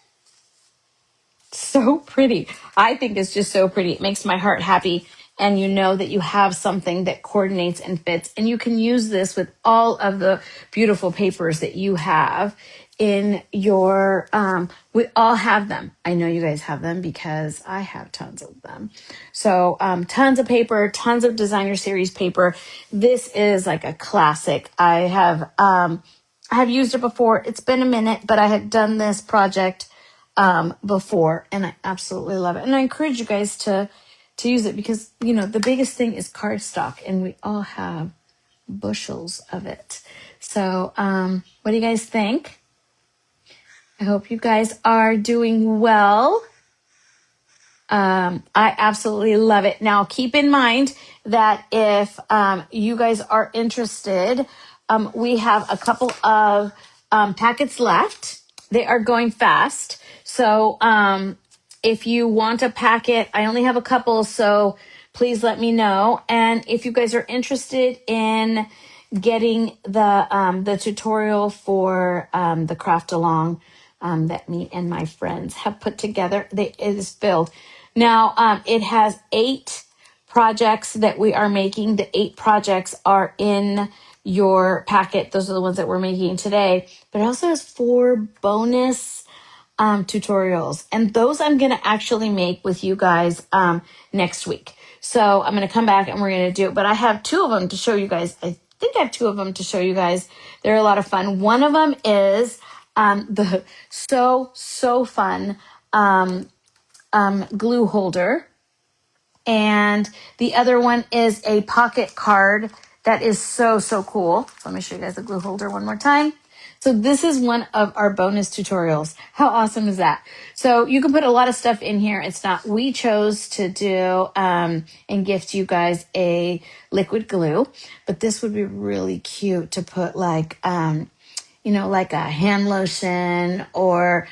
So pretty. I think it's just so pretty. It makes my heart happy. And you know that you have something that coordinates and fits. And you can use this with all of the beautiful papers that you have in your, we all have them. I know you guys have them because I have tons of them. So tons of paper, tons of designer series paper. This is like a classic. I have used it before. It's been a minute, but I had done this project before, and I absolutely love it. And I encourage you guys to use it because, the biggest thing is cardstock, and we all have bushels of it. So, what do you guys think? I hope you guys are doing well. I absolutely love it. Now, keep in mind that if you guys are interested, we have a couple of packets left. They are going fast. So if you want a packet, I only have a couple, so please let me know. And if you guys are interested in getting the tutorial for the craft along that me and my friends have put together, it is filled. Now, it has 8 projects that we are making. The 8 projects are in your packet. Those are the ones that we're making today. But it also has 4 bonus tutorials. And those I'm going to actually make with you guys next week. So I'm going to come back and we're going to do it. But I have 2 of them to show you guys. I think I have 2 of them to show you guys. They're a lot of fun. One of them is the so fun glue holder. And the other one is a pocket card that is so cool. So let me show you guys the glue holder one more time. So this is one of our bonus tutorials. How awesome is that? So you can put a lot of stuff in here. We chose to do and gift you guys a liquid glue, but this would be really cute to put like, like a hand lotion or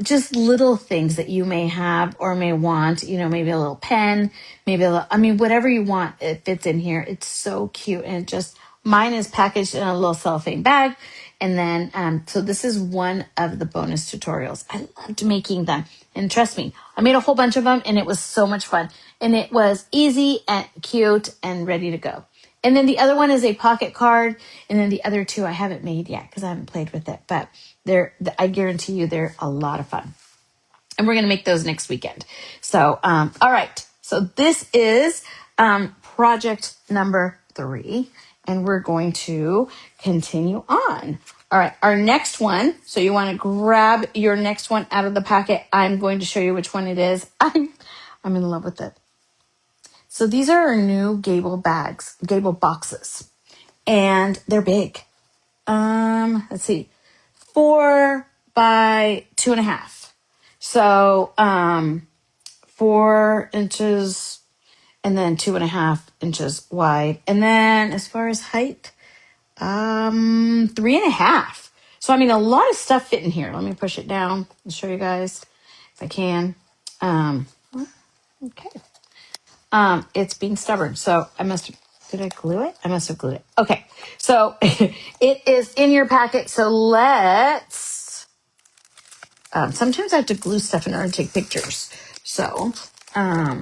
just little things that you may have or may want, maybe a little pen, whatever you want, it fits in here. It's so cute and it just Mine is packaged in a little cellophane bag. And then, so this is one of the bonus tutorials. I loved making them. And trust me, I made a whole bunch of them and it was so much fun. And it was easy and cute and ready to go. And then the other one is a pocket card. And then the other two I haven't made yet because I haven't played with it. But I guarantee you they're a lot of fun. And we're going to make those next weekend. So, all right. So this is project number 3. And we're going to continue on. All right. Our next one. So you want to grab your next one out of the packet. I'm going to show you which one it is. I'm in love with it. So these are our new gable boxes. And they're big. Let's see. 4 by 2.5. So, 4 inches and then 2.5 inches wide. And then as far as height, 3.5. So, I mean, a lot of stuff fit in here. Let me push it down and show you guys if I can. Okay. It's being stubborn. So did I glue it? I must have glued it. Okay. So it is in your packet. So sometimes I have to glue stuff in order to take pictures. So, let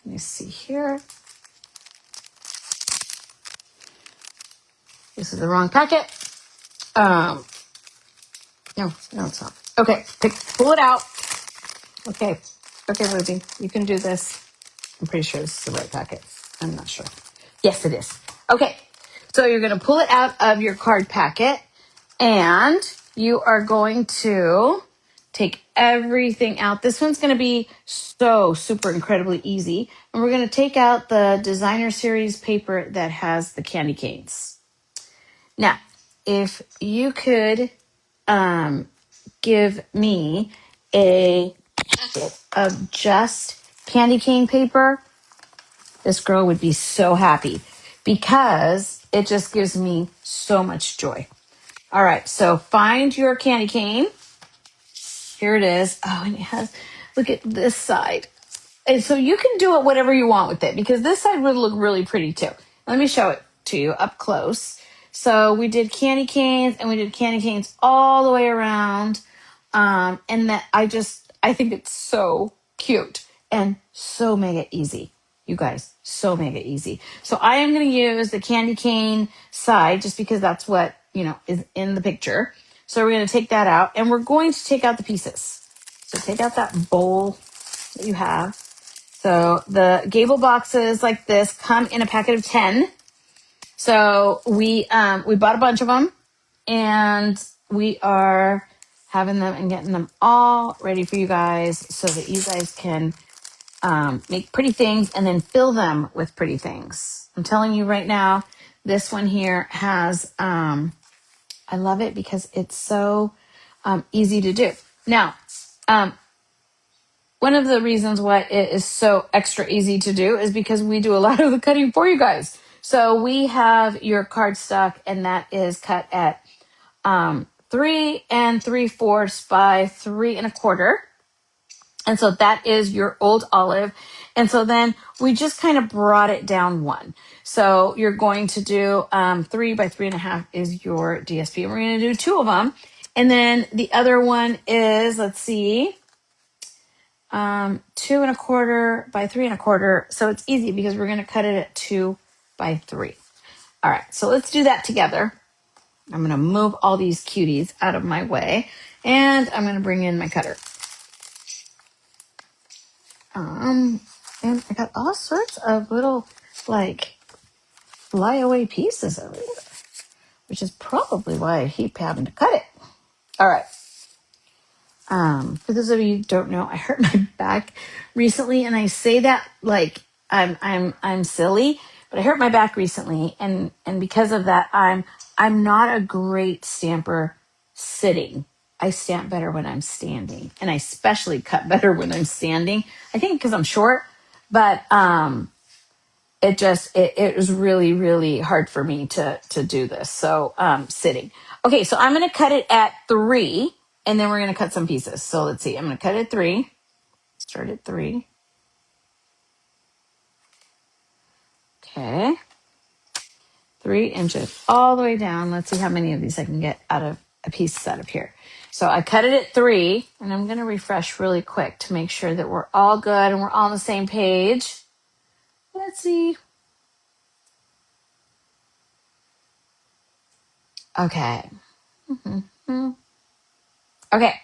me see here. This is the wrong packet. No, it's not. Okay, pull it out. Okay, Ruby, you can do this. I'm pretty sure this is the right packet. I'm not sure. Yes, it is. Okay, so you're going to pull it out of your card packet, and you are going to take everything out. This one's going to be so super incredibly easy. And we're going to take out the designer series paper that has the candy canes. Now, if you could give me a packet of just candy cane paper, this girl would be so happy because it just gives me so much joy. All right, so find your candy cane. Here it is. Oh, and it has, look at this side. And so you can do it whatever you want with it because this side would look really pretty too. Let me show it to you up close. So we did candy canes and we did candy canes all the way around. And that I think it's so cute and so mega easy. You guys, so mega easy. So I am going to use the candy cane side just because that's what, is in the picture. So we're going to take that out and we're going to take out the pieces. So take out that bowl that you have. So the gable boxes like this come in a packet of 10. So we bought a bunch of them and we are having them and getting them all ready for you guys so that you guys can make pretty things and then fill them with pretty things. I'm telling you right now, this one here has, I love it because it's so easy to do. Now, one of the reasons why it is so extra easy to do is because we do a lot of the cutting for you guys. So we have your cardstock and that is cut at 3 3/4 by 3 1/4. And so that is your old olive. And so then we just kind of brought it down 1. So you're going to do 3 by 3.5 is your DSP. And we're going to do 2 of them. And then the other one is, let's see, 2 1/4 by 3 1/4. So it's easy because we're going to cut it at 2 by 3. All right, so let's do that together. I'm going to move all these cuties out of my way and I'm going to bring in my cutter. And I got all sorts of little flyaway pieces over there, which is probably why I keep having to cut it. All right. For those of you who don't know, I hurt my back recently, and I say that like I'm silly, but I hurt my back recently, and because of that, I'm not a great stamper sitting. I stamp better when I'm standing, and I especially cut better when I'm standing. I think because I'm short, but it was really, really hard for me to do this. So sitting. Okay, so I'm gonna cut it at 3, and then we're gonna cut some pieces. So let's see, I'm gonna cut it at 3. Start at 3. Okay. 3 inches all the way down. Let's see how many of these I can get out of a piece out of here. So I cut it at 3, and I'm going to refresh really quick to make sure that we're all good and we're all on the same page. Let's see. Okay. Okay.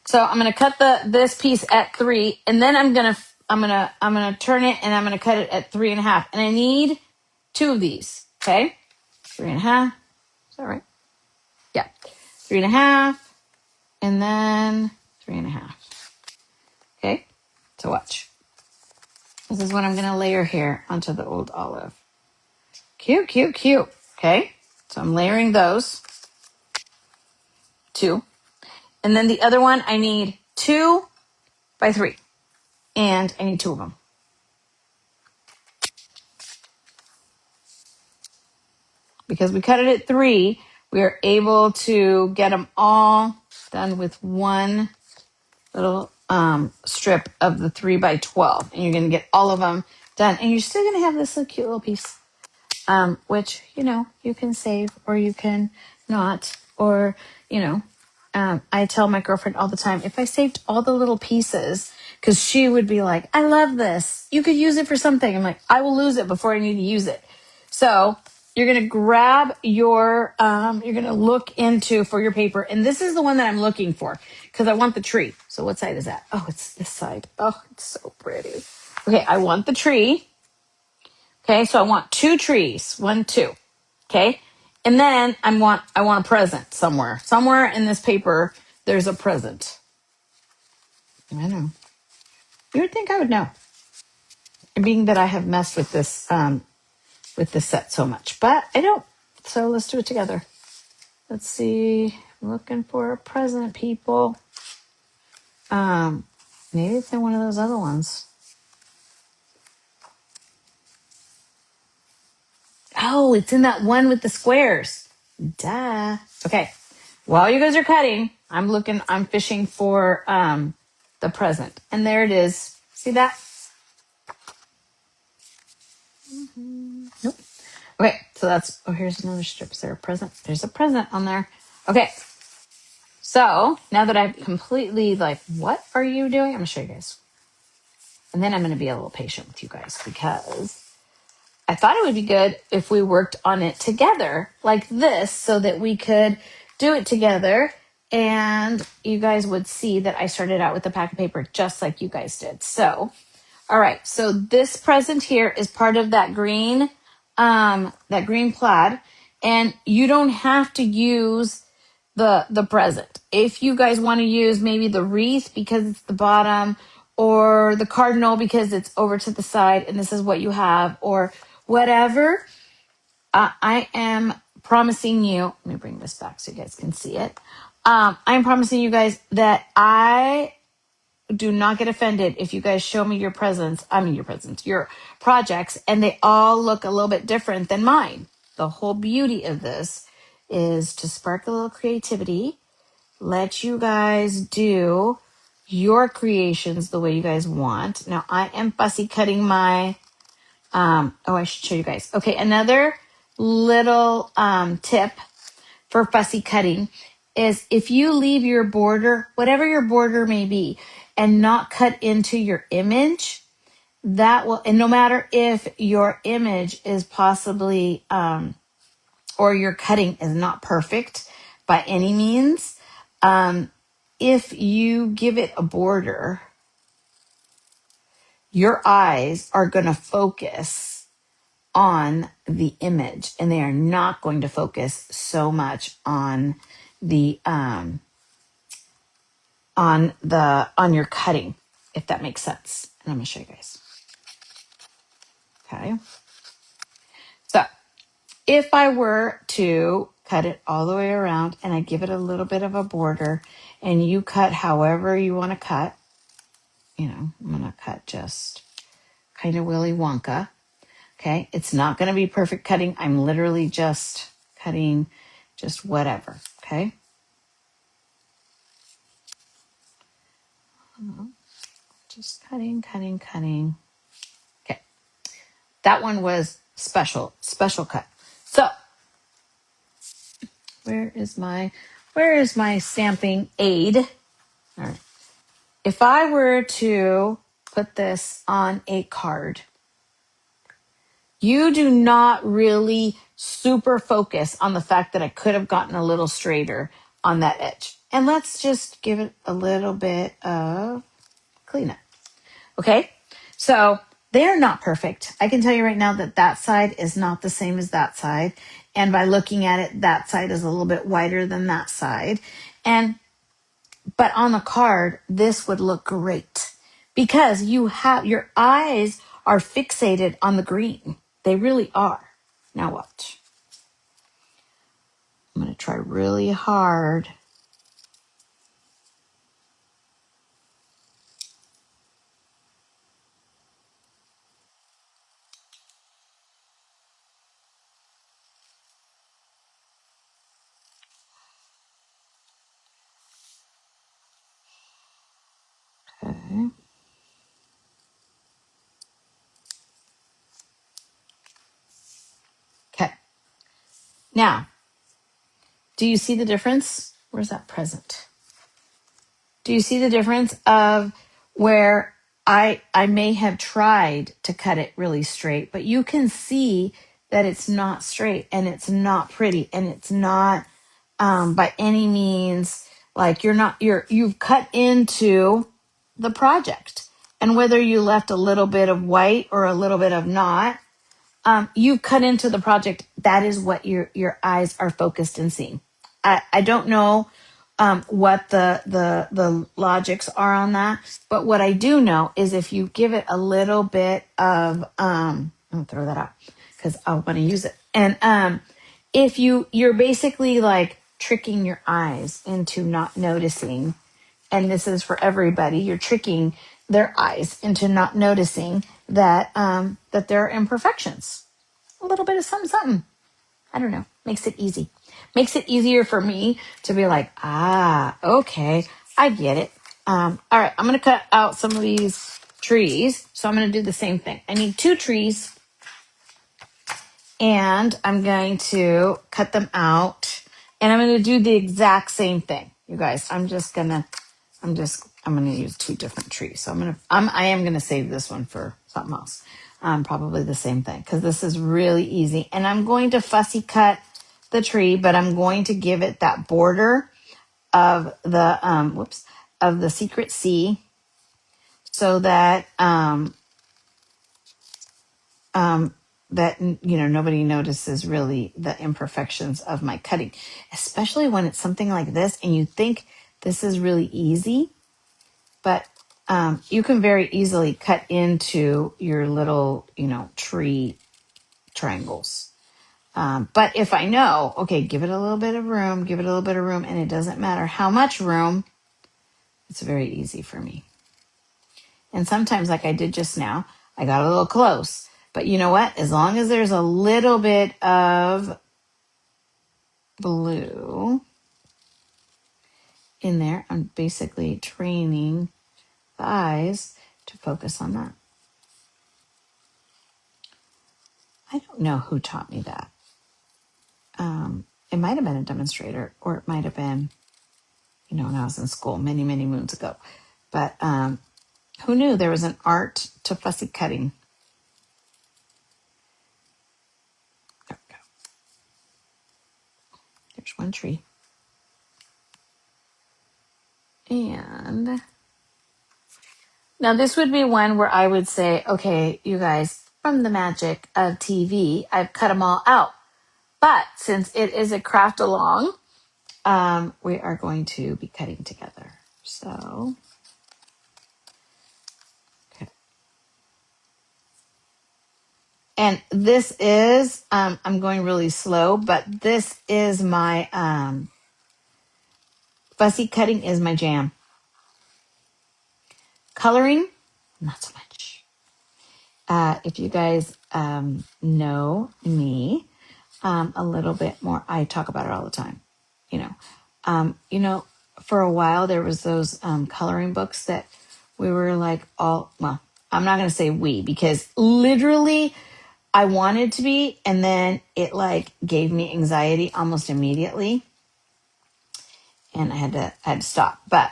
So I'm going to cut this piece at 3, and then I'm going to turn it, and I'm going to cut it at 3.5. And I need 2 of these. Okay. 3.5. Is that right? Yeah. 3.5. And then 3.5. Okay. So watch. This is what I'm going to layer here onto the old olive. Cute, cute, cute. Okay. So I'm layering those 2. And then the other one, I need 2 by 3. And I need 2 of them. Because we cut it at 3, we are able to get them all done with one little strip of the 3 by 12. And you're going to get all of them done. And you're still going to have this little cute little piece. Which, you can save or you can not, or, I tell my girlfriend all the time, if I saved all the little pieces, because she would be like, I love this. You could use it for something. I'm like, I will lose it before I need to use it. So you're going to grab you're going to look into for your paper. And this is the one that I'm looking for because I want the tree. So what side is that? Oh, it's this side. Oh, it's so pretty. Okay. I want the tree. Okay, so I want 2 trees, 1, 2. Okay, and then I want a present somewhere. Somewhere in this paper, there's a present. I know. You would think I would know, being that I have messed with this set so much, but I don't. So let's do it together. Let's see. I'm looking for a present, people. Maybe it's in one of those other ones. Oh, it's in that one with the squares. Duh. Okay. While you guys are cutting, I'm fishing for the present. And there it is. See that? Nope. Okay, so here's another strip. Is there a present? There's a present on there. Okay. So now that I've completely what are you doing? I'm gonna show you guys. And then I'm gonna be a little patient with you guys because I thought it would be good if we worked on it together like this so that we could do it together and you guys would see that I started out with a pack of paper just like you guys did. So, all right. So this present here is part of that green plaid, and you don't have to use the present. If you guys want to use maybe the wreath because it's the bottom, or the cardinal because it's over to the side and this is what you have, or whatever, I am promising you, let me bring this back so you guys can see it. I'm promising you guys that I do not get offended if you guys show me your projects, and they all look a little bit different than mine. The whole beauty of this is to spark a little creativity, let you guys do your creations the way you guys want. Now I am fussy cutting my, I should show you guys. Okay, another little tip for fussy cutting is if you leave your border, whatever your border may be, and not cut into your image, that will, and no matter if your image is possibly, or your cutting is not perfect by any means, if you give it a border, your eyes are going to focus on the image and they are not going to focus so much on the on your cutting, if that makes sense. And I'm going to show you guys. Okay. So if I were to cut it all the way around and I give it a little bit of a border and you cut however you want to cut, I'm going to cut just kind of Willy Wonka. Okay. It's not going to be perfect cutting. I'm literally just cutting just whatever. Okay. Just cutting. Okay. That one was special cut. So Where is my stamping aid? All right. If I were to put this on a card, you do not really super focus on the fact that I could have gotten a little straighter on that edge. And let's just give it a little bit of cleanup. Okay. So they're not perfect. I can tell you right now that that side is not the same as that side. And by looking at it, that side is a little bit wider than that side. But on the card, this would look great because your eyes are fixated on the green. They really are. Now watch. I'm going to try really hard. Okay. Okay. Now, do you see the difference? Where's that present? Do you see the difference of where I may have tried to cut it really straight, but you can see that it's not straight and it's not pretty and it's not by any means like you've cut into the project. And whether you left a little bit of white or a little bit of not, you cut into the project. That is what your eyes are focused and seeing. I don't know what the logics are on that, but what I do know is if you give it a little bit of I'm gonna throw that out because I want to use it. And if you're basically like tricking your eyes into not noticing, and this is for everybody, you're tricking their eyes into not noticing that that there are imperfections. A little bit of something, something. I don't know. Makes it easy. Makes it easier for me to be like, okay, I get it. All right, I'm going to cut out some of these trees. So I'm going to do the same thing. I need 2 trees and I'm going to cut them out and I'm going to do the exact same thing. You guys, I'm going to use 2 different trees. So I am going to save this one for something else. Probably the same thing because this is really easy. And I'm going to fussy cut the tree, but I'm going to give it that border of the secret C so that, that, nobody notices really the imperfections of my cutting, especially when it's something like this and you think this is really easy. But you can very easily cut into your little, tree triangles. But if I know, okay, give it a little bit of room, and it doesn't matter how much room, it's very easy for me. And sometimes, like I did just now, I got a little close. But you know what? As long as there's a little bit of blue in there, I'm basically training the eyes to focus on that. I don't know who taught me that. It might have been a demonstrator or it might have been, when I was in school many, many moons ago. But who knew there was an art to fussy cutting? There we go. There's one tree. And now this would be one where I would say, okay, you guys, from the magic of TV, I've cut them all out. But since it is a craft along, we are going to be cutting together. So, okay. And this is, I'm going really slow, but this is my, fussy cutting is my jam. Coloring, not so much. If you guys know me a little bit more, I talk about it all the time. For a while there was those coloring books that we were like I'm not going to say we because literally I wanted to be, and then it like gave me anxiety almost immediately. and I had to stop. But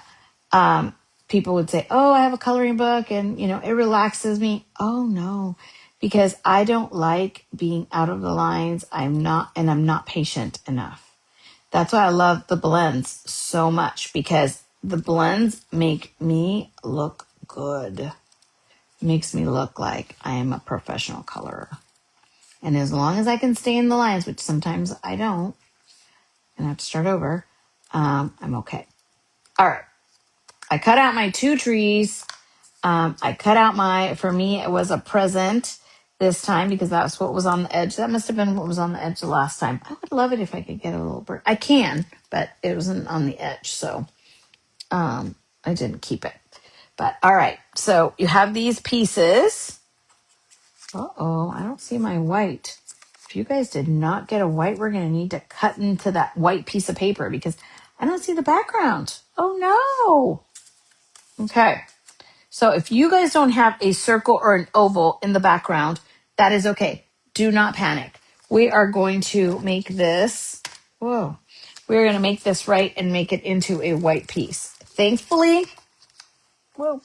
people would say, "Oh, I have a coloring book, and it relaxes me." Oh no, because I don't like being out of the lines. I'm not patient enough. That's why I love the blends so much, because the blends make me look good. Makes me look like I am a professional colorer. And as long as I can stay in the lines, which sometimes I don't, and I have to start over, I'm okay. All right. I cut out my 2 trees. I cut out for me, it was a present this time because that's what was on the edge. That must have been what was on the edge the last time. I would love it if I could get a little bird. I can, but it wasn't on the edge. So I didn't keep it. But all right. So you have these pieces. Uh-oh, I don't see my white. If you guys did not get a white, we're going to need to cut into that white piece of paper because I don't see the background. Oh, no. Okay. So if you guys don't have a circle or an oval in the background, that is okay. Do not panic. We are going to make this, whoa, we're going to make this right and make it into a white piece. Thankfully, whoa,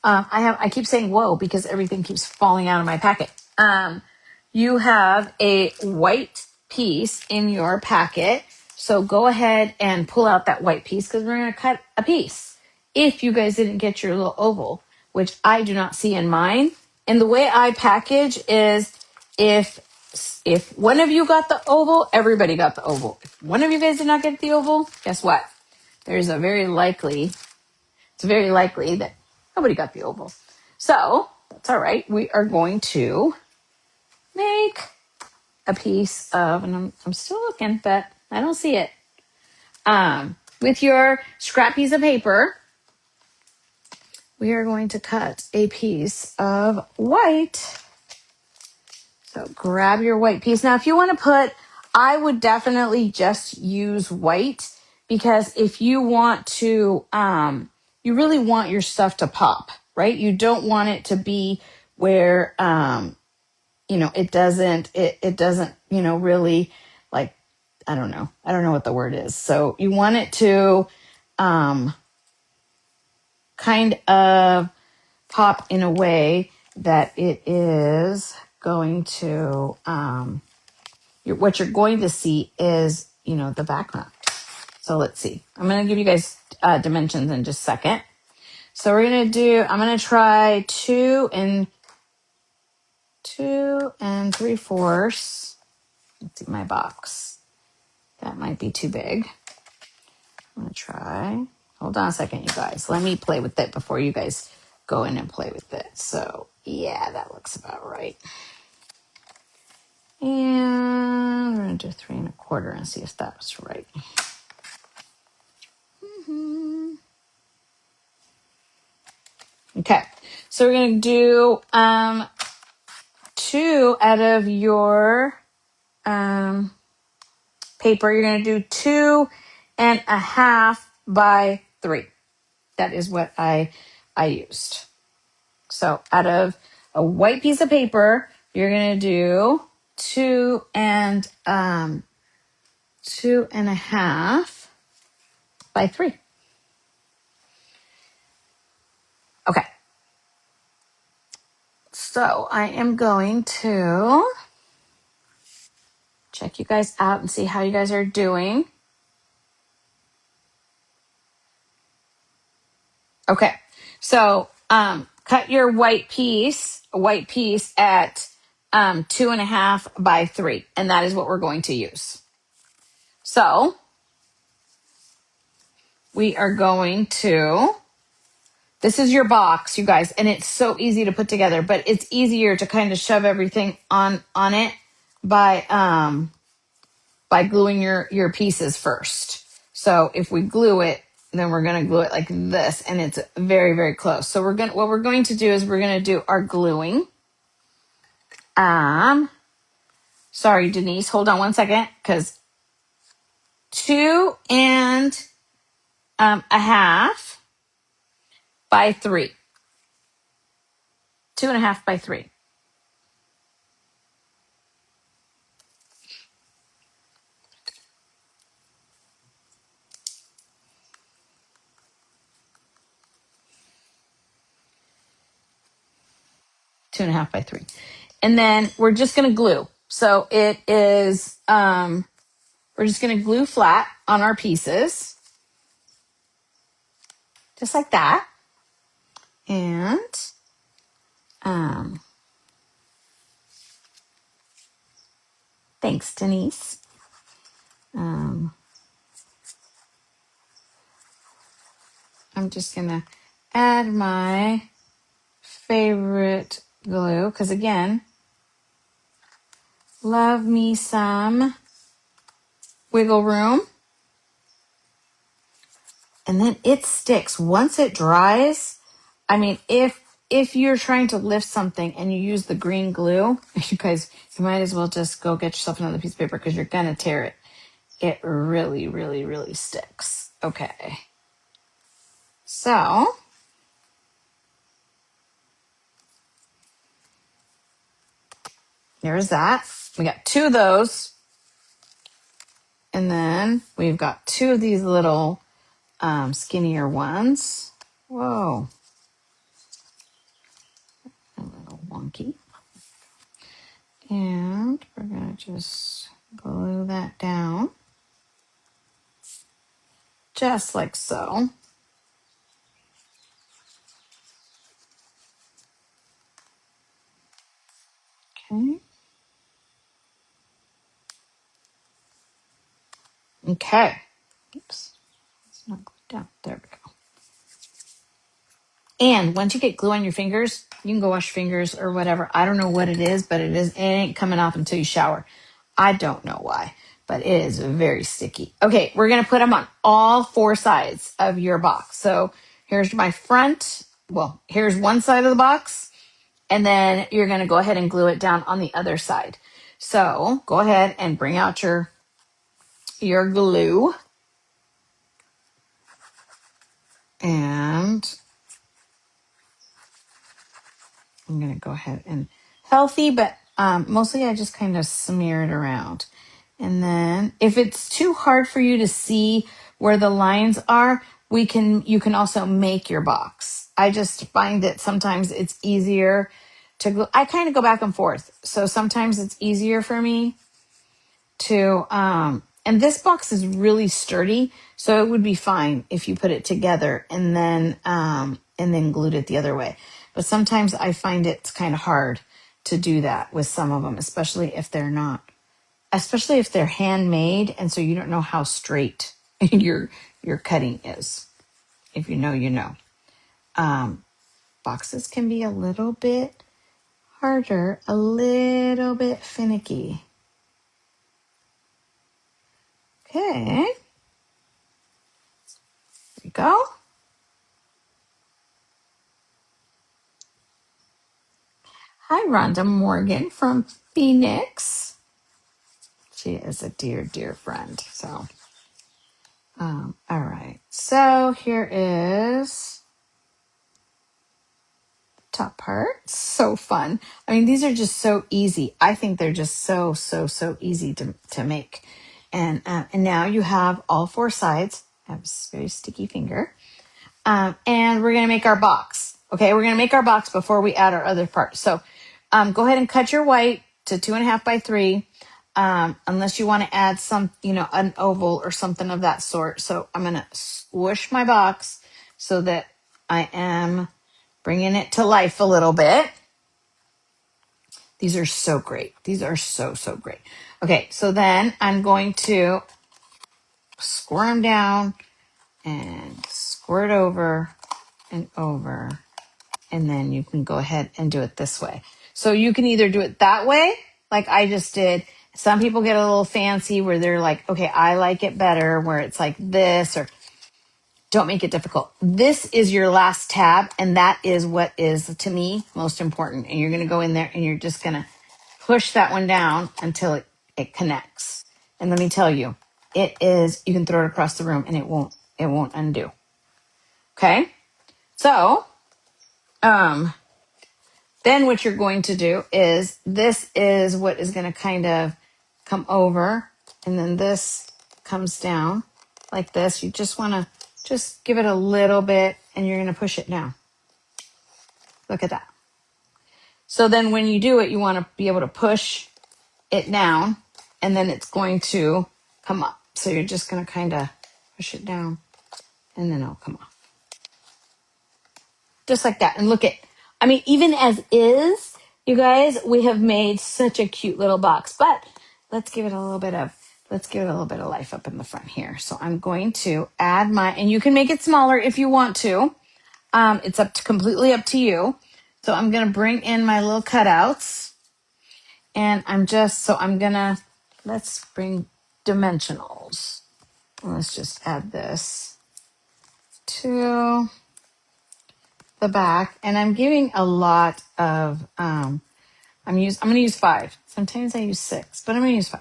I keep saying whoa because everything keeps falling out of my packet. You have a white piece in your packet. So go ahead and pull out that white piece because we're going to cut a piece. If you guys didn't get your little oval, which I do not see in mine. And the way I package is if one of you got the oval, everybody got the oval. If one of you guys did not get the oval, guess what? It's very likely that nobody got the oval. So that's all right. We are going to make a piece of, and I'm still looking, but I don't see it. With your scrap piece of paper, we are going to cut a piece of white. So grab your white piece. Now, if you want to I would definitely just use white because if you want to, you really want your stuff to pop, right? You don't want it to be where, it doesn't, really like, I don't know. I don't know what the word is. So you want it to, kind of pop in a way that it is going to, what you're going to see is, the background. So let's see. I'm going to give you guys dimensions in just a second. So I'm going to try 2 3/4. Let's see my box. That might be too big. I'm going to try. Hold on a second, you guys. Let me play with it before you guys go in and play with it. So yeah, that looks about right. And we're going to do 3 1/4 and see if that was right. Okay, so we're going to do 2 out of your paper. You're going to do 2.5 by 3. That is what I used. So out of a white piece of paper, you're going to do 2.5 by 3. Okay. So I am going to check you guys out and see how you guys are doing. Okay. So cut your white piece at 2.5 by 3. And that is what we're going to use. So we are going to, this is your box, you guys, and it's so easy to put together, but it's easier to kind of shove everything on it by gluing your pieces first. So if we glue it, then we're going to glue it like this, and it's very, very close. So what we're going to do is we're going to do our gluing. Sorry, Denise, hold on one second, because 2.5 by 3. 2.5 by 3. 2.5 by 3. And then we're just going to glue. So it is, we're just going to glue flat on our pieces. Just like that. And, thanks, Denise. I'm just going to add my favorite glue because, again, love me some wiggle room. And then it sticks. Once it dries, I mean, if you're trying to lift something and you use the green glue, you guys, you might as well just go get yourself another piece of paper because you're going to tear it. It really, really, really sticks. Okay. So there's that. We got 2 of those. And then we've got 2 of these little skinnier ones. Whoa. A little wonky. And we're going to just glue that down. Just like so. Okay. Okay. Oops. It's not glued down. There we go. And once you get glue on your fingers, you can go wash your fingers or whatever. I don't know what it is, but it ain't coming off until you shower. I don't know why, but it is very sticky. Okay, we're going to put them on all 4 sides of your box. So here's my front. Well, here's one side of the box. And then you're going to go ahead and glue it down on the other side. So go ahead and bring out your glue. And I'm going to go ahead and healthy, but mostly I just kind of smear it around. And then if it's too hard for you to see where the lines are, you can also make your box. I just find that sometimes it's easier to glue. I kind of go back and forth. So sometimes it's easier for me to and this box is really sturdy, so it would be fine if you put it together and then glued it the other way. But sometimes I find it's kind of hard to do that with some of them, especially if they're handmade, and so you don't know how straight your cutting is. If you know, you know. Boxes can be a little bit harder, a little bit finicky. Okay. There we go. Hi, Rhonda Morgan from Phoenix. She is a dear, dear friend. So, all right. So here is the top part. So fun. I mean, these are just so easy. I think they're just so, so, so easy to make. And now you have all 4 sides. I have a very sticky finger. And we're going to make our box. Okay, we're going to make our box before we add our other parts. So go ahead and cut your white to 2.5 by 3, unless you want to add some, an oval or something of that sort. So I'm going to squish my box so that I am bringing it to life a little bit. These are so great. These are so, so great. Okay, so then I'm going to square them down and squirt over and over. And then you can go ahead and do it this way. So you can either do it that way, like I just did. Some people get a little fancy where they're like, okay, I like it better where it's like this, or don't make it difficult. This is your last tab, and that is what is, to me, most important. And you're going to go in there and you're just going to push that one down until it connects. And let me tell you, it is, you can throw it across the room and it won't undo. Okay. So, then what you're going to do is, this is what is going to kind of come over, and then this comes down like this. You just want to just give it a little bit, and you're going to push it down. Look at that. So then when you do it, you want to be able to push it down and then it's going to come up. So you're just going to kind of push it down and then it'll come off. Just like that. And look at, I mean, even as is, you guys, we have made such a cute little box, but let's give it a little bit of life up in the front here. So I'm going to add and you can make it smaller if you want to. It's completely up to you. So I'm going to bring in my little cutouts and let's bring dimensionals. Let's just add this to the back. And I'm giving a lot of, I'm going to use 5. Sometimes I use 6, but I'm going to use 5.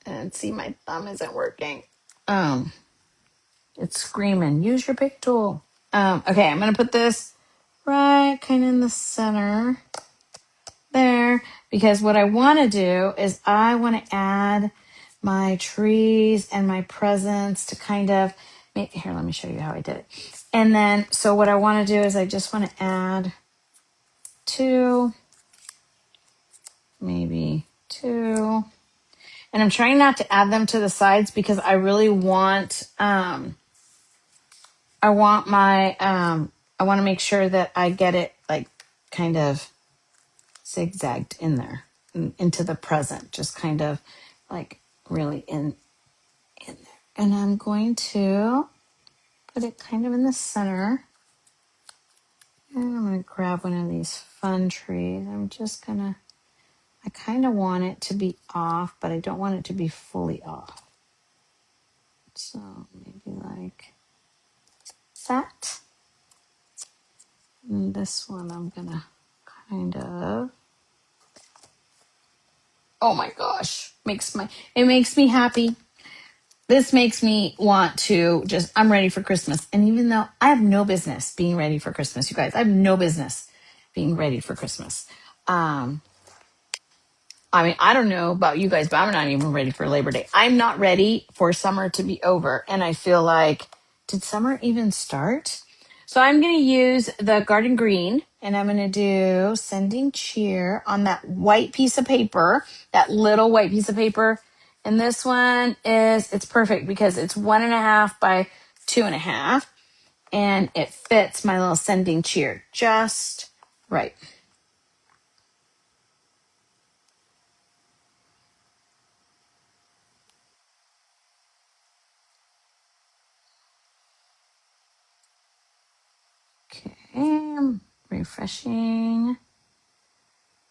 And see, my thumb isn't working. It's screaming, use your pick tool. Okay, I'm going to put this right kind of in the center there, because what I want to do is I want to add my trees and my presents to kind of here, let me show you how I did it. And then, so what I want to do is I just want to add 2, maybe 2. And I'm trying not to add them to the sides because I really want, I want I want to make sure that I get it like kind of zigzagged in there into the present, just kind of like really in there. And I'm going to put it kind of in the center. And I'm going to grab one of these fun trees. I kind of want it to be off, but I don't want it to be fully off. So maybe like that. And this one I'm going to kind of, oh my gosh, it makes me happy. This makes me want to I'm ready for Christmas. And even though I have no business being ready for Christmas, you guys, I have no business being ready for Christmas. I mean, I don't know about you guys, but I'm not even ready for Labor Day. I'm not ready for summer to be over. And I feel like, did summer even start? So I'm going to use the garden green and I'm going to do sending cheer on that white piece of paper, that little white piece of paper. And this one it's perfect because it's 1.5 by 2.5 and it fits my little sending cheer just right. Okay, refreshing.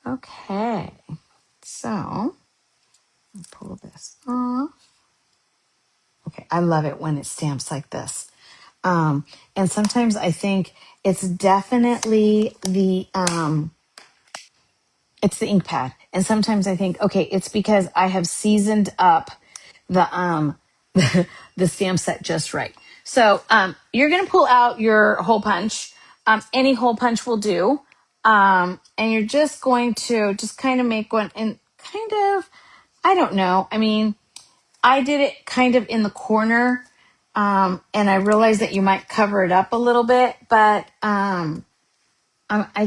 Okay, so I'll pull this off. Okay, I love it when it stamps like this. And sometimes I think it's definitely it's the ink pad. And sometimes I think, okay, it's because I have seasoned up the the stamp set just right. So you're gonna pull out your hole punch. Any hole punch will do. And you're just going to just kind of make one and kind of, I don't know. I mean, I did it kind of in the corner. And I realized that you might cover it up a little bit, but I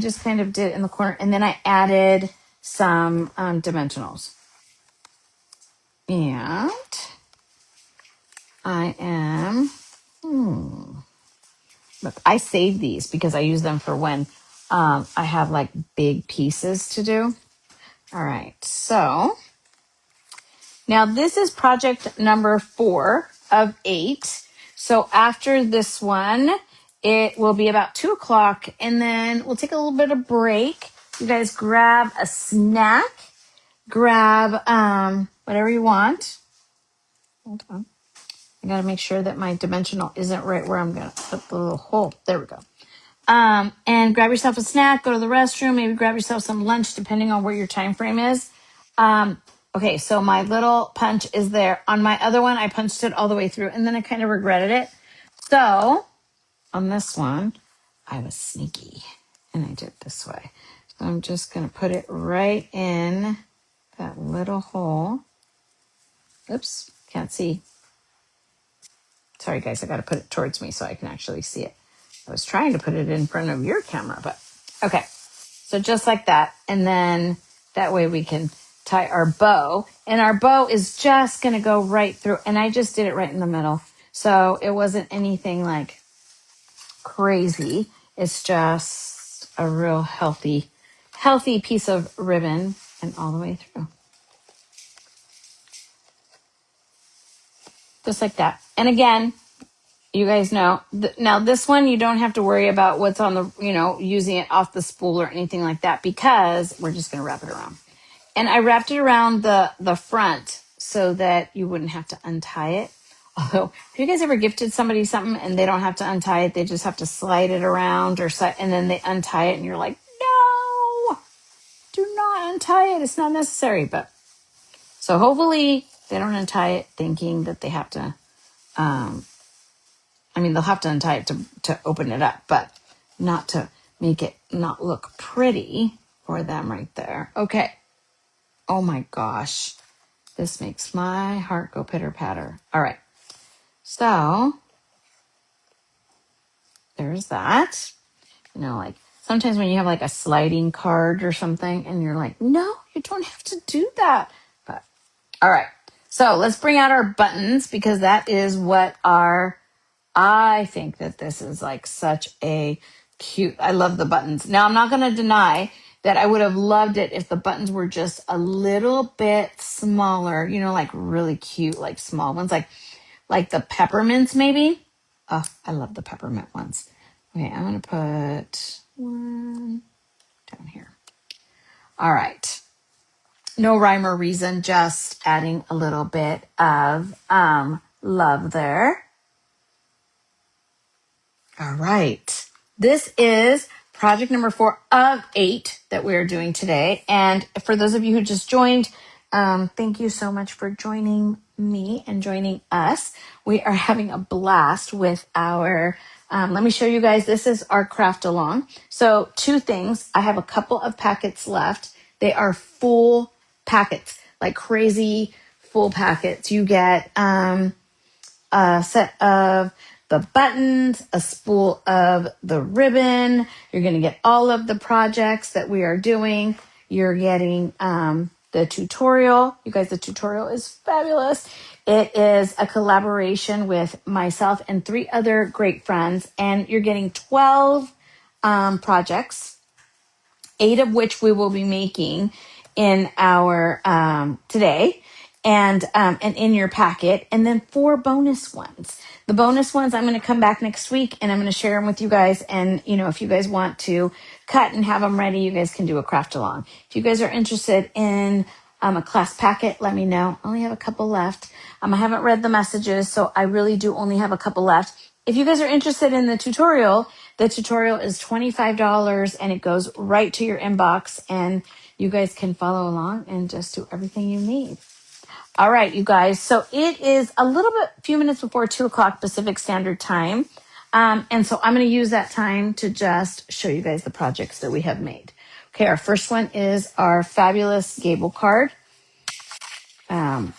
just kind of did it in the corner, and then I added some dimensionals. And I am, look, I save these because I use them for when I have like big pieces to do. All right, so now this is project number 4 of 8. So after this one, it will be about 2:00 and then we'll take a little bit of break. You guys grab a snack, grab whatever you want. Hold on. I gotta make sure that my dimensional isn't right where I'm gonna put the little hole. There we go. And grab yourself a snack, go to the restroom, maybe grab yourself some lunch depending on where your time frame is. Okay, so my little punch is there. On my other one, I punched it all the way through and then I kind of regretted it. So on this one, I was sneaky and I did it this way. So I'm just going to put it right in that little hole. Oops, can't see. Sorry guys, I got to put it towards me so I can actually see it. I was trying to put it in front of your camera, but okay. So just like that. And then that way we can tie our bow. And our bow is just going to go right through. And I just did it right in the middle. So it wasn't anything like crazy. It's just a real healthy piece of ribbon and all the way through. Just like that. And again, you guys know, now this one, you don't have to worry about what's on the, using it off the spool or anything like that, because we're just going to wrap it around. And I wrapped it around the front so that you wouldn't have to untie it. Although, have you guys ever gifted somebody something and they don't have to untie it? They just have to slide it around and then they untie it and you're like, no, do not untie it. It's not necessary. But so hopefully they don't untie it thinking that they have to, they'll have to untie it to open it up, but not to make it not look pretty for them right there. Okay. Oh my gosh. This makes my heart go pitter patter. All right. So there's that. Like sometimes when you have like a sliding card or something and you're like, no, you don't have to do that. But all right. So let's bring out our buttons, because that is what I think that this is like such a cute, I love the buttons. Now I'm not going to deny that I would have loved it if the buttons were just a little bit smaller, like really cute, like small ones, like the peppermints maybe. Oh, I love the peppermint ones. Okay, I'm going to put one down here. All right. No rhyme or reason, just adding a little bit of love there. All right. This is project number 4 of 8 that we're doing today. And for those of you who just joined, thank you so much for joining me and joining us. We are having a blast with our, let me show you guys, this is our craft along. So 2 things, I have a couple of packets left. They are full packets, like crazy full packets. You get, a set of the buttons, a spool of the ribbon. You're going to get all of the projects that we are doing. You're getting the tutorial. You guys, the tutorial is fabulous. It is a collaboration with myself and 3 other great friends, and you're getting 12 projects, 8 of which we will be making in our today, and in your packet, and then 4 bonus ones. The bonus ones, I'm going to come back next week and I'm going to share them with you guys. And if you guys want to cut and have them ready, you guys can do a craft along. If you guys are interested in a class packet, let me know. I only have a couple left. I haven't read the messages, so I really do only have a couple left. If you guys are interested in the tutorial is $25 and it goes right to your inbox, and you guys can follow along and just do everything you need. All right, you guys. So it is few minutes before 2:00 Pacific Standard Time. And so I'm going to use that time to just show you guys the projects that we have made. Okay, our first one is our fabulous gable card. I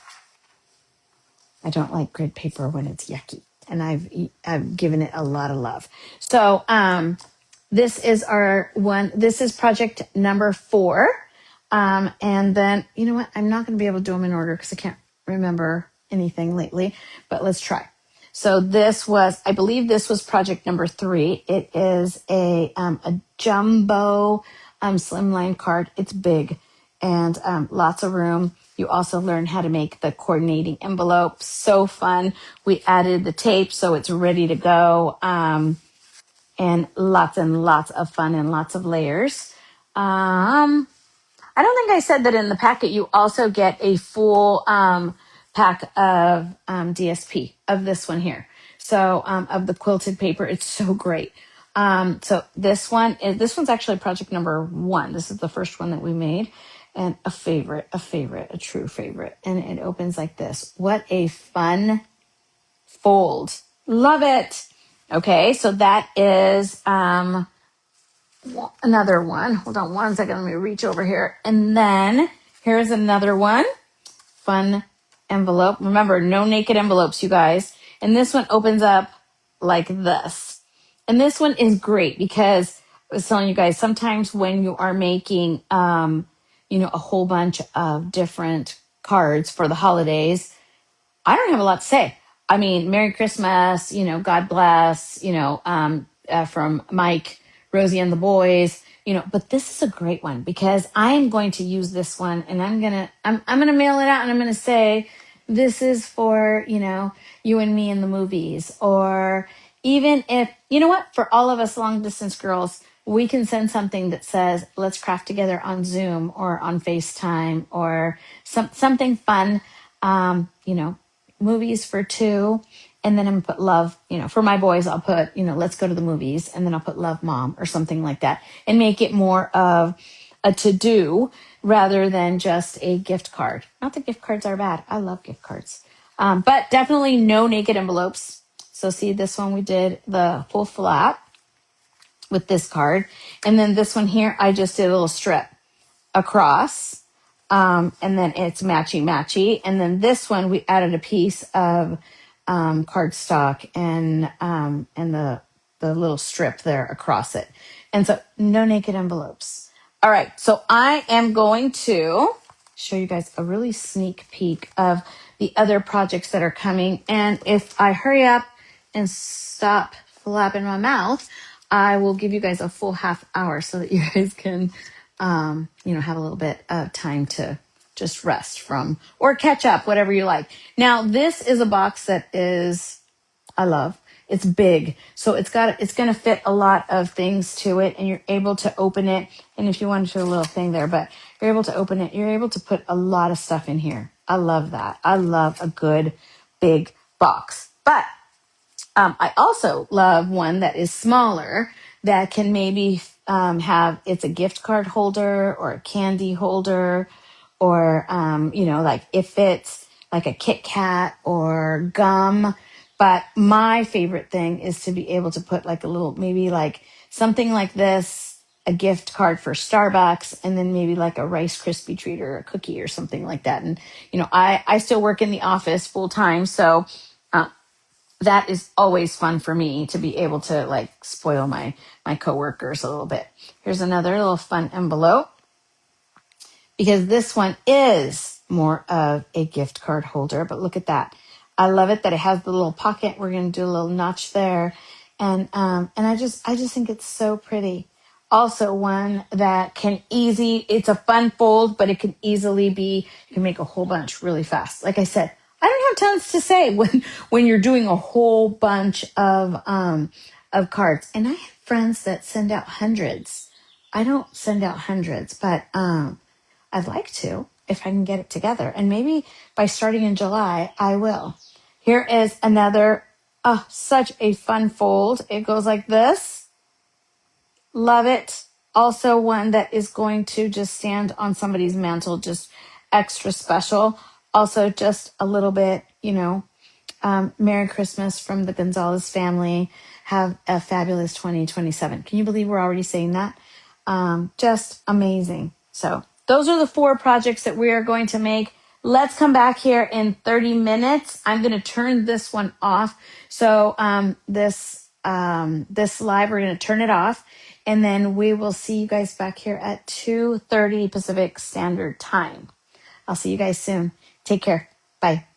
don't like grid paper when it's yucky, and I've given it a lot of love. So this is our one. This is project number 4. And then, you know what? I'm not going to be able to do them in order because I can't remember anything lately, but let's try. So I believe this was project number 3. It is a jumbo slimline card. It's big and lots of room. You also learn how to make the coordinating envelope. So fun. We added the tape so it's ready to go. And lots of fun and lots of layers. I don't think I said that in the packet. You also get a full pack of DSP of this one here. So of the quilted paper, it's so great. So this one's actually project number 1. This is the first one that we made, and a true favorite. And it opens like this. What a fun fold! Love it. Okay, so that is another one. Hold on one second. Let me reach over here. And then here's another one. Fun envelope. Remember, no naked envelopes, you guys. And this one opens up like this. And this one is great because I was telling you guys, sometimes when you are making, a whole bunch of different cards for the holidays, I don't have a lot to say. I mean, Merry Christmas, God bless, from Mike, Rosie and the boys, but this is a great one because I am going to use this one and I'm going to mail it out and I'm going to say, this is for, you and me in the movies. Or even if, you know what, for all of us long distance girls, we can send something that says, let's craft together on Zoom or on FaceTime or something fun, movies for two. And then I'm gonna put love, for my boys, I'll put, let's go to the movies. And then I'll put love mom or something like that and make it more of a to do rather than just a gift card. Not that gift cards are bad. I love gift cards. But definitely no naked envelopes. So see this one, we did the full flat with this card. And then this one here, I just did a little strip across. And then it's matchy. And then this one, we added a piece of cardstock and the little strip there across it. And so no naked envelopes. All right. So I am going to show you guys a really sneak peek of the other projects that are coming. And if I hurry up and stop flapping my mouth, I will give you guys a full half hour so that you guys can have a little bit of time to just rest from or catch up, whatever you like. Now, this is a box that I love. It's big. So it's going to fit a lot of things to it and you're able to open it. And if you want to do a little thing there, but you're able to open it, you're able to put a lot of stuff in here. I love that. I love a good big box, but I also love one that is smaller that can maybe it's a gift card holder or a candy holder or, like if it's like a Kit Kat or gum. But my favorite thing is to be able to put like a little, maybe like something like this, a gift card for Starbucks, and then maybe like a Rice Krispie treat or a cookie or something like that. And, I still work in the office full time. So, that is always fun for me to be able to like spoil my coworkers a little bit. Here's another little fun envelope because this one is more of a gift card holder, but look at that. I love it that it has the little pocket. We're going to do a little notch there. And I just think it's so pretty. Also one that it's a fun fold, but it can easily you can make a whole bunch really fast. Like I said, I don't have tons to say when you're doing a whole bunch of cards. And I have friends that send out hundreds. I don't send out hundreds, but I'd like to if I can get it together. And maybe by starting in July, I will. Here is another, such a fun fold. It goes like this. Love it. Also one that is going to just stand on somebody's mantle, just extra special. Also just a little bit, Merry Christmas from the Gonzalez family. Have a fabulous 2027. Can you believe we're already saying that? Just amazing. So those are the 4 projects that we are going to make. Let's come back here in 30 minutes. I'm going to turn this one off. So this live, we're going to turn it off. And then we will see you guys back here at 2:30 Pacific Standard Time. I'll see you guys soon. Take care. Bye.